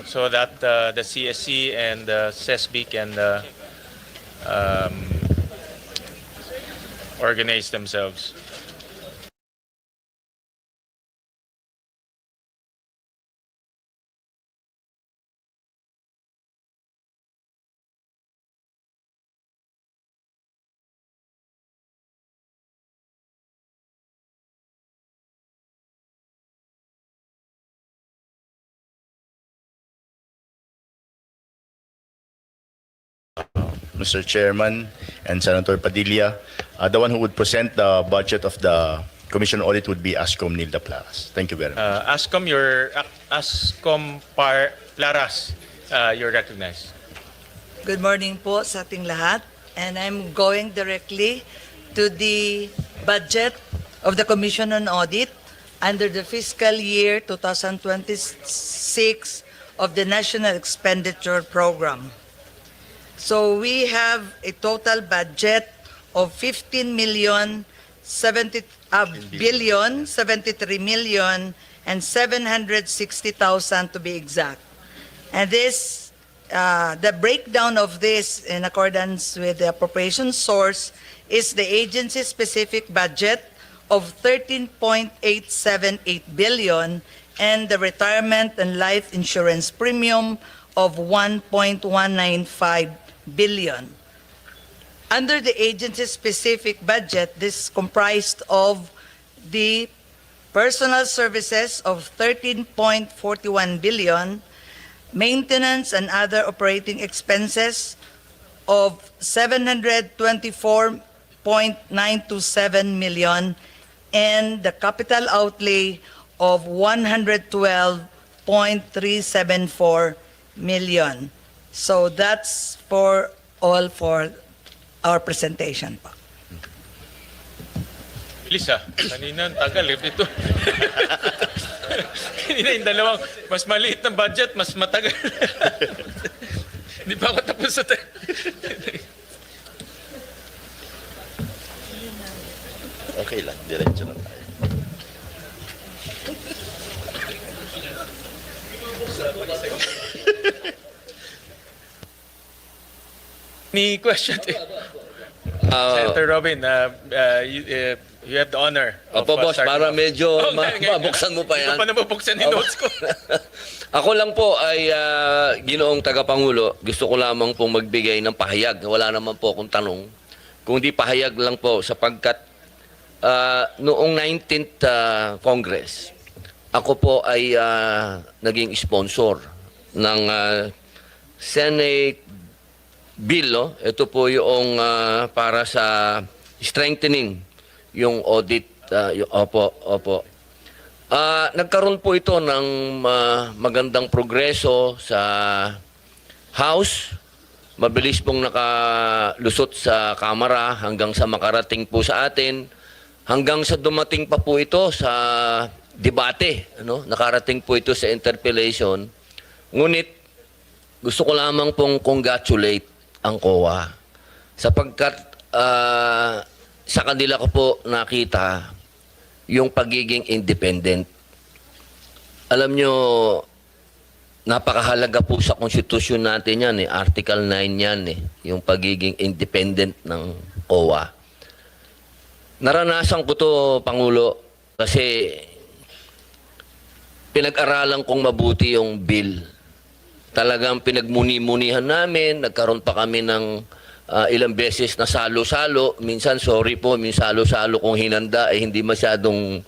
Speaker 1: so that the CSC and the CESB can organize themselves.
Speaker 8: Mr. Chairman and Senator Padilla. The one who would present the budget of the Commission on Audit would be ASCOM Nilda Plaras. Thank you very much.
Speaker 1: ASCOM Plaras, you're recognized.
Speaker 7: Good morning po sa ating lahat. And I'm going directly to the budget of the Commission on Audit under the fiscal year 2026 of the National Expenditure Program. So we have a total budget of 15 billion 73 million and 760,000 to be exact. And this, the breakdown of this in accordance with the appropriation source is the agency-specific budget of 13.878 billion and the retirement and life insurance premium of 1.195 billion. Under the agency-specific budget, this is comprised of the personal services of 13.41 billion, maintenance and other operating expenses of 724.927 million, and the capital outlay of 112.374 million. So that's for all for our presentation po.
Speaker 1: Lisa, kanina ang tagal dito. Kanina yung dalawang, mas maliit ng budget, mas matagal. Hindi pa ako tapos sa
Speaker 8: Okay lang, diretso na tayo.
Speaker 1: Any question? Senator Robin, you have the honor.
Speaker 5: Opo, boss,
Speaker 1: starting
Speaker 5: para
Speaker 1: off.
Speaker 5: medyo
Speaker 1: ngayon.
Speaker 5: mabuksan mo pa yan.
Speaker 1: Hindi ko pa nabubuksan yung notes ko.
Speaker 5: Ako lang po ay ginoong tagapangulo, gusto ko lamang pong magbigay ng pahayag. Wala naman po akong tanong. Kung di pahayag lang po sapagkat noong 19th Congress, ako po ay naging sponsor ng Senate bill. No? Ito po yung para sa strengthening yung audit. Opo. Nagkaroon po ito ng magandang progreso sa House. Mabilis pong nakalusot sa Kamara hanggang sa makarating po sa atin. Hanggang sa dumating pa po ito sa debate. Ano? Nakarating po ito sa interpellation. Ngunit gusto ko lamang pong congratulate ang COA sapagkat sa kanila ko po nakita yung pagiging independent. Alam nyo, napakahalaga po sa konstitusyon natin yan, Article 9 yan, yung pagiging independent ng COA. Naranasan ko to, Pangulo, kasi pinag-aralan kong mabuti yung bill. Talagang pinagmuni-munihan namin, nagkaroon pa kami ng ilang beses na salo-salo. Minsan, sorry po, minsan salo-salo kung hinanda, hindi masyadong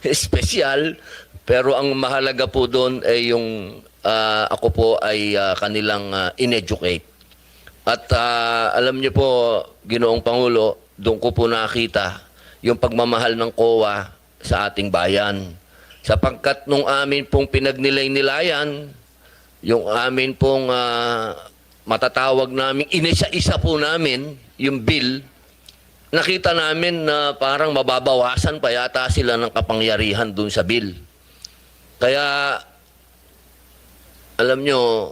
Speaker 5: espesyal. Pero ang mahalaga po doon ay yung ako po ay kanilang in-educate. At alam niyo po, Ginoong Pangulo, doon ko po nakita yung pagmamahal ng COA sa ating bayan. Sapagkat nung amin pong pinagnilay-nilayan, yung amin pong matatawag namin, inisa-isa po namin yung bill, nakita namin na parang mababawasan pa yata sila ng kapangyarihan dun sa bill. Kaya, alam nyo,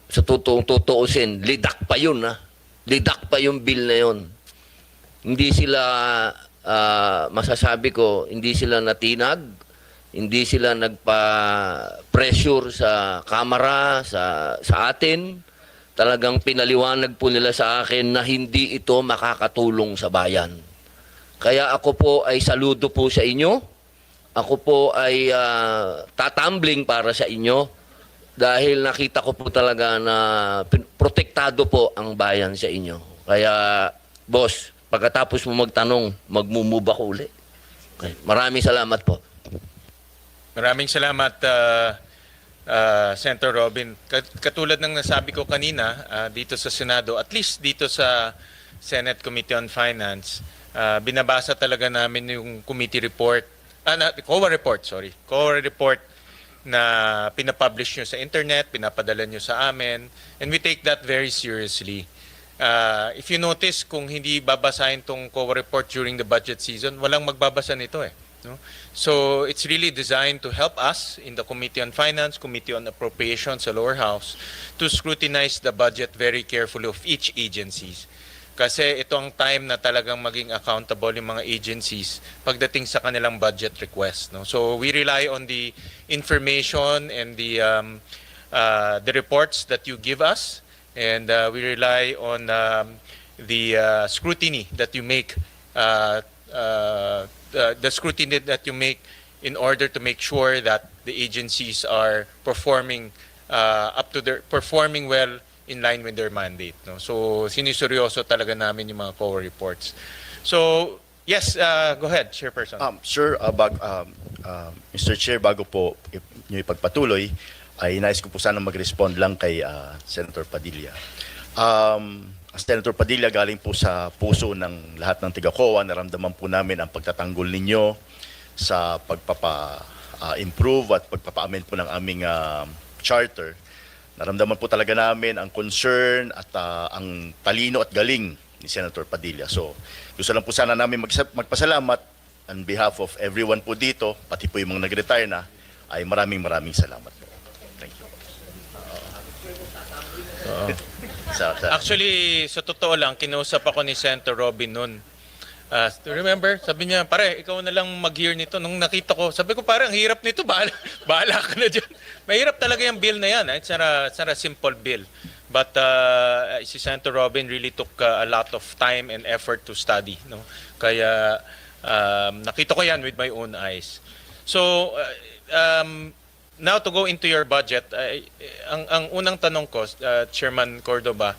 Speaker 5: sa tutuusin, lidak pa yun, lidak pa yung bill na yun. Hindi sila, masasabi ko, hindi sila natinag, Hindi sila nagpa-pressure sa camera, sa atin. Talagang pinaliwanag po nila sa akin na hindi ito makakatulong sa bayan. Kaya ako po ay saludo po sa inyo. Ako po ay tatambling para sa inyo dahil nakita ko po talaga na protektado po ang bayan sa inyo. Kaya, boss, pagkatapos mo magtanong, magmumove ako uli. Okay. Maraming salamat po.
Speaker 1: Maraming salamat, Senator Robin. Katulad ng nasabi ko kanina dito sa Senado, at least dito sa Senate Committee on Finance, binabasa talaga namin yung committee report, COA report, COA report na pinapublish nyo sa internet, pinapadala nyo sa amin, and we take that very seriously. If you notice, kung hindi babasahin tong COA report during the budget season, walang magbabasa nito eh. No? So it's really designed to help us in the Committee on Finance, Committee on Appropriations sa lower house to scrutinize the budget very carefully of each agencies. Kasi ito ang time na talagang maging accountable yung mga agencies pagdating sa kanilang budget request. No? So we rely on the information and the reports that you give us, and we rely on the scrutiny that you make the scrutiny that you make in order to make sure that the agencies are performing performing well in line with their mandate. No? So siniseryoso talaga namin yung mga COA reports. So yes, go ahead, Chairperson.
Speaker 8: Sir, Mr. Chair, bago po nyo ipagpatuloy, ay nais ko po sana mag-respond lang kay Senator Padilla. Senator Padilla, galing po sa puso ng lahat ng tiga-COA, naramdaman po namin ang pagtatanggol ninyo sa pagpapa-improve at pagpapa-amend po ng aming charter. Naramdaman po talaga namin ang concern at ang talino at galing ni Senator Padilla. So, gusto lang po sana namin magpasalamat on behalf of everyone po dito, pati po yung mga nag-retire na, ay maraming salamat po. Thank you.
Speaker 1: Actually, sa totoo lang, kinausap ako ni Senator Robin noon. Remember, sabi niya, pare, ikaw na lang mag-hear nito. Nung nakita ko, sabi ko, pare, ang hirap nito, bahala ka na dyan. Mahirap talaga yung bill na yan. It's not a simple bill. But si Senator Robin really took a lot of time and effort to study. No? Kaya nakita ko yan with my own eyes. So, now to go into your budget, ang unang tanong ko, Chairman Cordoba,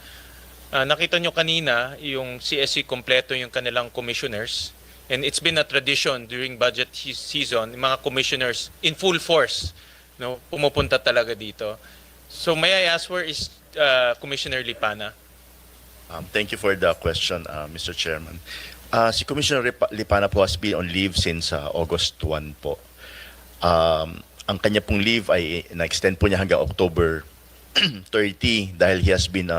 Speaker 1: nakita nyo kanina yung CSC kompleto yung kanilang commissioners, and it's been a tradition during budget season, yung mga commissioners in full force, no, pumupunta talaga dito. So may I ask, where is Commissioner Lipana?
Speaker 8: Thank you for the question, Mr. Chairman. Si Commissioner Lipana po has been on leave since August 1 po. Ang kanya pong leave ay na-extend po niya hanggang October 30 dahil he has been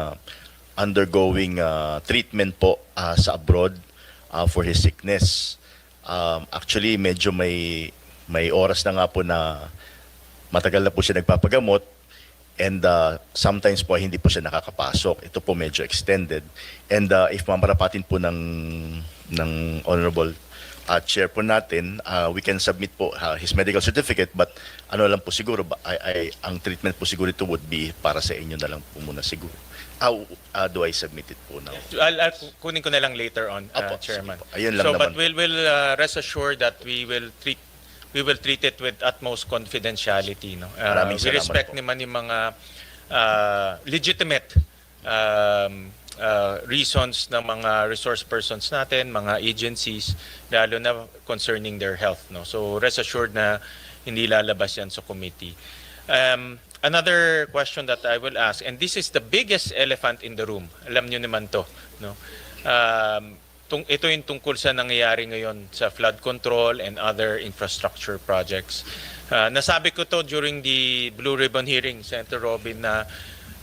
Speaker 8: undergoing treatment po sa abroad for his sickness. Actually, medyo may oras na nga po na matagal na po siya nagpapagamot, and sometimes po hindi po siya nakakapasok. Ito po medyo extended. And if mamarapatin po ng Honorable Chair po natin, we can submit po his medical certificate, but ano lang po siguro, ang treatment po siguro ito would be para sa inyo na lang po muna siguro. How do I submit it po now?
Speaker 1: I'll kunin ko na lang later on,
Speaker 8: Apo,
Speaker 1: Chairman.
Speaker 8: Ayun lang
Speaker 1: So,
Speaker 8: naman.
Speaker 1: but we'll rest assured that we will treat it with utmost confidentiality. No?
Speaker 8: Maraming
Speaker 1: We
Speaker 8: salamat
Speaker 1: respect
Speaker 8: po.
Speaker 1: naman yung mga legitimate reasons ng mga resource persons natin, mga agencies, lalo na concerning their health. No? So rest assured na hindi lalabas yan sa committee. Another question that I will ask, and this is the biggest elephant in the room. Alam nyo naman to. No? Ito yung tungkol sa nangyayari ngayon sa flood control and other infrastructure projects. Nasabi ko to during the Blue Ribbon hearing, Senator Robin, na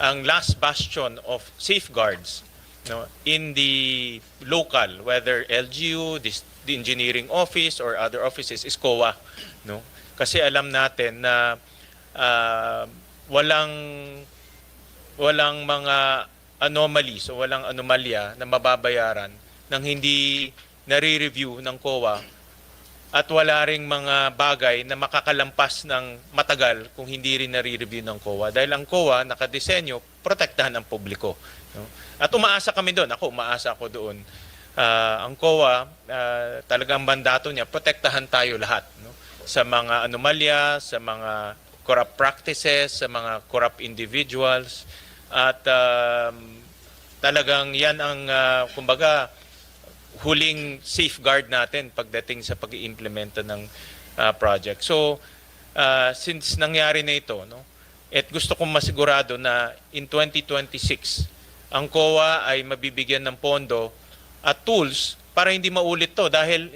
Speaker 1: ang last bastion of safeguards, no, in the local, whether LGU, the engineering office or other offices, is COA. No? Kasi alam natin na walang mga anomalies o walang anomalya na mababayaran nang hindi nare-review ng COA at wala ring mga bagay na makakalampas ng matagal kung hindi rin nare-review ng COA. Dahil ang COA nakadesenyo, protektahan ang publiko. No? At umaasa kami doon. Umaasa ako doon. Ang COA, talagang mandato niya, protektahan tayo lahat. No? Sa mga anomalya, sa mga corrupt practices, sa mga corrupt individuals. At talagang yan ang, kumbaga, huling safeguard natin pagdating sa pag-iimplementa ng project. So, since nangyari na ito, no, at gusto kong masigurado na in 2026, ang COA ay mabibigyan ng pondo at tools para hindi maulit to dahil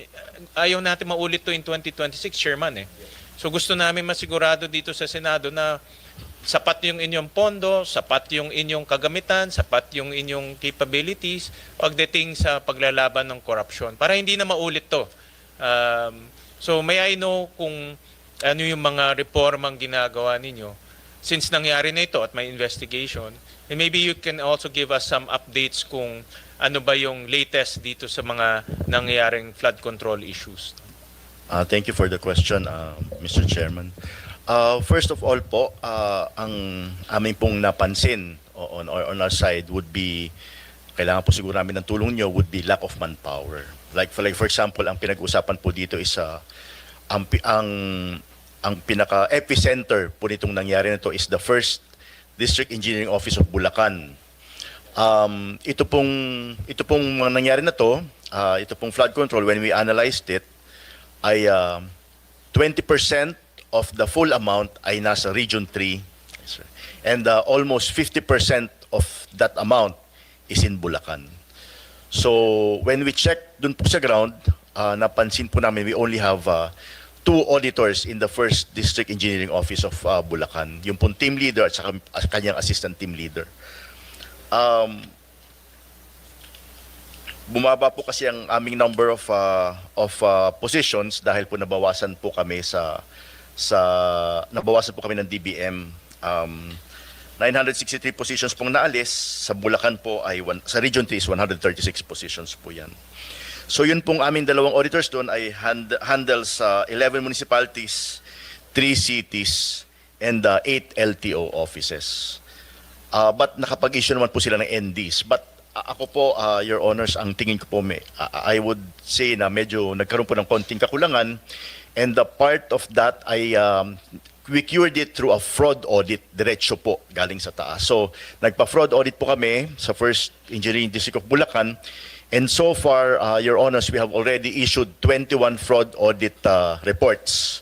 Speaker 1: ayaw natin maulit to in 2026, Chairman. So gusto namin masigurado dito sa Senado na sapat yung inyong pondo, sapat yung inyong kagamitan, sapat yung inyong capabilities pagdating sa paglalaban ng korupsyon para hindi na maulit to. So may I know kung ano yung mga reformang ginagawa ninyo since nangyari na ito at may investigation, and maybe you can also give us some updates kung ano ba yung latest dito sa mga nangyaring flood control issues.
Speaker 8: Thank you for the question, Mr. Chairman. First of all po, ang aming pong napansin on our side would be, kailangan po siguro namin ng tulong nyo, would be lack of manpower. Like for example, ang pinag-usapan po dito is ang pinaka-epicenter po nitong nangyari na to is the first District Engineering Office of Bulacan. Ito pong mga nangyari na to, ito pong flood control, when we analyzed it, ay 20% of the full amount ay nasa Region 3 and almost 50% of that amount is in Bulacan. So when we check dun po sa ground, napansin po namin we only have 2 auditors in the first District Engineering Office of Bulacan, yung pong team leader at saka kanyang assistant team leader. Bumaba po kasi ang aming number of positions dahil po nabawasan po kami ng DBM. 963 positions pong naalis, sa Bulacan po ay sa Region 3 is 136 positions po yan. So yun pong aming dalawang auditors doon ay handles 11 municipalities, 3 cities, and 8 LTO offices. But nakapag-issue naman po sila ng NDs. But ako po, Your Honors, ang tingin ko po, I would say na medyo nagkaroon po ng konting kakulangan. And the part of that ay we cured it through a fraud audit, diretso po, galing sa taas. So nagpa-fraud audit po kami sa First Engineering District of Bulacan. And so far, Your Honors, we have already issued 21 fraud audit reports.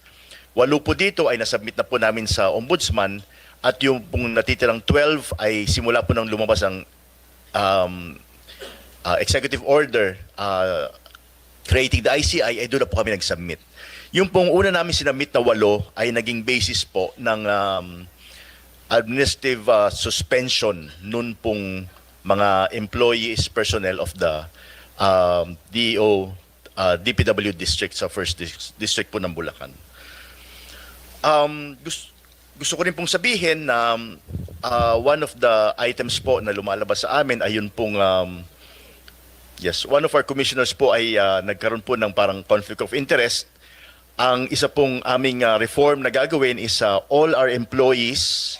Speaker 8: 8 po dito ay nasubmit na po namin sa Ombudsman at yung pong natitirang 12 ay simula po nang lumabas ang executive order creating the ICI ay doon na po kami nag-submit. Yung pong una namin sinubmit na 8 ay naging basis po ng administrative suspension nun pong mga employees, personnel of the DPW district sa first district po ng Bulacan. Gusto ko rin pong sabihin na one of the items po na lumalabas sa amin ay yun pong one of our commissioners po ay nagkaroon po ng parang conflict of interest. Ang isa pong aming reform na gagawin is all our employees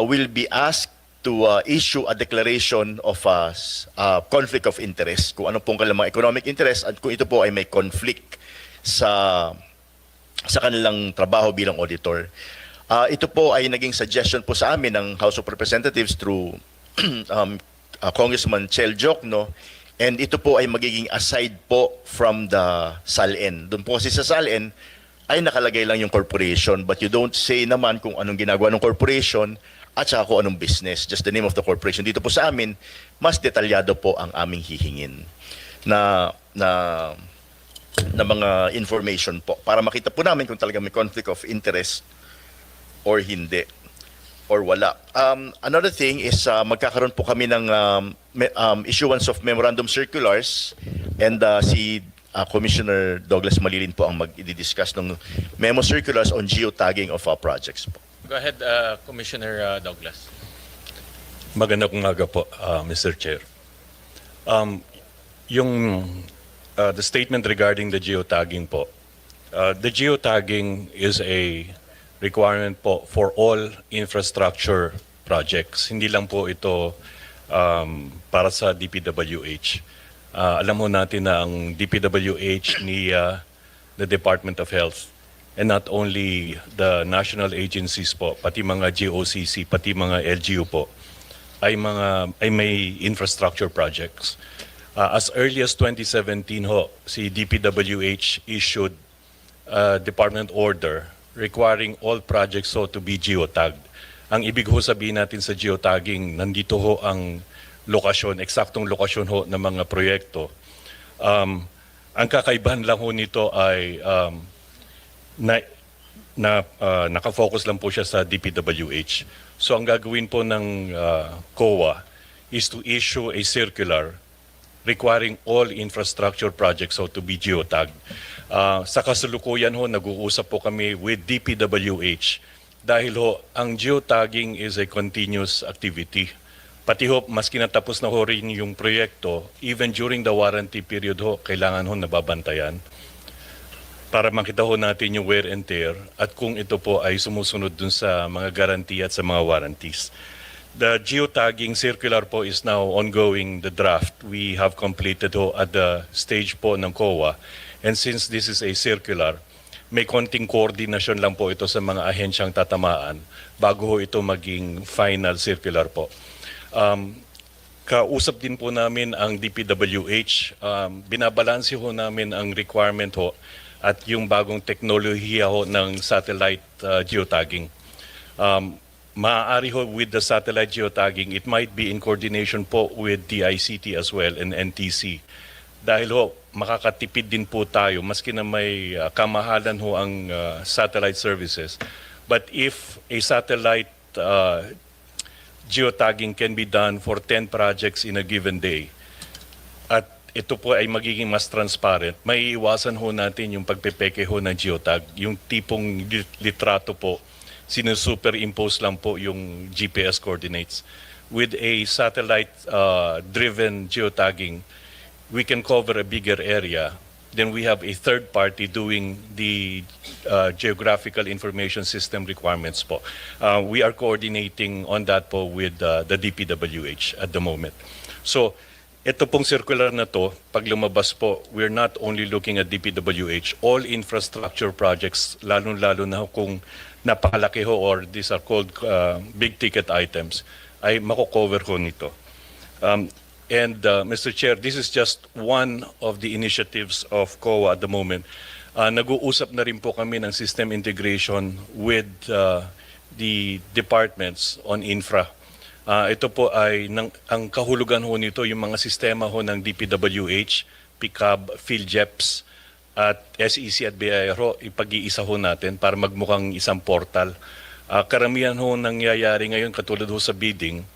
Speaker 8: will be asked to issue a declaration of conflict of interest, kung ano pong kanilang economic interest at kung ito po ay may conflict sa kanilang trabaho bilang auditor. Ito po ay naging suggestion po sa amin ng House of Representatives through Congressman Chel Jokno, and ito po ay magiging aside po from the SALN. Doon po kasi sa SALN ay nakalagay lang yung corporation, but you don't say naman kung anong ginagawa ng corporation at saka kung anong business, just the name of the corporation. Dito po sa amin, mas detalyado po ang aming hihingin na mga information po para makita po namin kung talaga may conflict of interest or hindi or wala. Another thing is magkakaroon po kami ng issuance of memorandum circulars, and si Commissioner Douglas Malilin po ang mag-discuss ng memo circulars on geotagging of projects po.
Speaker 1: Go ahead, Commissioner Douglas.
Speaker 9: Magandang umaga po, Mr. Chair. The statement regarding the geotagging po, The geotagging is a requirement po for all infrastructure projects. Hindi lang po ito para sa DPWH. Alam mo natin na ang DPWH ni the Department of Health and not only the national agencies po, pati mga GOCC, pati mga LGU po, ay may infrastructure projects. As early as 2017 ho, si DPWH issued a department order requiring all projects ho to be geotagged. Ang ibig ho sabihin natin sa geotagging, nandito ho ang lokasyon, eksaktong lokasyon ho ng mga proyekto. Ang kakaibahan lang ho nito ay nakafocus lang po siya sa DPWH. So ang gagawin po ng COA is to issue a circular requiring all infrastructure projects so to be geotagged. Sa kasalukuyan ho, nag-uusap po kami with DPWH dahil ho, ang geotagging is a continuous activity. Pati ho, maski natapos na ho rin yung proyekto, even during the warranty period ho, kailangan ho nababantayan para makita ho natin yung wear and tear at kung ito po ay sumusunod dun sa mga guarantee at sa mga warranties. The geotagging circular po is now ongoing, the draft. We have completed ho at the stage po ng COA. And since this is a circular, may konting coordination lang po ito sa mga ahensyang tatamaan bago ho ito maging final circular po. Kausap din po namin ang DPWH. Binabalanse ho namin ang requirement ho at yung bagong teknolohiya ho ng satellite geotagging. Maaari ho with the satellite geotagging, it might be in coordination po with DICT as well and NTC. Dahil ho, makakatipid din po tayo, maski na may kamahalan ho ang satellite services. But if a satellite geotagging can be done for 10 projects in a given day, at ito po ay magiging mas transparent, may iwasan ho natin yung pagpepeke ho ng geotag. Yung tipong litrato po, sinusuperimpose lang po yung GPS coordinates. With a satellite-driven geotagging, we can cover a bigger area. Then we have a third party doing the geographical information system requirements po. We are coordinating on that po with the DPWH at the moment. So, ito pong circular na to, pag lumabas po, we're not only looking at DPWH, all infrastructure projects, lalo-lalo na kung napakalaki ho or these are called big ticket items, ay mako-cover ho nito. Mr. Chair, this is just one of the initiatives of COA at the moment. Nag-uusap na rin po kami ng system integration with the departments on infra. Ito po ay ang kahulugan ho nito yung mga sistema ho ng DPWH, PICAB, PhilJeps at SEC at BIR ho, ipag-iisa ho natin para magmukhang isang portal. Karamihan ho nangyayari ngayon katulad ho sa bidding,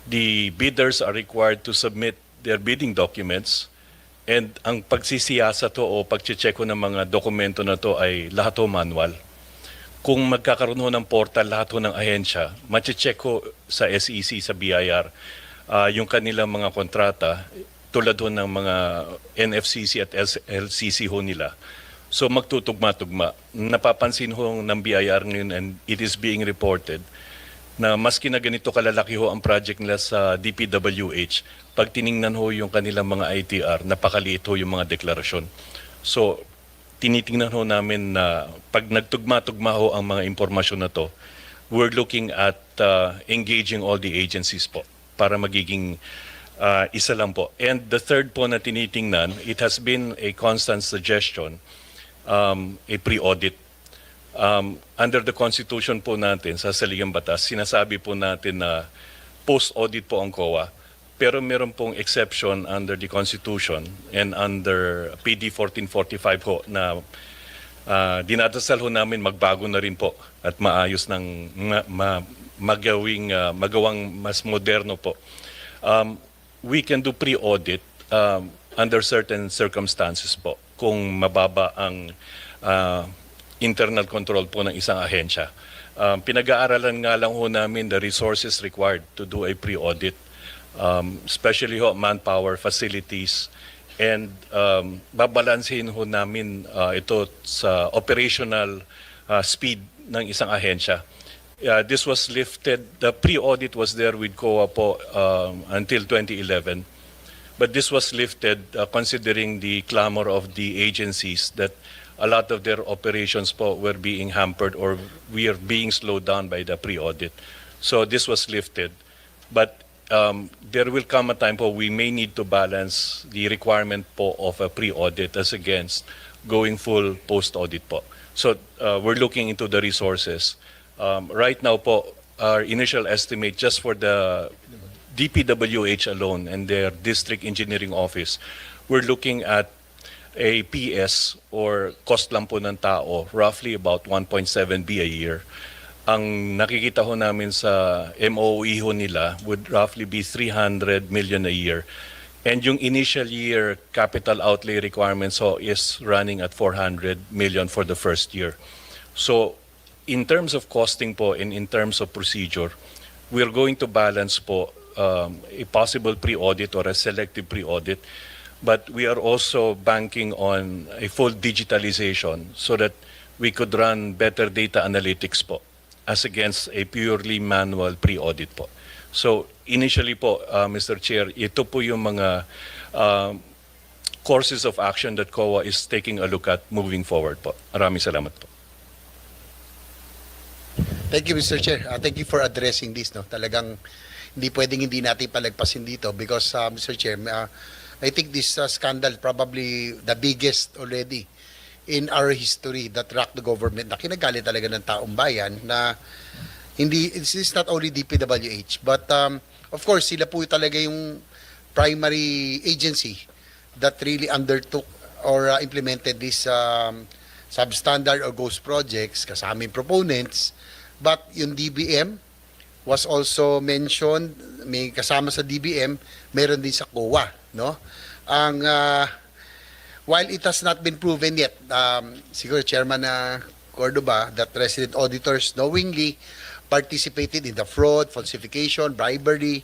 Speaker 9: the bidders are required to submit their bidding documents and ang pagsisiyasa to o pag-check ho ng mga dokumento na to ay lahat ho manual. Kung magkakaroon ho ng portal lahat ho ng ahensya, mache-check ho sa SEC, sa BIR, yung kanilang mga kontrata, tulad ho ng mga NFCC at LCC ho nila. So magtutugma-tugma. Napapansin ho ng BIR ngayon and it is being reported na maski na ganito kalalaki ho ang project nila sa DPWH, pag tiningnan ho yung kanilang mga ITR, napakaliit ho yung mga deklarasyon. So, tinitingnan ho namin na pag nagtugma-tugma ho ang mga impormasyon na to, we're looking at engaging all the agencies po para magiging isa lang po. And the third po na tinitingnan, it has been a constant suggestion, a pre-audit. Under the Constitution po natin, sa saligang batas, sinasabi po natin na post-audit po ang COA. Pero meron pong exception under the Constitution and under PD 1445 ho na dinadasal ho namin magbago na rin po at maayos ng magawang mas moderno po. We can do pre-audit under certain circumstances po kung mababa ang internal control po ng isang ahensya. Pinag-aaralan nga lang ho namin the resources required to do a pre-audit. Especially ho, manpower, facilities, And babalansehin ho namin ito sa operational speed ng isang ahensya. This was lifted, the pre-audit was there with COA po until 2011. But this was lifted considering the clamor of the agencies that a lot of their operations po were being hampered or we are being slowed down by the pre-audit. So this was lifted. But there will come a time po we may need to balance the requirement po of a pre-audit as against going full post-audit po. So we're looking into the resources. Right now po, our initial estimate just for the DPWH alone and their district engineering office, we're looking at a PS or cost lang po ng tao, roughly about 1.7 B a year. Ang nakikita ho namin sa MOE ho nila would roughly be 300 million a year. And yung initial year capital outlay requirements ho is running at 400 million for the first year. So in terms of costing po and in terms of procedure, we're going to balance po a possible pre-audit or a selective pre-audit, but we are also banking on a full digitalization so that we could run better data analytics po as against a purely manual pre-audit po. So initially po, Mr. Chair, ito po yung mga courses of action that COA is taking a look at moving forward po. Maraming salamat po.
Speaker 6: Thank you, Mr. Chair. Thank you for addressing this. No? Talagang hindi pwedeng hindi natin palagpasin dito because, Mr. Chair, I think this scandal probably the biggest already in our history that rocked the government na kinagali talaga ng taong bayan na hindi, this is not only DPWH but of course sila po talaga yung primary agency that really undertook or implemented this substandard or ghost projects kasama yung proponents, but yung DBM was also mentioned, may kasama sa DBM, meron din sa COA, no? Ang while it has not been proven yet, siguro Chairman Cordoba, that resident auditors knowingly participated in the fraud, falsification, bribery,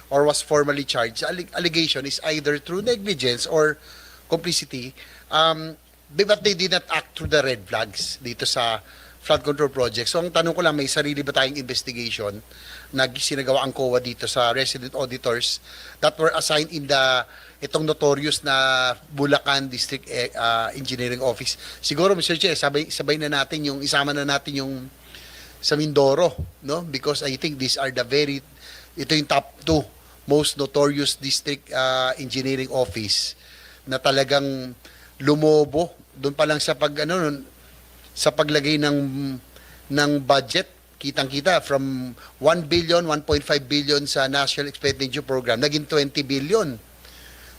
Speaker 6: or was formally charged. Allegation is either through negligence or complicity, but they did not act through the red flags dito sa flood control project. So ang tanong ko lang, may sarili ba tayong investigation na sinagawa ang COA dito sa resident auditors that were assigned in itong notorious na Bulacan District Engineering Office? Siguro, Mr. Chair, sabay na natin yung, isama na natin yung sa Mindoro, no? Because I think these are ito yung top 2 most notorious district engineering office na talagang lumobo doon pa lang sa sa paglagay ng budget, kitang-kita from 1 billion, 1.5 billion sa National Expenditure Program, naging 20 billion.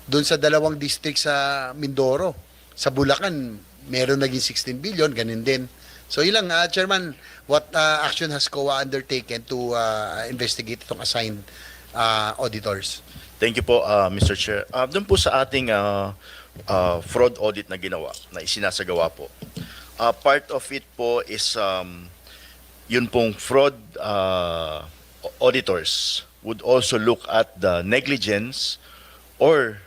Speaker 6: Doon sa dalawang district sa Mindoro. Sa Bulacan, meron naging 16 billion, ganun din. So ilang, Chairman, what action has COA undertaken to investigate itong assigned auditors?
Speaker 8: Thank you po, Mr. Chair. Doon po sa ating fraud audit na ginawa, na isinasagawa po. Part of it po is yun pong fraud auditors would also look at the negligence or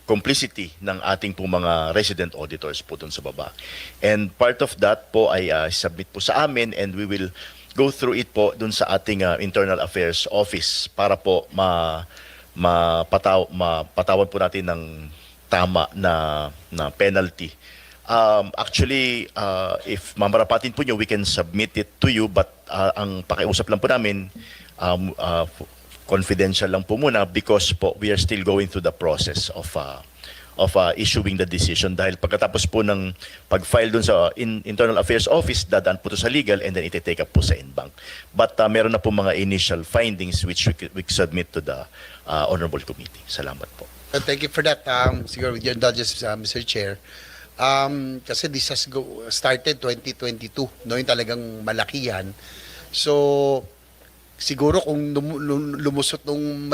Speaker 8: complicity ng ating po mga resident auditors po dun sa baba. And part of that po ay submit po sa amin and we will go through it po dun sa ating Internal Affairs Office para po mapatawan po natin ng tama na penalty. Actually, if mamarapatin po nyo, we can submit it to you, but ang pakiusap lang po namin, confidential lang po muna because po we are still going through the process of issuing the decision dahil pagkatapos po ng pag-file dun sa Internal Affairs Office, dadaan po to sa legal and then iti-take up po sa in-bank. But meron na po mga initial findings which we submit to the Honorable Committee. Salamat po.
Speaker 6: Thank you for that. Siguro with your indulgence, Mr. Chair. Kasi this has started 2022, no, yung talagang malaki yan. So, siguro kung lumusot nung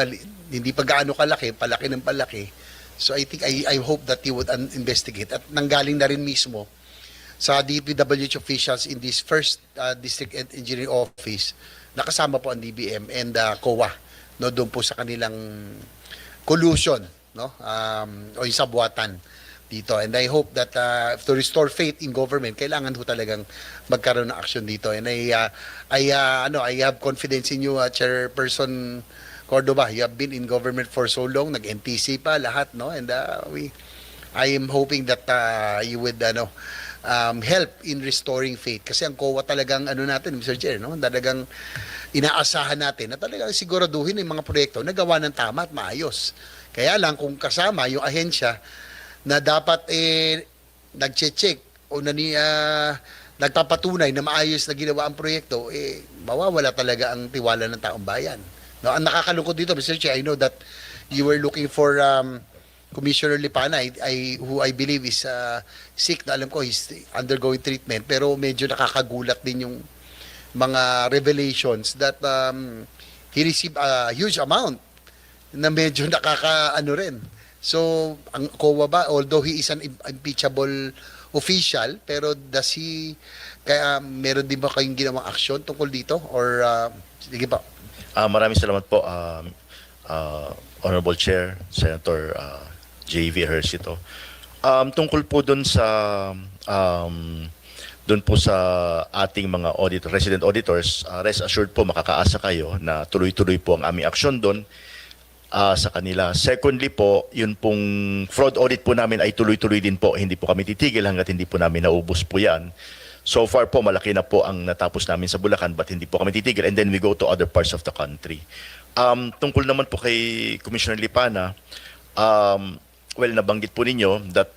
Speaker 6: hindi pa gaano kalaki, palaki ng palaki. So I think I hope that you would investigate at nanggaling na rin mismo sa DPWH officials in this first District Engineering Office, nakasama po ang DBM and COA, no, doon po sa kanilang collusion, no? O yung sabuatan dito. And I hope that to restore faith in government, kailangan ho talagang magkaroon ng action dito. And I have confidence in you, Chairperson Cordoba. You have been in government for so long, nag-NTC pa lahat, no? And I am hoping that you would help in restoring faith. Kasi ang COA talagang natin, Mr. Chair, no? Talagang inaasahan natin na talagang siguraduhin yung mga proyekto na gawa ng tama at maayos. Kaya lang kung kasama yung ahensya na dapat nagche-check o nagpapatunay na maayos na ginawa ang proyekto, mawawala talaga ang tiwala ng taong bayan. No, ang nakakalungkot dito, Mr. Chair, I know that you were looking for Commissioner Lipana, who I believe is sick, na alam ko he's undergoing treatment, pero medyo nakakagulat din yung mga revelations that he received a huge amount na medyo nakakaano rin. So, ang COA ba, although he is an impeachable official, pero kaya meron din ba kayong ginawang aksyon tungkol dito? Or, sige pa.
Speaker 8: Maraming salamat po, Honorable Chair, Senator J.V. Ejercito. Tungkol po doon sa ating mga resident auditors, rest assured po makakaasa kayo na tuloy-tuloy po ang aming aksyon doon sa kanila. Secondly po, yun pong fraud audit po namin ay tuloy-tuloy din po. Hindi po kami titigil hanggat hindi po namin naubos po yan. So far po, malaki na po ang natapos namin sa Bulacan, but hindi po kami titigil. And then we go to other parts of the country. Tungkol naman po kay Commissioner Lipana, well, nabanggit po ninyo that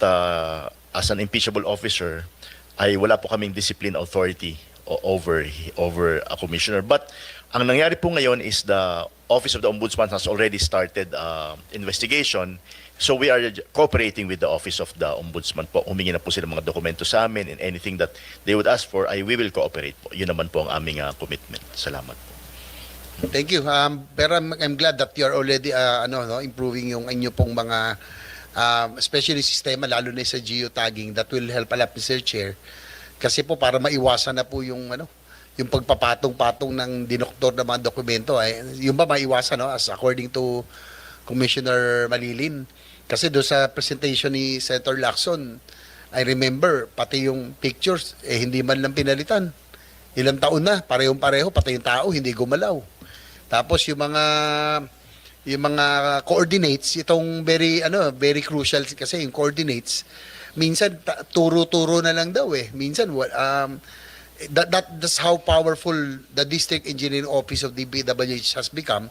Speaker 8: as an impeachable officer, ay wala po kaming discipline authority over a commissioner. But ang nangyari po ngayon is the Office of the Ombudsman has already started investigation. So we are cooperating with the Office of the Ombudsman po. Humingi na po sila mga dokumento sa amin, and anything that they would ask for, we will cooperate po. Yun naman po ang aming commitment. Salamat po.
Speaker 6: Thank you. Pero I'm glad that you are already improving yung inyo pong mga especially sistema, lalo na sa geotagging, that will help a lot, Mr. Chair. Kasi po para maiwasan na po yung yung pagpapatong-patong ng dinoktor na mga dokumento, yung ba maiwasan, no? As according to Commissioner Malilin. Kasi doon sa presentation ni Senator Lacson, I remember, pati yung pictures, hindi man lang pinalitan. Ilang taon na, parehong-pareho, pati yung tao, hindi gumalaw. Tapos yung mga coordinates, itong very crucial kasi yung coordinates, minsan turo-turo na lang daw Minsan that's how powerful the District Engineering Office of DPWH has become.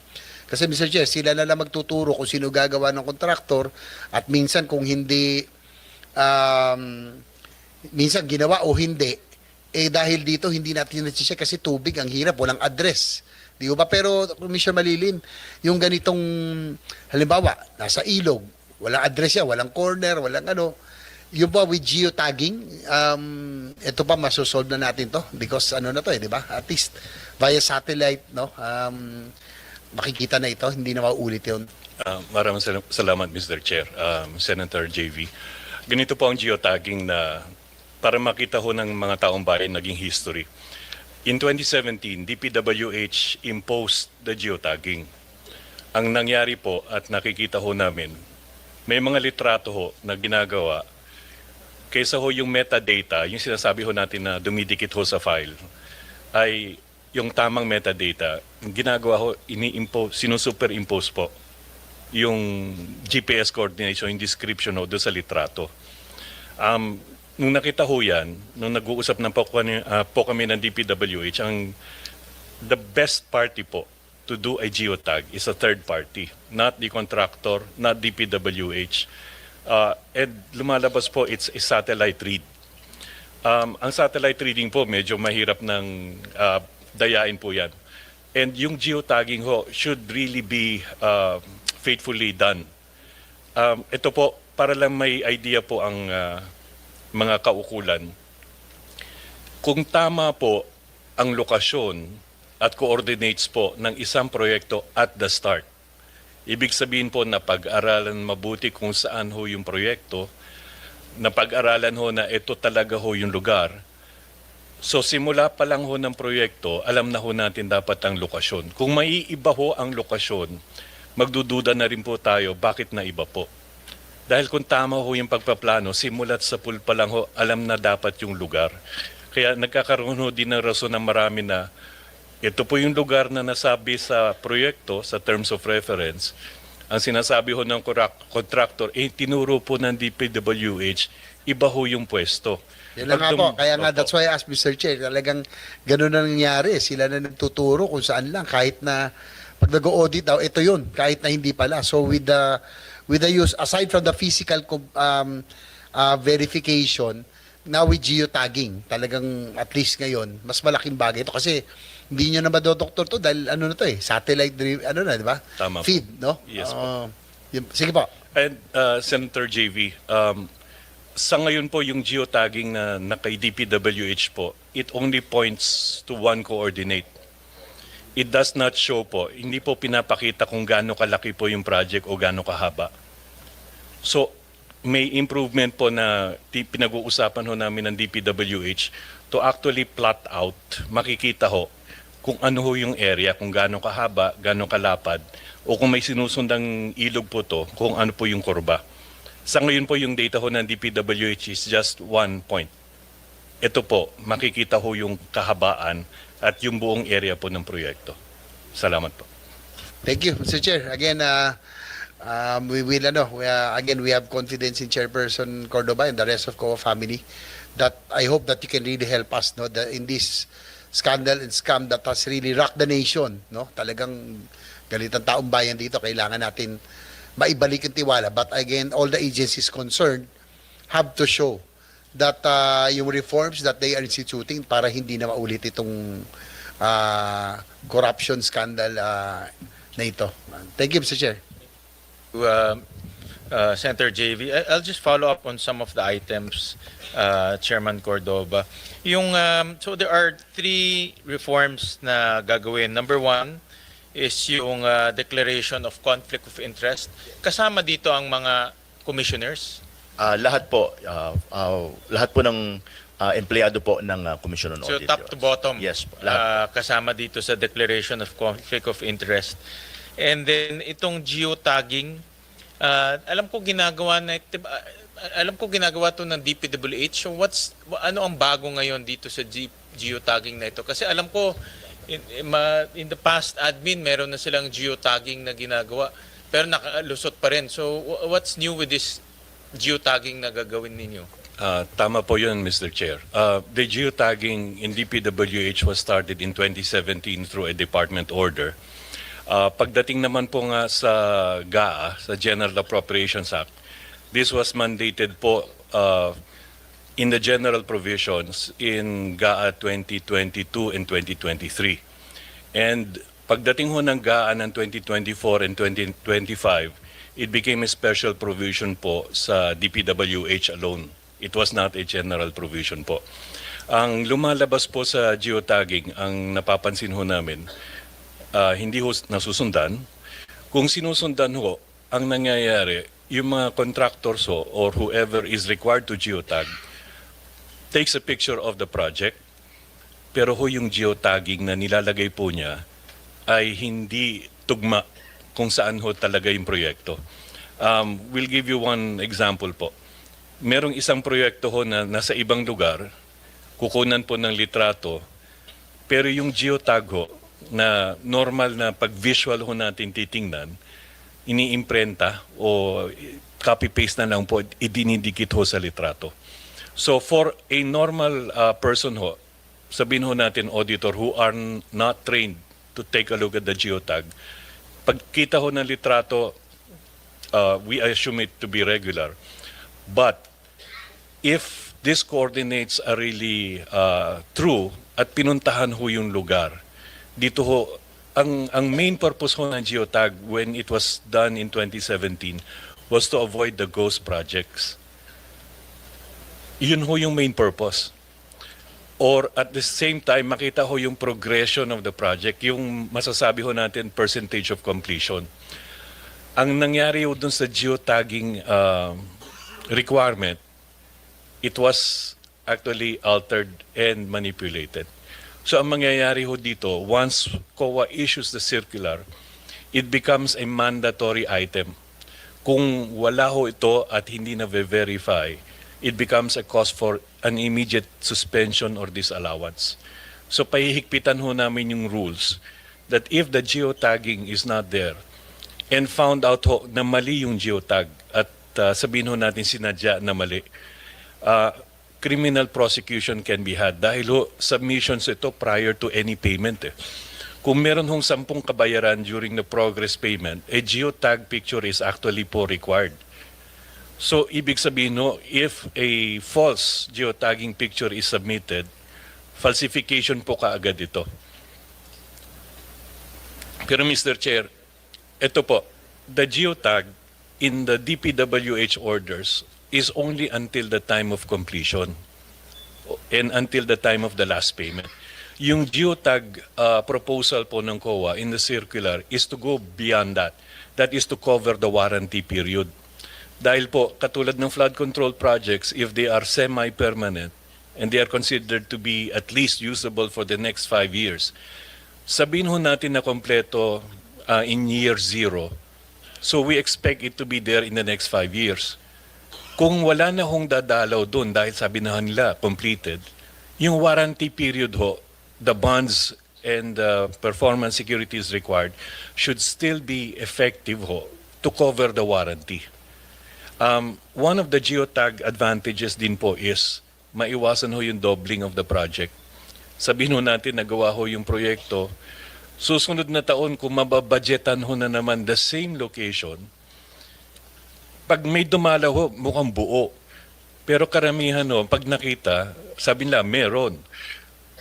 Speaker 6: Kasi Mr. Chair, sila na lang magtuturo kung sino gagawa ng kontraktor, at minsan kung hindi minsan ginawa o hindi, dahil dito hindi natin na-check kasi tubig ang hirap, walang address. Di ba? Pero Commissioner Malilin, yung ganitong halimbawa, nasa ilog, walang address yan, walang corner, walang yung ba with geotagging, ito pa masosolve na natin to because na to di ba? At least via satellite, no? Makikita na ito, hindi na mauulit yun.
Speaker 9: Maraming salamat, Mr. Chair. Senator JV. Ganito po ang geotagging na para makita ho ng mga taong bayan naging history. In 2017, DPWH imposed the geotagging. Ang nangyari po at nakikita ho namin, may mga litrato ho na ginagawa kaysa ho yung metadata, yung sinasabi ho natin na dumidikit ho sa file, ay yung tamang metadata, ginagawa ho, sinusuperimpose po yung GPS coordination, yung description ho doon sa litrato. Nung nakita ho yan, nung nag-uusap na po kami ng DPWH, the best party po to do a geotag is a third party, not the contractor, not DPWH. And lumalabas po, it's a satellite read. Ang satellite reading po, medyo mahirap ng dayain po yan. And yung geotagging ho should really be faithfully done. Ito po, para lang may idea po ang mga kaukulan. Kung tama po ang lokasyon at coordinates po ng isang proyekto at the start, ibig sabihin po na pag-aralan mabuti kung saan ho yung proyekto, na pag-aralan ho na ito talaga ho yung lugar. So simula pa lang ho ng proyekto, alam na ho natin dapat ang lokasyon. Kung maiiba ho ang lokasyon, magdududa na rin po tayo bakit na iba po. Dahil kung tama ho yung pagpaplano, simulat sa pool pa lang ho, alam na dapat yung lugar. Kaya nagkakaroon ho din ng rason ng marami na ito po yung lugar na nasabi sa proyekto, sa terms of reference. Ang sinasabi ho ng contractor, tinuro po ng DPWH, iba ho yung pwesto.
Speaker 6: Yan lang nga po. Kaya nga, that's why I asked Mr. Chair, talagang ganun na nangyari. Sila na nagtuturo kung saan lang. Kahit na pag nag-audit daw, ito yun. Kahit na hindi pala. So with the use, aside from the physical verification, now with geotagging, talagang at least ngayon, mas malaking bagay ito. Kasi hindi nyo na madodoktor to dahil ano na to satellite di ba?
Speaker 9: Tama po.
Speaker 6: Feed, no?
Speaker 9: Yes po.
Speaker 6: Sige po.
Speaker 9: And Senator JV, sa ngayon po yung geotagging na kay DPWH po, it only points to one coordinate. It does not show po, hindi po pinapakita kung gaano kalaki po yung project o gaano kahaba. So, may improvement po na pinag-uusapan ho namin ng DPWH to actually plot out, makikita ho kung ano ho yung area, kung gaano kahaba, gaano kalapad, o kung may sinusundang ilog po to, kung ano po yung kurba. Sa ngayon po yung data ho ng DPWH is just 1 point. Ito po, makikita ho yung kahabaan at yung buong area po ng proyekto. Salamat po.
Speaker 6: Thank you, Mr. Chair. Again, we have confidence in Chairperson Cordoba and the rest of COA family that I hope that you can really help us in this scandal and scam that has really rocked the nation. No? Talagang galit ang taong bayan dito. Kailangan natin maibalik yung tiwala. But again, all the agencies concerned have to show that yung reforms that they are instituting para hindi na maulit itong corruption scandal na ito. Thank you, Mr. Chair.
Speaker 1: Senator JV, I'll just follow up on some of the items, Chairman Cordova. So there are 3 reforms na gagawin. Number 1 is yung declaration of conflict of interest. Kasama dito ang mga commissioners.
Speaker 8: Lahat po ng empleyado po ng Commission on
Speaker 1: So
Speaker 8: Audit.
Speaker 1: top to bottom,
Speaker 8: Yes po, lahat.
Speaker 1: kasama dito sa declaration of conflict of interest. And then itong geotagging, alam ko ginagawa to ng DPWH. So ano ang bago ngayon dito sa geotagging na ito? Kasi alam ko in the past admin meron na silang geotagging na ginagawa pero nakalusot pa rin. So what's new with this geotagging na gagawin ninyo?
Speaker 9: Tama po yun, Mr. Chair. The geotagging in DPWH was started in 2017 through a department order. Pagdating naman po nga sa GAA, sa General Appropriations Act, this was mandated po in the general provisions in GAA 2022 and 2023. And pagdating ho ng GAA ng 2024 and 2025, it became a special provision po sa DPWH alone. It was not a general provision po. Ang lumalabas po sa geotagging, ang napapansin ho namin, hindi ho nasusundan. Kung sinusundan ho, ang nangyayari, yung mga contractors ho, or whoever is required to geotag, takes a picture of the project, pero ho yung geotagging na nilalagay po niya ay hindi tugma kung saan ho talaga yung proyekto. We'll give you one example po. Merong isang proyekto ho na nasa ibang lugar, kukunan po ng litrato, pero yung geotag ho, na normal na pag-visual ho natin titingnan, iniimprenta o copy-paste na lang po, idinidikit ho sa litrato. So for a normal person ho, sabihin ho natin auditor who are not trained to take a look at the geotag, pagkita ho ng litrato, we assume it to be regular. But if these coordinates are really true at pinuntahan ho yung lugar, dito ho, ang main purpose ho ng geotag when it was done in 2017 was to avoid the ghost projects. Yun ho yung main purpose. Or at the same time, makita ho yung progression of the project, yung masasabi ho natin percentage of completion. Ang nangyari ho dun sa geotagging requirement, it was actually altered and manipulated. So ang mangyayari ho dito, once COA issues the circular, it becomes a mandatory item. Kung wala ho ito at hindi na verify, it becomes a cause for an immediate suspension or disallowance. So pahihigpitan ho namin yung rules that if the geotagging is not there and found out ho na mali yung geotag at sabihin ho natin sinadya na mali, criminal prosecution can be had dahil ho submissions ito prior to any payment. Kung meron hong 10 kabayaran during the progress payment, a geotag picture is actually po required. So, ibig sabihin no, if a false geotagging picture is submitted, falsification po kaagad ito. Pero Mr. Chair, ito po, the geotag in the DPWH orders is only until the time of completion and until the time of the last payment. Yung geotag proposal po ng COA in the circular is to go beyond that. That is to cover the warranty period. Dahil po, katulad ng flood control projects, if they are semi-permanent and they are considered to be at least usable for the next 5 years, sabihin ho natin na kompleto in year 0. So we expect it to be there in the next 5 years. Kung wala na hong dadalaw doon dahil sabi na nila completed, yung warranty period ho, the bonds and performance securities required should still be effective ho to cover the warranty. One of the geotag advantages din po is maiwasan ho yung doubling of the project. Sabihin ho natin nagawa ho yung proyekto, susunod na taon kung mababudgetan ho na naman the same location, pag may dumalaw ho, mukhang buo. Pero karamihan ho, pag nakita, sabi nila meron.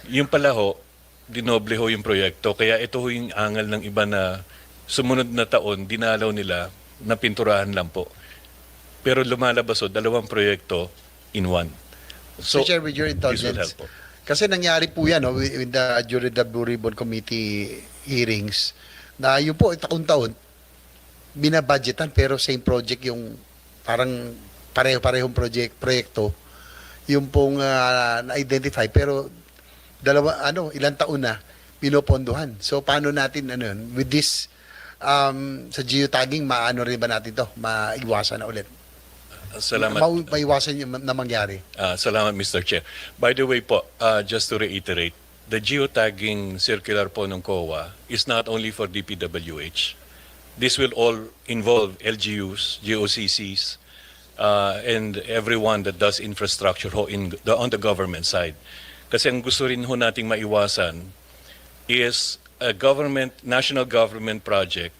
Speaker 9: Yung pala ho, dinoble ho yung proyekto. Kaya ito ho yung angal ng iba na sumunod na taon, dinalaw nila na pinturahan lang po. Pero lumalabas ho, 2 proyekto in one.
Speaker 6: So, Chair, with your
Speaker 9: this will
Speaker 6: indulgence,
Speaker 9: help po.
Speaker 6: kasi nangyari po yan during the Blue Ribbon Committee hearings, na yun po, taon-taon, binabudgetan pero same project yung parang pareho-parehong proyekto, yung pong na-identify pero ilang taon na pinopondohan. So paano natin with this sa geotagging maano rin ba natin to maiwasan na ulit?
Speaker 9: Salamat.
Speaker 6: Maiwasan yung na mangyari.
Speaker 9: Salamat, Mr. Chair. By the way po, just to reiterate, the geotagging circular po ng COA is not only for DPWH. This will all involve LGUs, GOCCs, and everyone that does infrastructure ho on the government side. Kasi ang gusto rin ho nating maiwasan is a national government project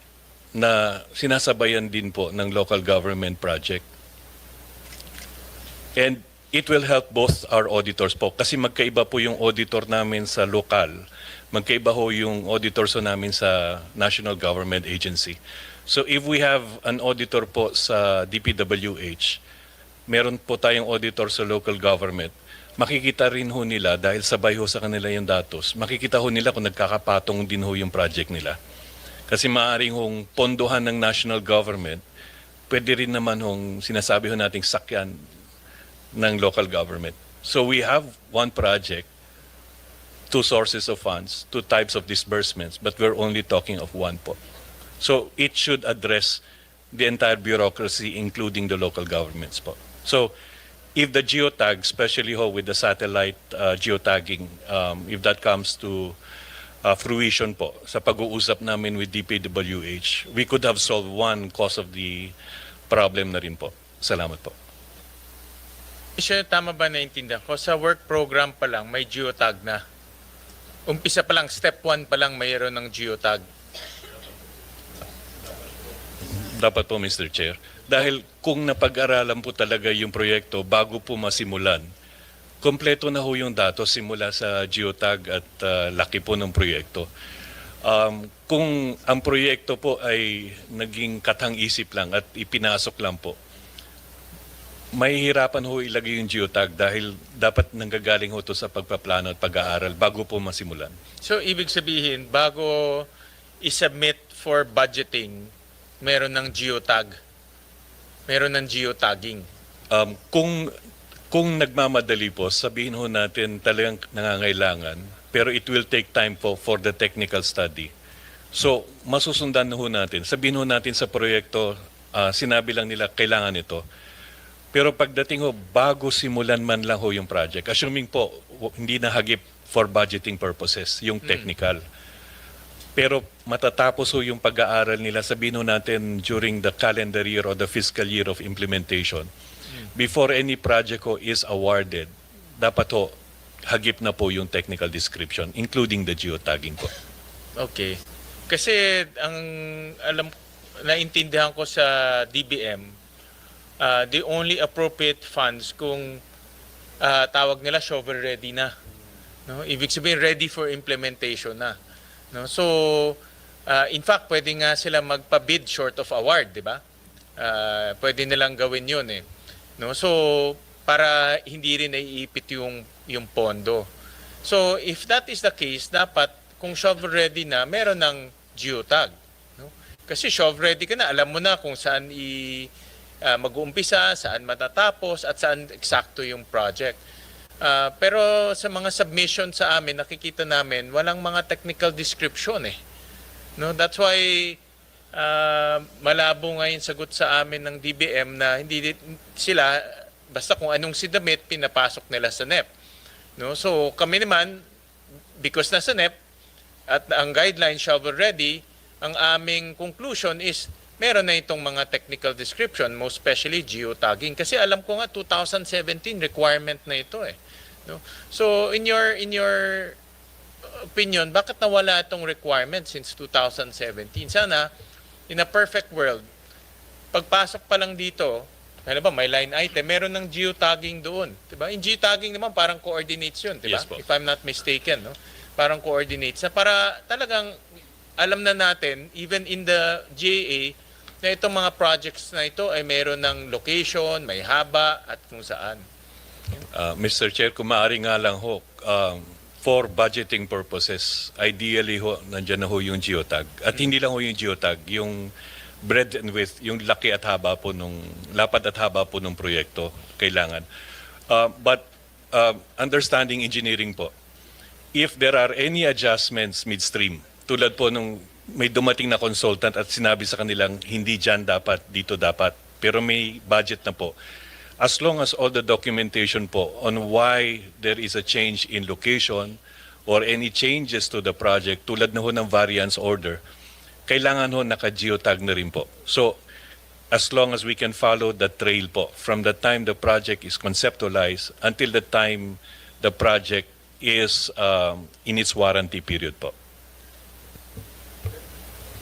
Speaker 9: na sinasabayan din po ng local government project. And it will help both our auditors po. Kasi magkaiba po yung auditor namin sa lokal. Magkaiba ho yung auditors ho namin sa national government agency. So if we have an auditor po sa DPWH, meron po tayong auditor sa local government, makikita rin ho nila dahil sabay ho sa kanila yung datos. Makikita ho nila kung nagkakapatong din ho yung project nila. Kasi maaaring hong pondohan ng national government, pwede rin naman hong sinasabi ho nating sakyan ng local government. So we have one project, 2 sources of funds, 2 types of disbursements, but we're only talking of one po. So it should address the entire bureaucracy, including the local governments po. So if the geotag, especially ho with the satellite geotagging, if that comes to fruition po, sa pag-uusap namin with DPWH, we could have solved one cause of the problem na rin po. Salamat po.
Speaker 1: Siya, tama ba naintindihan ko? Sa work program pa lang, may geotag na. Umpisa pa lang, step 1 pa lang, mayroon ng geotag.
Speaker 9: Dapat po, Mr. Chair. Dahil kung napag-aralan po talaga yung proyekto bago po masimulan, kompleto na ho yung datos simula sa geotag at laki po ng proyekto. Kung ang proyekto po ay naging katang-isip lang at ipinasok lang po, mahihirapan ho ilagay yung geotag dahil dapat nanggagaling ho to sa pagpaplano at pag-aaral bago po masimulan.
Speaker 1: So, ibig sabihin, bago isubmit for budgeting, meron ng geotag. Meron ng geotagging.
Speaker 9: Kung nagmamadali po, sabihin ho natin talagang nangangailangan, pero it will take time po for the technical study. So, masusundan ho natin. Sabihin ho natin sa proyekto, Sinabi lang nila kailangan ito. Pero pagdating ho, bago simulan man lang ho yung project, assuming po hindi na hagip for budgeting purposes, yung technical. Pero matatapos ho yung pag-aaral nila, sabihin ho natin during the calendar year or the fiscal year of implementation, before any project ho is awarded, dapat ho hagip na po yung technical description, including the geotagging po.
Speaker 1: Okay. Kasi naintindihan ko sa DBM, the only appropriate funds kung tawag nila shovel ready na. No? Ibig sabihin ready for implementation na. No? So, in fact, pwede nga sila magpa-bid short of award, di ba? Pwede nilang gawin yun eh. No? So, para hindi rin naiipit yung pondo. So, if that is the case, dapat kung shovel ready na, meron ng geotag. No? Kasi shovel ready ka na, alam mo na kung saan mag-uumpisa, saan matatapos, at saan eksakto yung project. Pero sa mga submission sa amin, nakikita namin, walang mga technical description eh. No? That's why malabo nga yung sagot sa amin ng DBM na hindi sila, basta kung anong sinubmit, pinapasok nila sa NEP. No? So kami naman, because nasa NEP, at ang guideline shovel ready, ang aming conclusion is meron na itong mga technical description, most especially geotagging. Kasi alam ko nga 2017 requirement na ito eh. No? So in your opinion, bakit nawala itong requirement since 2017? Sana in a perfect world, pagpasok pa lang dito, ano ba, may line item, meron ng geotagging doon, 'di ba? In geotagging naman parang coordinates 'yun, 'di ba?
Speaker 9: Yes, po.
Speaker 1: If I'm not mistaken, no? Parang coordinates na para talagang alam na natin even in the GAA na itong mga projects na ito ay meron ng location, may haba at kung saan.
Speaker 9: Mr. Chair, kung maaari nga lang ho, for budgeting purposes, ideally ho, nandyan na ho yung geotag. At hindi lang ho yung geotag, yung breadth and width, yung laki at haba po lapad at haba po nung proyekto, kailangan. But understanding engineering po, if there are any adjustments midstream, tulad po nung may dumating na consultant at sinabi sa kanilang hindi dyan dapat, dito dapat, pero may budget na po. As long as all the documentation po on why there is a change in location or any changes to the project, tulad na ho ng variance order, kailangan ho naka-geotag na rin po. So, as long as we can follow the trail po, from the time the project is conceptualized until the time the project is in its warranty period po.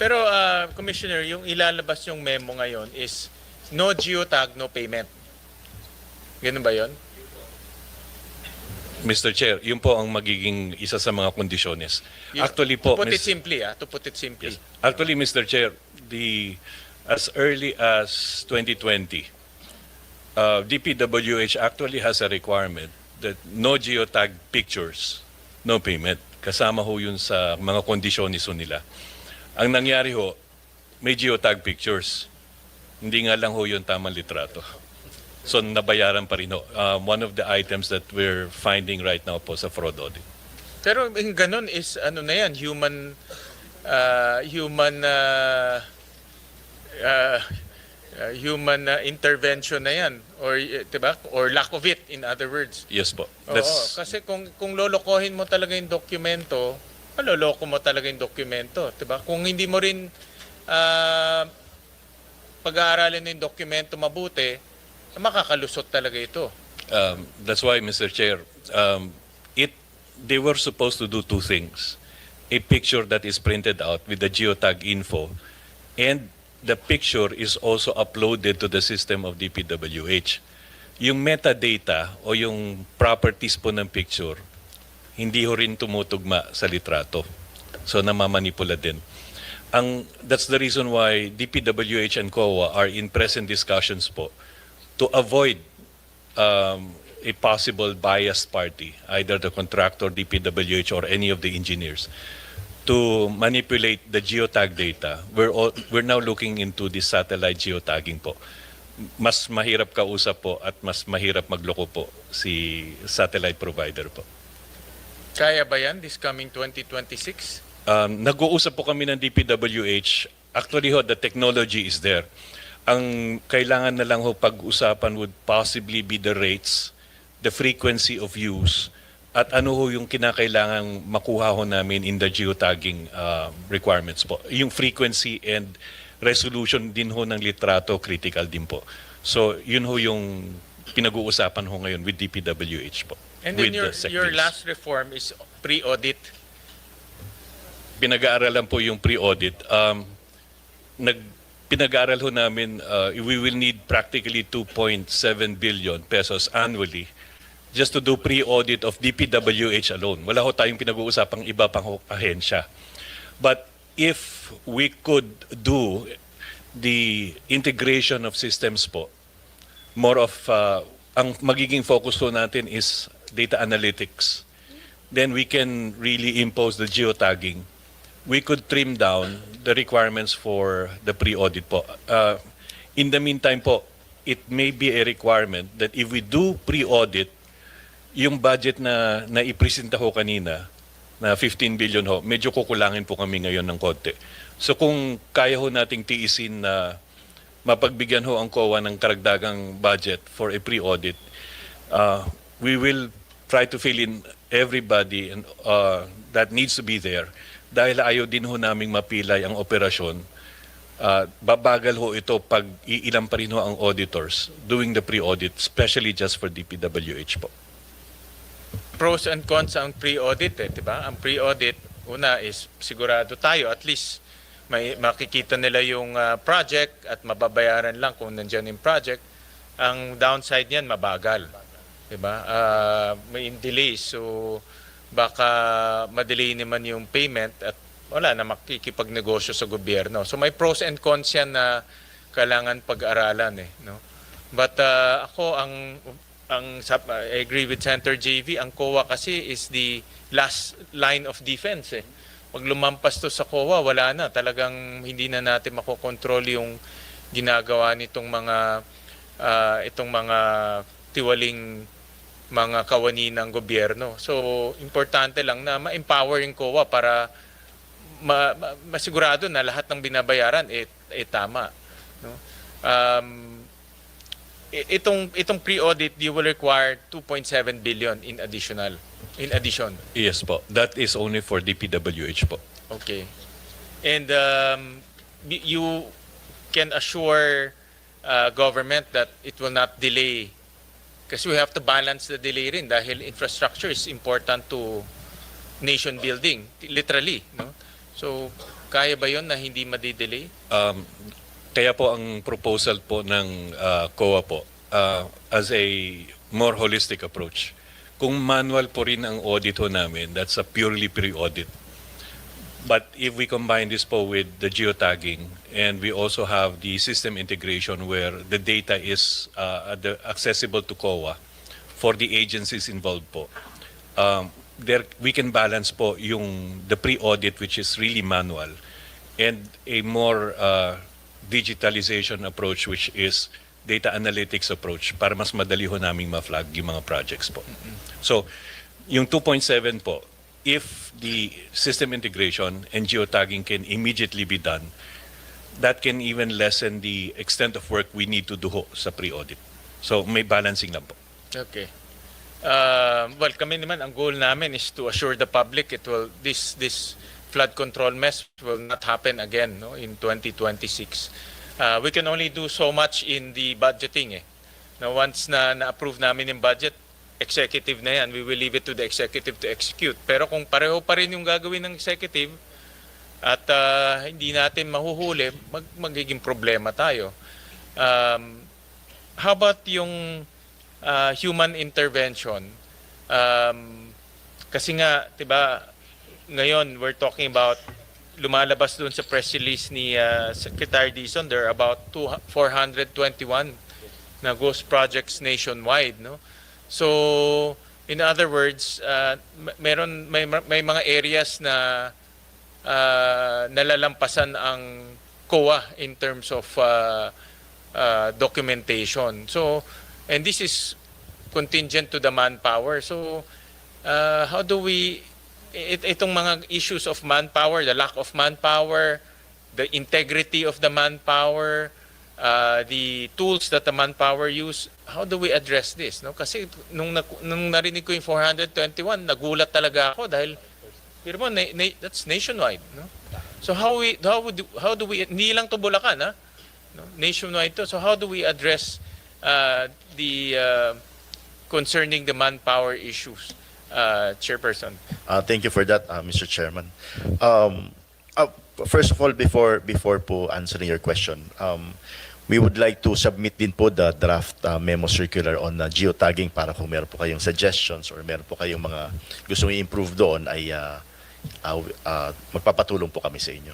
Speaker 1: Pero Commissioner, yung ilalabas yung memo ngayon is no geotag, no payment. Ganun ba yon?
Speaker 9: Mr. Chair, yun po ang magiging isa sa mga kondisyones. Actually po,
Speaker 1: to put it
Speaker 9: Mis-
Speaker 1: simply, to put it simply.
Speaker 9: Yes. Actually, Mr. Chair, as early as 2020, DPWH actually has a requirement that no geotag pictures, no payment. Kasama ho yun sa mga kondisyonis ho nila. Ang nangyari ho, may geotag pictures. Hindi nga lang ho yun tamang litrato. So nabayaran pa rin ho. One of the items that we're finding right now po sa fraud audit.
Speaker 1: Pero yung ganun is ano na yan, human intervention na yan or 'di ba? Or lack of it, in other words.
Speaker 9: Yes po.
Speaker 1: Oo, kasi kung lolokohin mo talaga yung dokumento, maloloko mo talaga yung dokumento, 'di ba? Kung hindi mo rin pag-aaralin yung dokumento mabuti, makakalusot talaga ito.
Speaker 9: That's why, Mr. Chair, they were supposed to do two things. A picture that is printed out with the geotag info, and the picture is also uploaded to the system of DPWH. Yung metadata o yung properties po ng picture, hindi ho rin tumutugma sa litrato. So namamanipula din. That's the reason why DPWH and COA are in present discussions po to avoid a possible biased party, either the contractor, DPWH, or any of the engineers, to manipulate the geotag data. We're now looking into the satellite geotagging po. Mas mahirap kausap po at mas mahirap magloko po si satellite provider po.
Speaker 1: Kaya ba yan this coming 2026?
Speaker 9: Nag-uusap po kami ng DPWH. Actually, the technology is there. Ang kailangan na lang ho pag-usapan would possibly be the rates, the frequency of use, at ano ho yung kinakailangang makuha ho namin in the geotagging requirements po. Yung frequency and resolution din ho ng litrato critical din po. So yun ho yung pinag-uusapan ho ngayon with DPWH po.
Speaker 1: And then
Speaker 9: with
Speaker 1: your
Speaker 9: the secretaries.
Speaker 1: last reform is pre-audit.
Speaker 9: Pinag-aaralan po yung pre-audit. Pinag-aaral ho namin, we will need practically 2.7 billion pesos annually just to do pre-audit of DPWH alone. Wala ho tayong pinag-uusapang iba pang ahensya. But if we could do the integration of systems po, more of, ang magiging focus po natin is data analytics. Then we can really impose the geotagging. We could trim down the requirements for the pre-audit po. In the meantime po, it may be a requirement that if we do pre-audit, yung budget na naipresenta ho kanina, na 15 billion ho, medyo kukulangin po kami ngayon ng konti. So kung kaya ho nating tiisin na mapagbigyan ho ang COA ng karagdagang budget for a pre-audit, we will try to fill in everybody and, that needs to be there. Dahil ayaw din ho naming mapilay ang operasyon, babagal ho ito pag iilan pa rin ho ang auditors doing the pre-audit, especially just for DPWH po.
Speaker 1: Pros and cons ang pre-audit, di ba? Ang pre-audit, una is sigurado tayo, at least may makikita nila yung project at mababayaran lang kung nandiyan yung project. Ang downside niyan, mabagal. Di ba? May delays, so baka madelay naman yung payment at wala na makikipagnegosyo sa gobyerno. So may pros and cons yan na kailangan pag-aralan no? But ako I agree with Senator JV, ang COA kasi is the last line of defense Pag lumampas to sa COA, wala na. Talagang hindi na natin makokontrol yung ginagawa nitong mga tiwaling mga kawani ng gobyerno. So, importante lang na ma-empower yung COA para masigurado na lahat ng binabayaran tama. No? Itong pre-audit, you will require 2.7 billion in addition.
Speaker 9: Yes po. That is only for DPWH po.
Speaker 1: Okay. And you can assure government that it will not delay. Kasi we have to balance the delay rin dahil infrastructure is important to nation building, literally. No? So, kaya ba yon na hindi madidelay?
Speaker 9: Kaya po ang proposal po ng COA po as a more holistic approach. Kung manual po rin ang audit ho namin, that's a purely pre-audit. But if we combine this po with the geotagging and we also have the system integration where the data is accessible to COA for the agencies involved po, there we can balance po the pre-audit which is really manual and a more digitalization approach which is data analytics approach para mas madali ho naming ma-flag yung mga projects po. So, yung 2.7 po, if the system integration and geotagging can immediately be done, that can even lessen the extent of work we need to do ho sa pre-audit. So may balancing lang po.
Speaker 1: Okay. Well, kami naman, ang goal namin is to assure the public this flood control mess will not happen again in 2026. We can only do so much in the budgeting. Now, once na-approve namin yung budget, executive na yan, we will leave it to the executive to execute. Pero kung pareho pa rin yung gagawin ng executive at hindi natin mahuhuli, magiging problema tayo. How about yung human intervention? Kasi nga, 'di ba, ngayon we're talking about lumalabas doon sa press release ni Secretary Dizon, there are about 421 na ghost projects nationwide, no? So, in other words, may mga areas na nalalampasan ang COA in terms of documentation. So, and this is contingent to the manpower. So, how do we itong mga issues of manpower, the lack of manpower, the integrity of the manpower, the tools that the manpower use, how do we address this? No? Kasi nung narinig ko yung 421, nagulat talaga ako dahil pero mo, that's nationwide. No? So how do we, hindi lang to Bulacan, ha? No? Nationwide to. So how do we address the concerning the manpower issues, Chairperson?
Speaker 8: Thank you for that, Mr. Chairman. First of all, before po answering your question, we would like to submit din po the draft memo circular on geotagging para kung meron po kayong suggestions or meron po kayong mga gusto i-improve doon ay magpapatulong po kami sa inyo.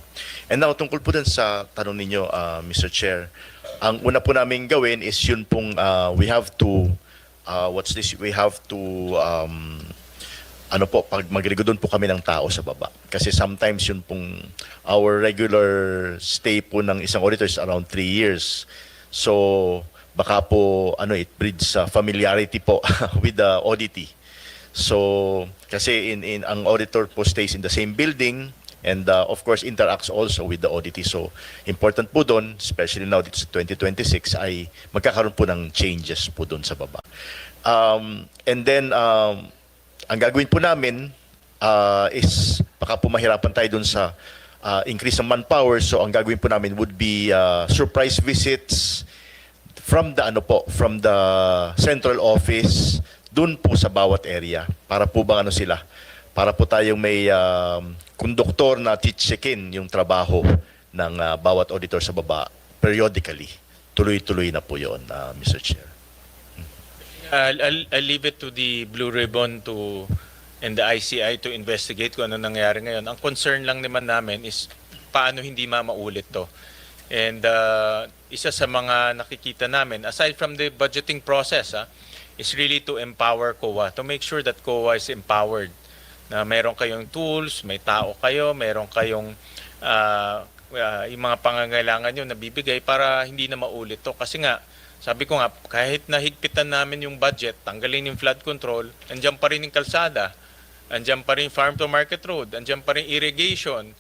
Speaker 8: And now, tungkol po dun sa tanong ninyo, Mr. Chair, ang una po namin gawin is yun pong we have to we have to ano po, pag magligo doon po kami ng tao sa baba. Kasi sometimes yun pong our regular stay po ng isang auditor is around 3 years. So baka po it breeds familiarity po with the auditee. So kasi in ang auditor po stays in the same building and of course interacts also with the auditee. So important po doon, especially now dito sa 2026 ay magkakaroon po ng changes po doon sa baba. And then ang gagawin po namin is baka po mahirapan tayo doon sa increase ng manpower. So ang gagawin po namin would be surprise visits from the central office doon po sa bawat area para po bang sila para po tayong may konduktor na titchekin yung trabaho ng bawat auditor sa baba periodically. Tuloy-tuloy na po yun, Mr. Chair.
Speaker 1: I'll leave it to the Blue Ribbon and the ICI to investigate kung ano nangyari ngayon. Ang concern lang naman namin is paano hindi maulit to. And isa sa mga nakikita namin, aside from the budgeting process, is really to empower COA, to make sure that COA is empowered. Na mayroon kayong tools, may tao kayo, mayroon kayong yung mga pangangailangan nyo na bibigay para hindi na maulit to. Kasi nga, sabi ko nga, kahit nahigpitan namin yung budget, tanggalin yung flood control, andyan pa rin yung kalsada, andyan pa rin farm to market road, andyan pa rin irrigation.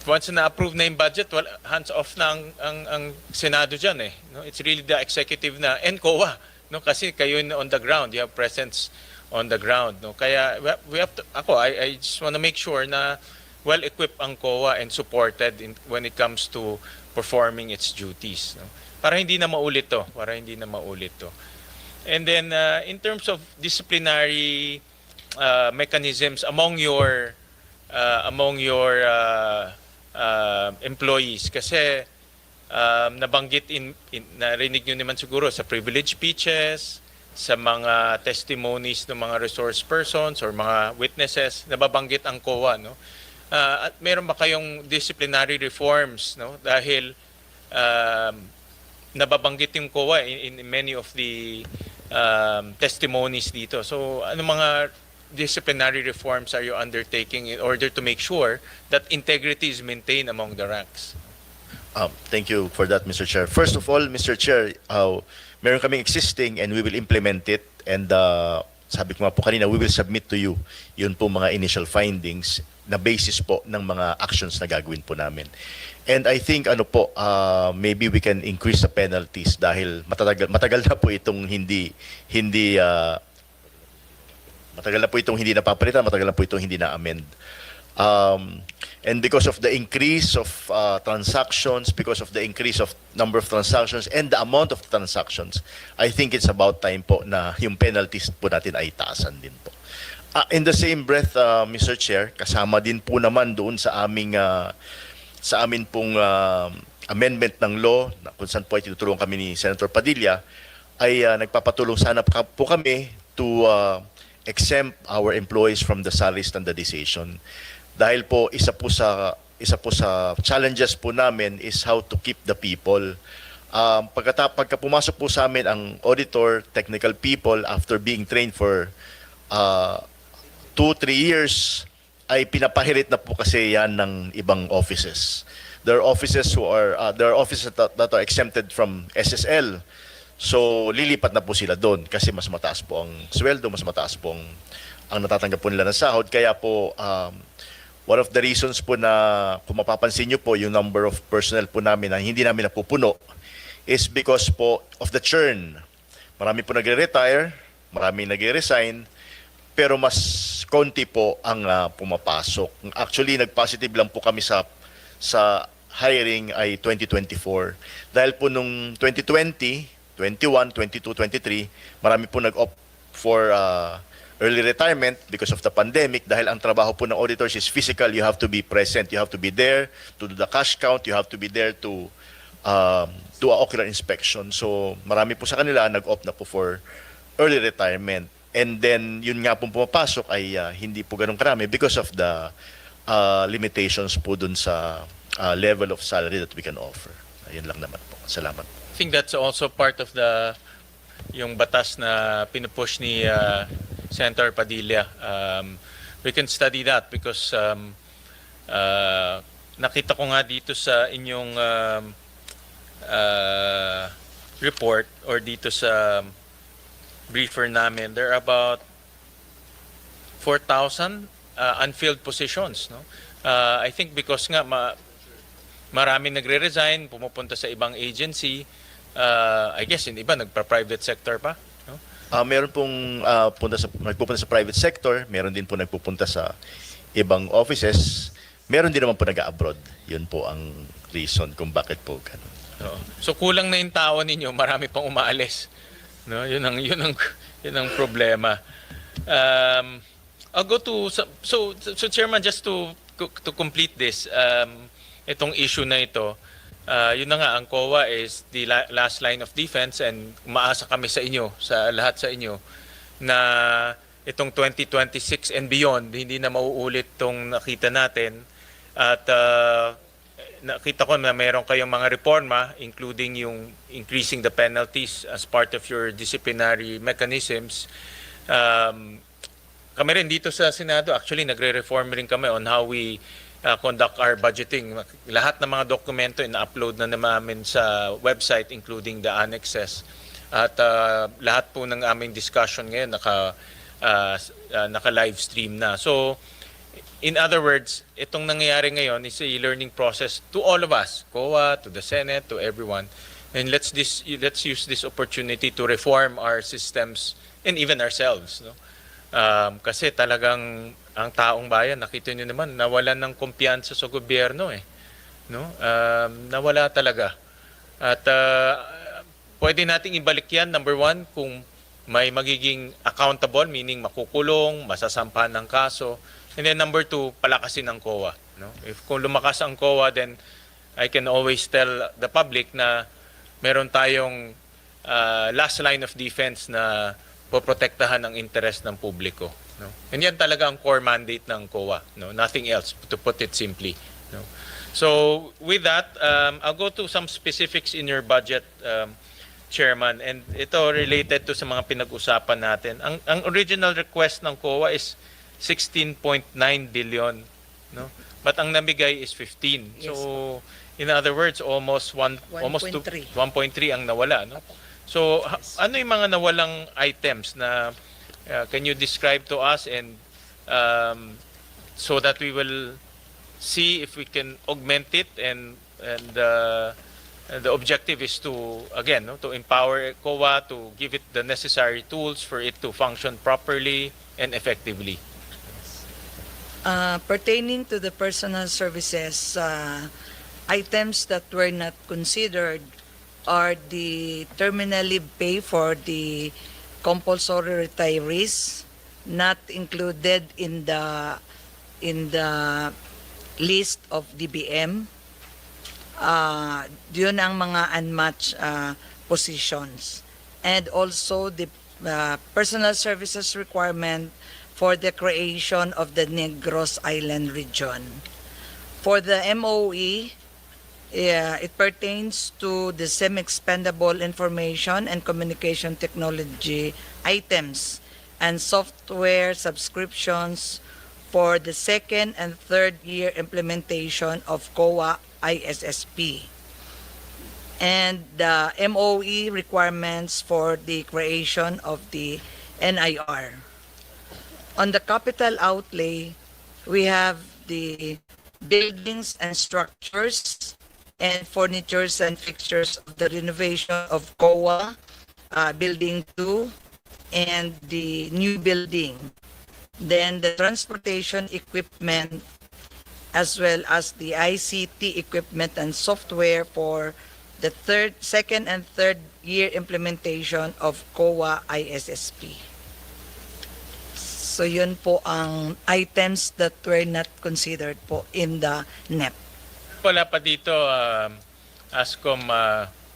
Speaker 1: Once na-approve na yung budget, hands off na ang Senado dyan eh. No? It's really the executive na, and COA. No? Kasi kayo on the ground, you have presence on the ground. No? Kaya we have to, I just want to make sure na well-equipped ang COA and supported when it comes to performing its duties. No? Para hindi na maulit to. And then, in terms of disciplinary mechanisms among your employees, kasi nabanggit narinig nyo naman siguro sa privilege speeches, sa mga testimonies ng mga resource persons or mga witnesses, nababanggit ang COA, no? At meron ba kayong disciplinary reforms, no? Dahil nababanggit yung COA in many of the testimonies dito. So ano mga disciplinary reforms are you undertaking in order to make sure that integrity is maintained among the ranks?
Speaker 8: Thank you for that, Mr. Chair. First of all, Mr. Chair, meron kaming existing and we will implement it. And sabi ko nga po kanina, we will submit to you yun po mga initial findings na basis po ng mga actions na gagawin po namin. And I think maybe we can increase the penalties dahil matagal na po itong hindi napapalitan, matagal na po itong hindi na-amend. And because of the increase of transactions, because of the increase of number of transactions and the amount of transactions, I think it's about time po na yung penalties po natin ay taasan din po. In the same breath, Mr. Chair, kasama din po naman doon sa amin pong amendment ng law kung saan po ay tinutulungan kami ni Senator Padilla, ay nagpapatulong sana po kami to exempt our employees from the salary standardization. Dahil po isa po sa challenges po namin is how to keep the people. Pagka pumasok po sa amin ang auditor, technical people, after being trained for 2-3 years, ay pinapahirit na po kasi yan ng ibang offices. There are offices that are exempted from SSL. So lilipat na po sila doon kasi mas mataas po ang sweldo, mas mataas po ang natatanggap po nila ng sahod. Kaya po One of the reasons po na kung mapapansin nyo po yung number of personnel po namin na hindi namin napupuno is because po of the churn. Marami po nagre-retire, marami nagre-resign, pero mas konti po ang pumapasok. Actually, nag-positive lang po kami sa hiring ay 2024. Dahil po nung 2020, 21, 22, 23, marami po nag-opt for early retirement because of the pandemic. Dahil ang trabaho po ng auditors is physical, you have to be present, you have to be there to do the cash count, you have to be there to do a ocular inspection. So marami po sa kanila nag-opt na po for early retirement. And then yun nga pong pumapasok ay hindi po ganun karami because of the limitations po dun sa level of salary that we can offer. Ayun lang naman po. Salamat.
Speaker 1: I think that's also part of yung batas na pinupush ni Senator Padilla. We can study that because nakita ko nga dito sa inyong report or dito sa briefer namin, there are about 4,000 unfilled positions. No? I think because nga marami nagre-resign, pumupunta sa ibang agency, I guess yung iba nagpa-private sector pa. No?
Speaker 8: Meron pong nagpupunta sa private sector, meron din po nagpupunta sa ibang offices, meron din naman po nag-abroad. Yun po ang reason kung bakit po ganun.
Speaker 1: No? So kulang na yung tao ninyo, marami pang umaalis. No, yun ang problema. I'll go to so Chairman, just to complete this, itong issue na ito, yun na nga, ang COA is the last line of defense, and umaasa kami sa inyo, sa lahat sa inyo, na itong 2026 and beyond, hindi na mauulit itong nakita natin. At nakita ko na meron kayong mga reforma, including yung increasing the penalties as part of your disciplinary mechanisms. Kami rin dito sa Senado, actually nagre-reform rin kami on how we conduct our budgeting. Lahat ng mga dokumento ina-upload na namin sa website, including the annexes. At lahat po ng aming discussion ngayon naka-live stream na. So, in other words, itong nangyayari ngayon is a learning process to all of us, COA, to the Senate, to everyone. And let's use this opportunity to reform our systems and even ourselves. No? Kasi talagang ang taong bayan, nakita nyo naman, nawalan ng kumpiyansa sa gobyerno. No? Nawala talaga. At pwede nating ibalik yan, number one, kung may magiging accountable, meaning makukulong, masasampahan ng kaso. And then number two, palakasin ang COA. No? If kung lumakas ang COA, then I can always tell the public na meron tayong last line of defense na poprotektahan ang interest ng publiko. No? And yan talaga ang core mandate ng COA. No? Nothing else, to put it simply. No? So with that, I'll go to some specifics in your budget, Chairman. And ito related to sa mga pinag-usapan natin. Ang original request ng COA is 16.9 billion, no? But ang namigay is 15.
Speaker 7: Yes.
Speaker 1: So in other words, almost 1.3 ang nawala, no? So ano yung mga nawalang items na can you describe to us, and so that we will see if we can augment it, and the objective is to, again, no, to empower COA, to give it the necessary tools for it to function properly and effectively.
Speaker 7: Pertaining to the personal services, items that were not considered are the terminally pay for the compulsory retirees, not included in the list of DBM. Yun ang mga unmatched positions. And also the personal services requirement for the creation of the Negros Island region. For the MOE, it pertains to the semi-expendable information and communication technology items and software subscriptions for the second and third year implementation of COA ISSP. And the MOE requirements for the creation of the NIR. On the capital outlay, we have the buildings and structures and furnitures and fixtures of the renovation of COA, Building 2, and the new building. Then the transportation equipment as well as the ICT equipment and software for the second and third year implementation of COA ISSP. So yun po ang items that were not considered po in the NEP.
Speaker 1: Wala pa dito, Ascom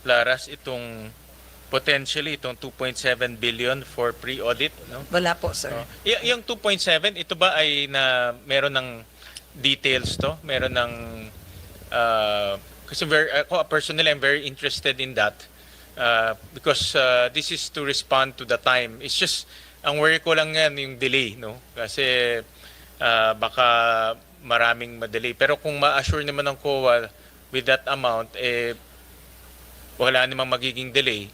Speaker 1: Laras, itong potentially itong 2.7 billion for pre-audit, no?
Speaker 7: Wala po, sir.
Speaker 1: Yung 2.7, ito ba ay na meron ng details to? Meron ng kasi ako personally I'm very interested in that because this is to respond to the time. It's just ang worry ko lang yan yung delay, no? Kasi baka maraming madelay. Pero kung ma-assure naman ng COA with that amount, wala namang magiging delay.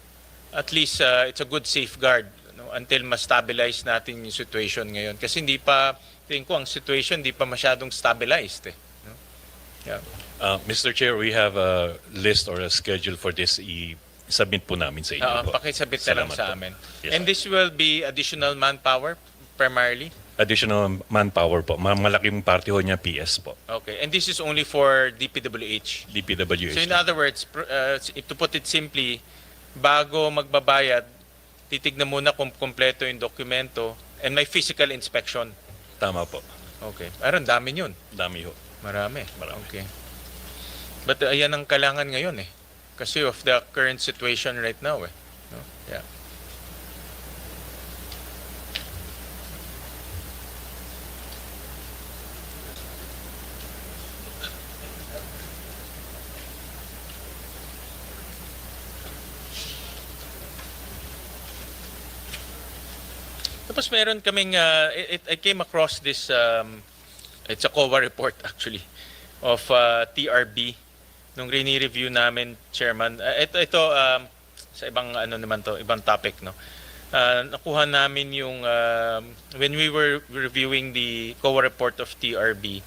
Speaker 1: At least it's a good safeguard, no? Until ma-stabilize natin yung situation ngayon. Kasi hindi pa, tingin ko ang situation hindi pa masyadong stabilized. No? Yeah.
Speaker 9: Mr. Chair, we have a list or a schedule for this. I-submit po namin sa inyo.
Speaker 1: Pakisabit na lang
Speaker 9: Salamat
Speaker 1: sa
Speaker 9: po.
Speaker 1: amin.
Speaker 9: Yes,
Speaker 1: And this will be additional manpower primarily?
Speaker 9: Additional manpower po. Malaking parte ho niya PS po.
Speaker 1: Okay. And this is only for DPWH?
Speaker 9: DPWH.
Speaker 1: So in other words, to put it simply, bago magbabayad, titignan muna kung kompleto yung dokumento and may physical inspection.
Speaker 9: Tama po.
Speaker 1: Okay. Parang dami yun.
Speaker 9: Dami ho.
Speaker 1: Marami.
Speaker 9: Marami.
Speaker 1: Okay. But ayan ang kailangan ngayon kasi of the current situation right now No? Yeah. Tapos meron kaming, I came across this, it's a COA report actually, of TRB. Nung rini-review namin, Chairman, ito sa ibang ano naman to, ibang topic, no. Nakuha namin yung when we were reviewing the COA report of TRB,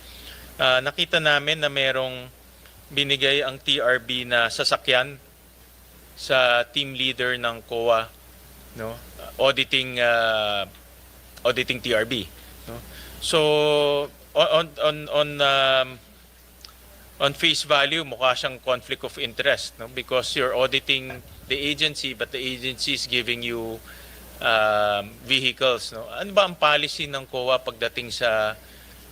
Speaker 1: nakita namin na merong binigay ang TRB na sasakyan sa team leader ng COA, no, auditing TRB, no. So on face value, mukha siyang conflict of interest, no? Because you're auditing the agency, but the agency is giving you vehicles, no? Ano ba ang policy ng COA pagdating sa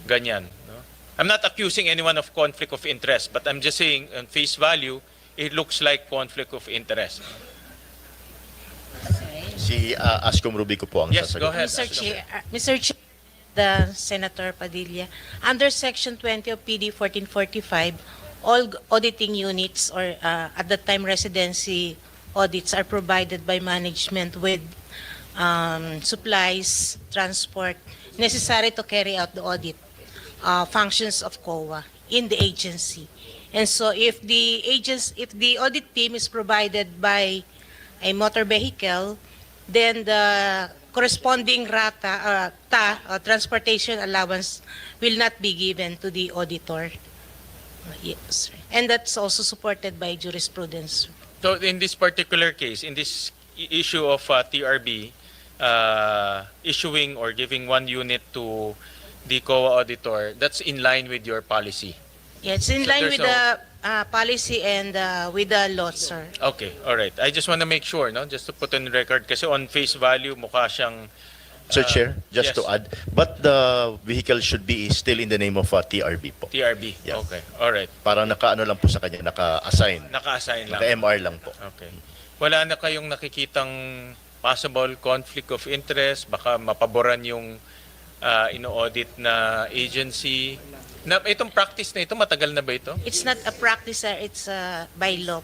Speaker 1: ganyan, no? I'm not accusing anyone of conflict of interest, but I'm just saying, on face value, it looks like conflict of interest.
Speaker 8: Si Ascom Rubico po ang
Speaker 1: Yes,
Speaker 8: sasagot.
Speaker 1: go ahead.
Speaker 10: Mr. Chair, the Senator Padilla, under Section 20 of PD 1445, all auditing units or at the time residency audits are provided by management with supplies, transport necessary to carry out the audit functions of COA in the agency. And so if the audit team is provided by a motor vehicle, then the corresponding transportation allowance will not be given to the auditor. Yes, and that's also supported by jurisprudence.
Speaker 1: So in this particular case, in this issue of TRB issuing or giving one unit to the COA auditor, that's in line with your policy?
Speaker 10: Yeah, it's in
Speaker 1: So
Speaker 10: line
Speaker 1: there's
Speaker 10: with the policy and with the law, sir.
Speaker 1: Okay, all right. I just want to make sure, no, just to put on record, kasi on face value mukha siyang
Speaker 8: Sir Chair, just
Speaker 1: yes.
Speaker 8: to add, but the vehicle should be still in the name of TRB po.
Speaker 1: TRB.
Speaker 8: Yeah.
Speaker 1: Okay, all right.
Speaker 8: Parang naka-ano lang po sa kanya, naka-assign.
Speaker 1: Naka-assign lang.
Speaker 8: Naka-MR lang po.
Speaker 1: Okay. Wala na kayong nakikitang possible conflict of interest, baka mapaboran yung ino-audit na agency. Na itong practice na ito, matagal na ba ito?
Speaker 10: It's not a practice, sir. It's by law,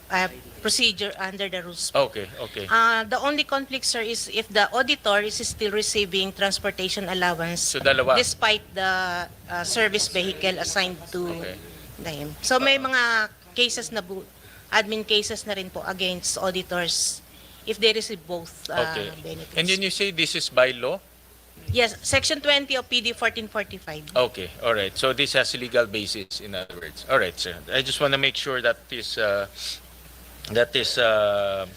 Speaker 10: procedure under the rules.
Speaker 1: Okay, okay.
Speaker 10: The only conflict, sir, is if the auditor is still receiving transportation allowance
Speaker 1: So dalawa.
Speaker 10: despite the service vehicle assigned to
Speaker 1: Okay.
Speaker 10: them. So may mga cases na admin cases na rin po against auditors if they receive both
Speaker 1: Okay.
Speaker 10: benefits.
Speaker 1: And then you say this is by law?
Speaker 10: Yes, Section 20 of PD 1445.
Speaker 1: Okay, all right. So this has legal basis, in other words. All right, sir. I just want to make sure that is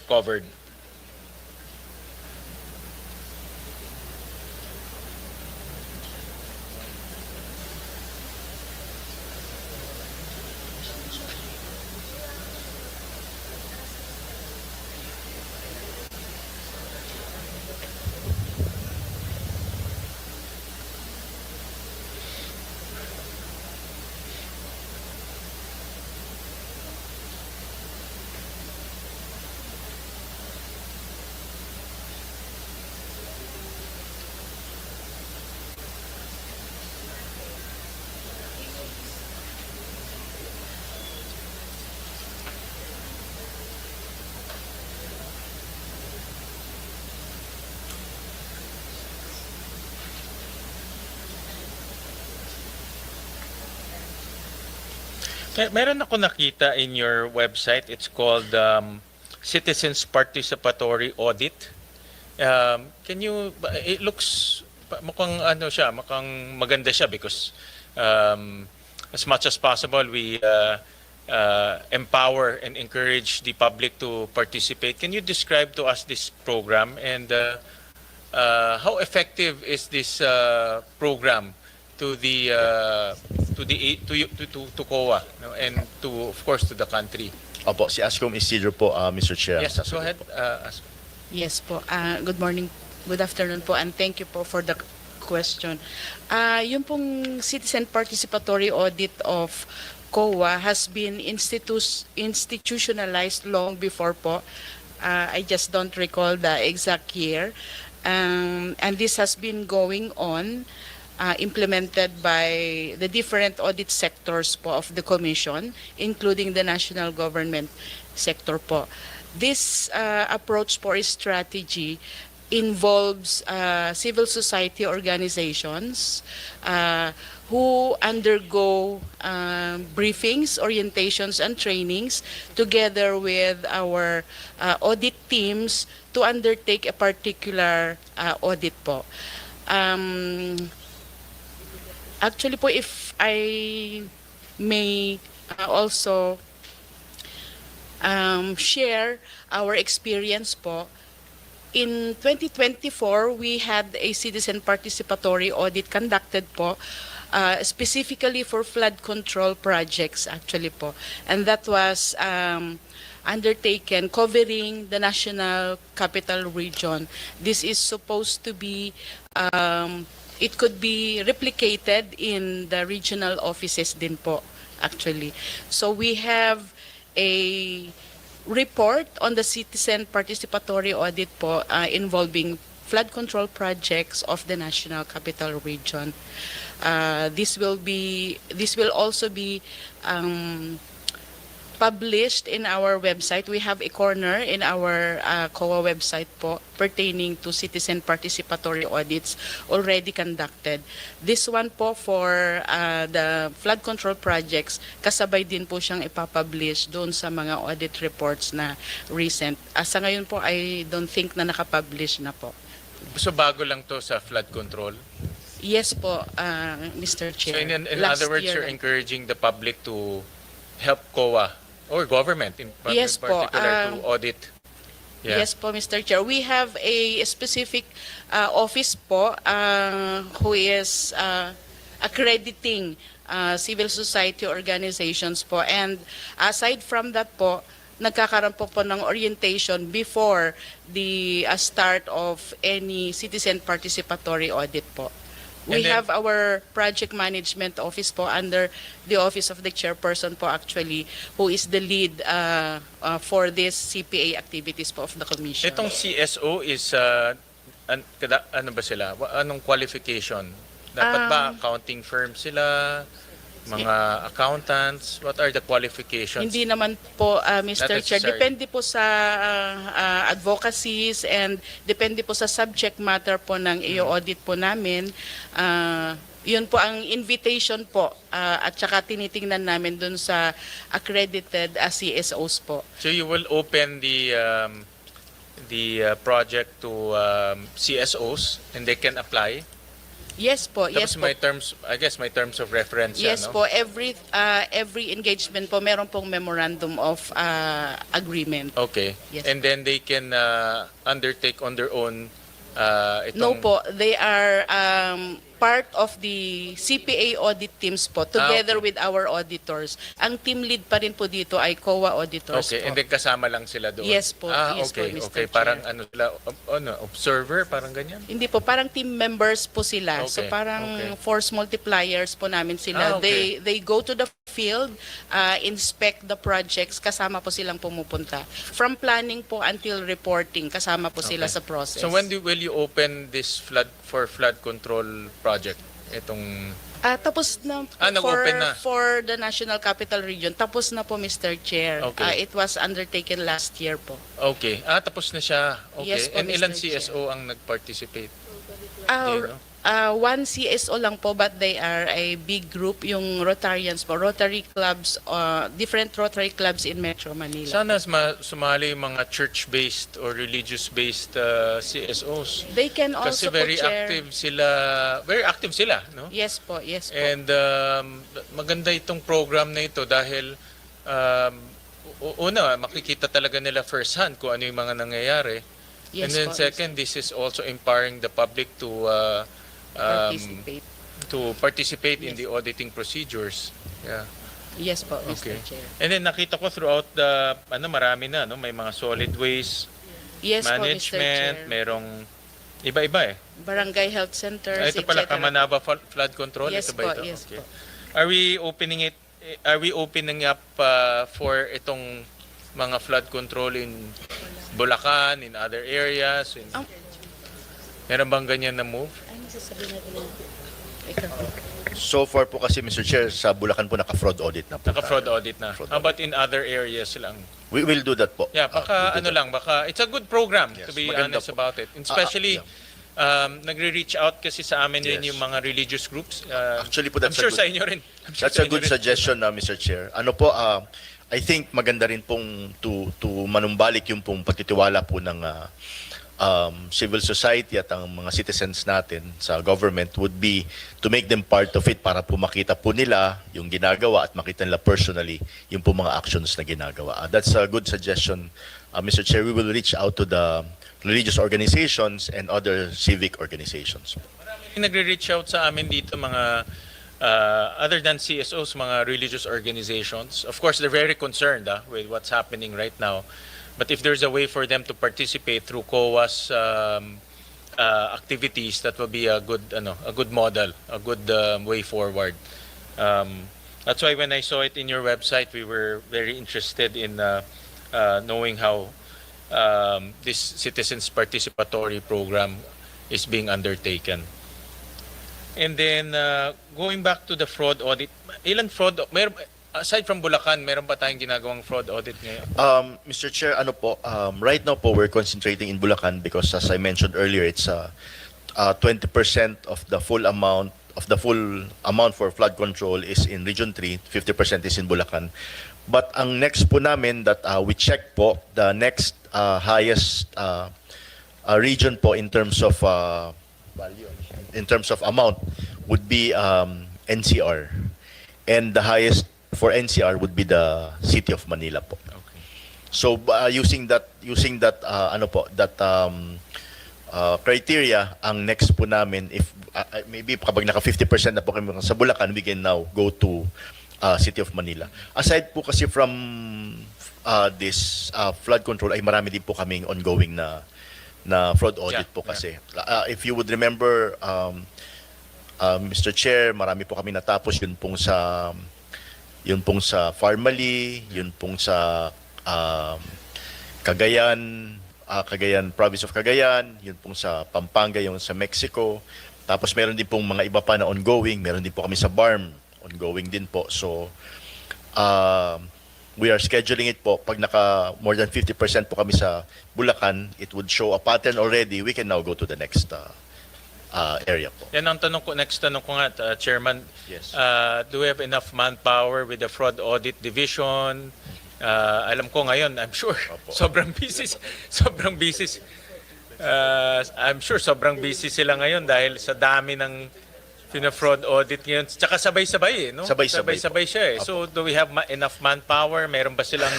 Speaker 1: covered. Meron ako nakita in your website. It's called Citizens Participatory Audit. Can you? It looks mukhang ano siya, mukhang maganda siya because as much as possible we empower and encourage the public to participate. Can you describe to us this program and how effective is this program to the to COA, no? And to, of course, to the country?
Speaker 8: Opo, si Ascom Isidro po, Mr. Chair.
Speaker 1: Yes, go ahead.
Speaker 11: Yes po. Good morning, good afternoon po, and thank you po for the question. Yung pong citizen participatory audit of COA has been institutionalized long before po. I just don't recall the exact year. And this has been going on, implemented by the different audit sectors po of the Commission, including the national government sector po. This approach for strategy involves civil society organizations who undergo briefings, orientations, and trainings together with our audit teams to undertake a particular audit po. Actually po, if I may also share our experience po, in 2024, we had a citizen participatory audit conducted po, specifically for flood control projects actually po. And that was undertaken covering the National Capital Region. This is supposed to be it could be replicated in the regional offices din po, actually. So we have a report on the citizen participatory audit po involving flood control projects of the National Capital Region. This will also be published in our website. We have a corner in our COA website po pertaining to citizen participatory audits already conducted. This one po for the flood control projects, kasabay din po siyang ipapublish doon sa mga audit reports na recent. Sa ngayon po, I don't think na nakapublish na po.
Speaker 1: So bago lang to sa flood control?
Speaker 11: Yes po, Mr. Chair.
Speaker 1: So in
Speaker 11: Last
Speaker 1: other words,
Speaker 11: year
Speaker 1: you're encouraging the public to help COA or government in
Speaker 11: Yes po,
Speaker 1: particular to audit. Yeah.
Speaker 11: Yes po, Mr. Chair. We have a specific office po who is accrediting civil society organizations po. And aside from that po, nagkakaroon po ng orientation before the start of any citizen participatory audit po. We have our project management office po under the office of the chairperson po actually, who is the lead for this CPA activities po of the commission.
Speaker 1: Itong CSO is ano ba sila? Anong qualification? Dapat ba accounting firm sila? Mga accountants? What are the qualifications?
Speaker 11: Hindi naman po, Mr. Chair.
Speaker 1: necessary.
Speaker 11: Depende po sa advocacies and depende po sa subject matter po ng i-audit po namin. Yun po ang invitation po at saka tinitingnan namin dun sa accredited CSOs po.
Speaker 1: So you will open the project to CSOs and they can apply?
Speaker 11: Yes po,
Speaker 1: Tapos
Speaker 11: yes po.
Speaker 1: may terms, I guess may terms of reference yan,
Speaker 11: Yes
Speaker 1: no?
Speaker 11: po, every engagement po meron pong memorandum of agreement.
Speaker 1: Okay.
Speaker 11: Yes.
Speaker 1: And then they can undertake on their own
Speaker 11: No
Speaker 1: itong...
Speaker 11: po, they are part of the CPA audit teams po together
Speaker 1: okay.
Speaker 11: with our auditors. Ang team lead pa rin po dito ay COA auditors
Speaker 1: Okay,
Speaker 11: po.
Speaker 1: and then kasama lang sila doon.
Speaker 11: Yes po, yes po,
Speaker 1: okay,
Speaker 11: Mr.
Speaker 1: okay.
Speaker 11: Chair.
Speaker 1: Parang ano sila, observer, parang ganyan.
Speaker 11: Hindi po, parang team members po sila. So
Speaker 1: Okay,
Speaker 11: parang
Speaker 1: okay.
Speaker 11: force multipliers po namin sila.
Speaker 1: Okay.
Speaker 11: They go to the field, inspect the projects, kasama po silang pumupunta. From planning po until reporting, kasama po sila
Speaker 1: Okay.
Speaker 11: sa process.
Speaker 1: So when will you open this flood control project? Itong
Speaker 11: Tapos na po
Speaker 1: nag-open na.
Speaker 11: for the National Capital Region. Tapos na po, Mr. Chair.
Speaker 1: Okay.
Speaker 11: It was undertaken last year po.
Speaker 1: okay. Tapos na siya. Okay.
Speaker 11: Yes po,
Speaker 1: And ilan
Speaker 11: Mr. Chair.
Speaker 1: CSO ang nag-participate?
Speaker 11: Uh,
Speaker 1: no?
Speaker 11: One CSO lang po, but they are a big group, yung Rotarians po, Rotary clubs, different Rotary clubs in Metro Manila.
Speaker 1: Sana sumali yung mga church-based or religious-based CSOs.
Speaker 11: They can
Speaker 1: Kasi
Speaker 11: also
Speaker 1: very
Speaker 11: co-chair.
Speaker 1: active sila, no?
Speaker 11: Yes po, yes po.
Speaker 1: And maganda itong program na ito dahil una, makikita talaga nila first hand kung ano yung mga nangyayari.
Speaker 11: Yes
Speaker 1: And then
Speaker 11: po,
Speaker 1: second, this is also empowering the public to
Speaker 11: participate.
Speaker 1: participate in
Speaker 11: Yes.
Speaker 1: the auditing procedures. Yeah.
Speaker 11: Yes po, Mr.
Speaker 1: Okay.
Speaker 11: Chair.
Speaker 1: And then nakita ko throughout the marami na, no, may mga solid waste
Speaker 11: Yes po, Mr.
Speaker 1: management,
Speaker 11: Chair.
Speaker 1: merong iba-iba eh.
Speaker 11: Barangay health centers,
Speaker 1: Ito pala
Speaker 11: etc.
Speaker 1: Kamanaba flood control,
Speaker 11: Yes
Speaker 1: ito ba
Speaker 11: po,
Speaker 1: ito?
Speaker 11: yes
Speaker 1: Okay.
Speaker 11: po.
Speaker 1: Are we opening up for itong mga flood control in Bulacan, in other areas? Meron bang ganyan na move?
Speaker 11: Ano sasabihin natin? Ikaw.
Speaker 8: So far po kasi, Mr. Chair, sa Bulacan po naka-fraud audit na po.
Speaker 1: Naka-fraud audit na.
Speaker 8: Fraud
Speaker 1: How about in other areas lang?
Speaker 8: We will do that po.
Speaker 1: Yeah,
Speaker 8: We'll
Speaker 1: baka
Speaker 8: do that.
Speaker 1: baka it's a good program to
Speaker 8: Yes,
Speaker 1: be
Speaker 8: maganda
Speaker 1: honest
Speaker 8: po.
Speaker 1: about it. And especially nagre-reach out kasi sa amin din
Speaker 8: Yes.
Speaker 1: yung mga religious groups.
Speaker 8: Actually po,
Speaker 1: I'm
Speaker 8: that's
Speaker 1: sure
Speaker 8: a good,
Speaker 1: sa inyo rin. I'm sure
Speaker 8: that's
Speaker 1: sa
Speaker 8: a
Speaker 1: inyo
Speaker 8: good
Speaker 1: rin.
Speaker 8: suggestion, Mr. Chair. Ano po, I think maganda rin pong to manumbalik yung pong pagtitiwala po ng civil society at ang mga citizens natin sa government would be to make them part of it para po makita po nila yung ginagawa at makita nila personally yung po mga actions na ginagawa. That's a good suggestion, Mr. Chair. We will reach out to the religious organizations and other civic organizations.
Speaker 1: Nagre-reach out sa amin dito mga other than CSOs, mga religious organizations. Of course, they're very concerned with what's happening right now. But if there's a way for them to participate through COA's activities, that will be a good model, a good way forward. That's why when I saw it in your website, we were very interested in knowing how this citizens participatory program is being undertaken. And then going back to the fraud audit, ilan fraud aside from Bulacan, meron ba tayong ginagawang fraud audit ngayon?
Speaker 8: Mr. Chair, right now po we're concentrating in Bulacan because as I mentioned earlier, it's 20% of the full amount for flood control is in Region 3, 50% is in Bulacan. But ang next po namin that we check po, the next highest region po in terms of value, in terms of amount would be NCR. And the highest for NCR would be the City of Manila po.
Speaker 1: Okay.
Speaker 8: So using that criteria, ang next po namin, if maybe kapag naka 50% na po kami sa Bulacan, we can now go to City of Manila. Aside po kasi from this flood control, ay marami din po kaming ongoing na fraud audit po kasi. If you would remember, Mr. Chair, marami po kami natapos yun pong sa Farmally, yun pong sa Cagayan, Province of Cagayan, yun pong sa Pampanga, yung sa Mexico. Tapos meron din pong mga iba pa na ongoing, meron din po kami sa BARM, ongoing din po. So, we are scheduling it po. Pag naka more than 50% po kami sa Bulacan, it would show a pattern already. We can now go to the next area po.
Speaker 1: Yan ang next tanong ko nga, Chairman.
Speaker 8: Yes.
Speaker 1: Do we have enough manpower with the fraud audit division? Alam ko ngayon, I'm sure, sobrang busy. I'm sure sobrang busy sila ngayon dahil sa dami ng Pina-fraud audit ngayon. Tsaka sabay-sabay no?
Speaker 8: Sabay-sabay
Speaker 1: siya eh. So do we have enough manpower? Meron ba silang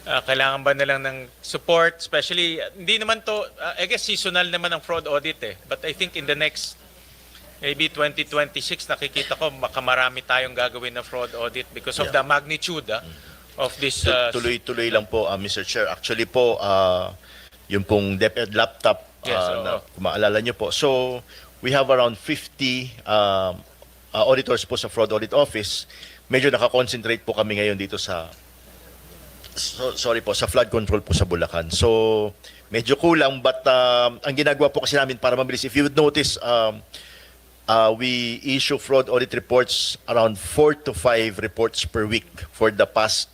Speaker 1: kailangan ba nilang ng support? Especially, hindi naman to, I guess seasonal naman ang fraud audit eh. But I think in the next, maybe 2026, nakikita ko marami tayong gagawin na fraud audit because of the magnitude of this.
Speaker 8: Tuloy-tuloy lang po, Mr. Chair. Actually po, yung pong DepEd laptop, na, kung maalala nyo po. So, we have around 50 auditors po sa Fraud Audit Office. Medyo nakakonsentrate po kami ngayon dito sa sa flood control po sa Bulacan. So, medyo kulang but ang ginagawa po kasi namin para mabilis, if you would notice, we issue fraud audit reports around 4 to 5 reports per week for the past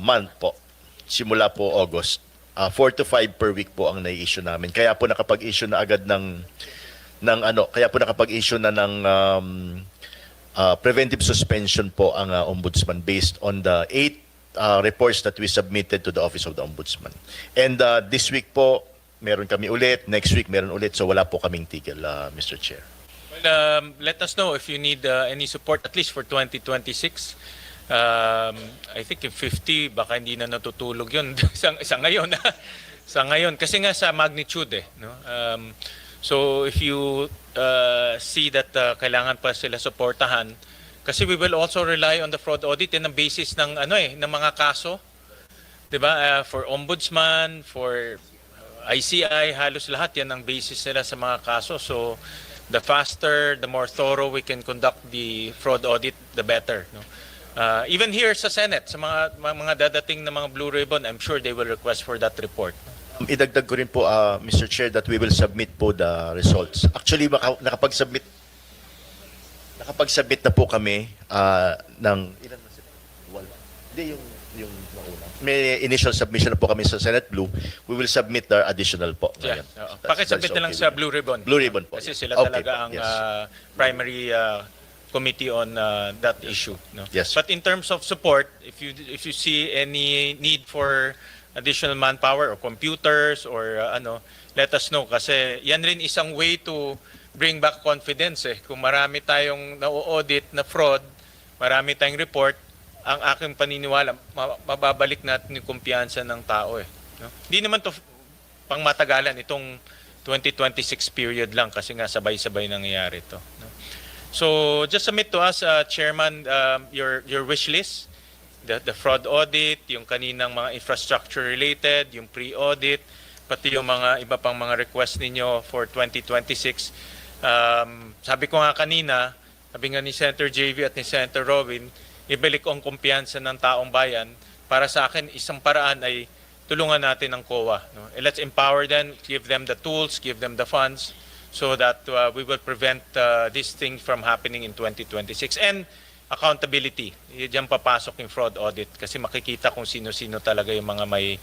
Speaker 8: month po. Simula po August. 4 to 5 per week po ang nai-issue namin. Kaya po nakapag-issue na agad kaya po nakapag-issue na ng preventive suspension po ang Ombudsman based on the 8 reports that we submitted to the Office of the Ombudsman. And this week po, meron kami ulit. Next week, meron ulit. So wala po kaming tigil, Mr. Chair.
Speaker 1: Well, let us know if you need any support, at least for 2026. I think if 50, baka hindi na natutulog yun sa ngayon. Sa ngayon. Kasi nga sa magnitude eh. No? So if you see that kailangan pa sila suportahan, kasi we will also rely on the fraud audit in ang basis ng ng mga kaso, 'di ba? For ombudsman, for ICI, halos lahat 'yan ang basis nila sa mga kaso. So the faster, the more thorough we can conduct the fraud audit, the better, no? Even here sa Senate, sa mga dadating na mga blue ribbon, I'm sure they will request for that report.
Speaker 8: Idagdag ko rin po, Mr. Chair, that we will submit po the results. Actually, nakapag-submit na po kami ng ilan na sila? Wala. Hindi, yung mauna. May initial submission na po kami sa Senate Blue. We will submit the additional po.
Speaker 1: Yeah. Pakisubmit na lang sa blue ribbon.
Speaker 8: Blue ribbon po.
Speaker 1: Kasi sila
Speaker 8: Okay
Speaker 1: talaga
Speaker 8: po,
Speaker 1: ang
Speaker 8: yes.
Speaker 1: primary committee on that issue. No?
Speaker 8: Yes.
Speaker 1: But in terms of support, if you see any need for additional manpower or computers or let us know. Kasi yan rin isang way to bring back confidence eh. Kung marami tayong na-audit na fraud, marami tayong report, ang aking paniniwala, mababalik natin yung kumpiyansa ng tao eh. No? Hindi naman to pang matagalan itong 2026 period lang kasi nga sabay-sabay nangyayari to. No? So just submit to us, Chairman, your wish list. The fraud audit, yung kaninang mga infrastructure related, yung pre-audit, pati yung mga iba pang mga request ninyo for 2026. Sabi ko nga kanina, sabi nga ni Senator JV at ni Senator Robin, ibalik ang kumpiyansa ng taong bayan. Para sa akin, isang paraan ay tulungan natin ang COA. No? Let's empower them, give them the tools, give them the funds, so that we will prevent this thing from happening in 2026. And accountability. Diyan papasok yung fraud audit kasi makikita kung sino-sino talaga yung mga may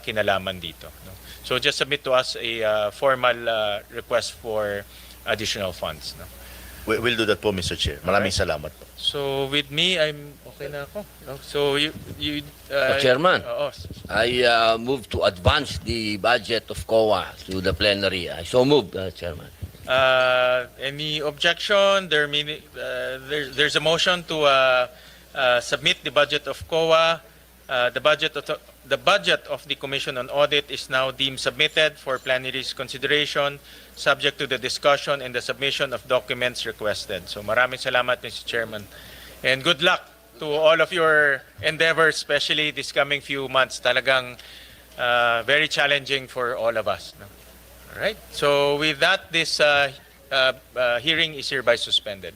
Speaker 1: kinalaman dito. No? So just submit to us a formal request for additional funds. No?
Speaker 8: We'll do that po, Mr. Chair. Maraming salamat po.
Speaker 1: So with me, I'm okay na ako. No? So you
Speaker 5: Chairman,
Speaker 1: oo.
Speaker 5: I move to advance the budget of COA to the plenary. I so move, Chairman.
Speaker 1: Any objection? There's a motion to submit the budget of COA. The budget of the Commission on Audit is now deemed submitted for plenary's consideration, subject to the discussion and the submission of documents requested. So maraming salamat, Mr. Chairman. And good luck to all of your endeavors, especially this coming few months. Talagang very challenging for all of us. No? All right. So with that, this hearing is hereby suspended.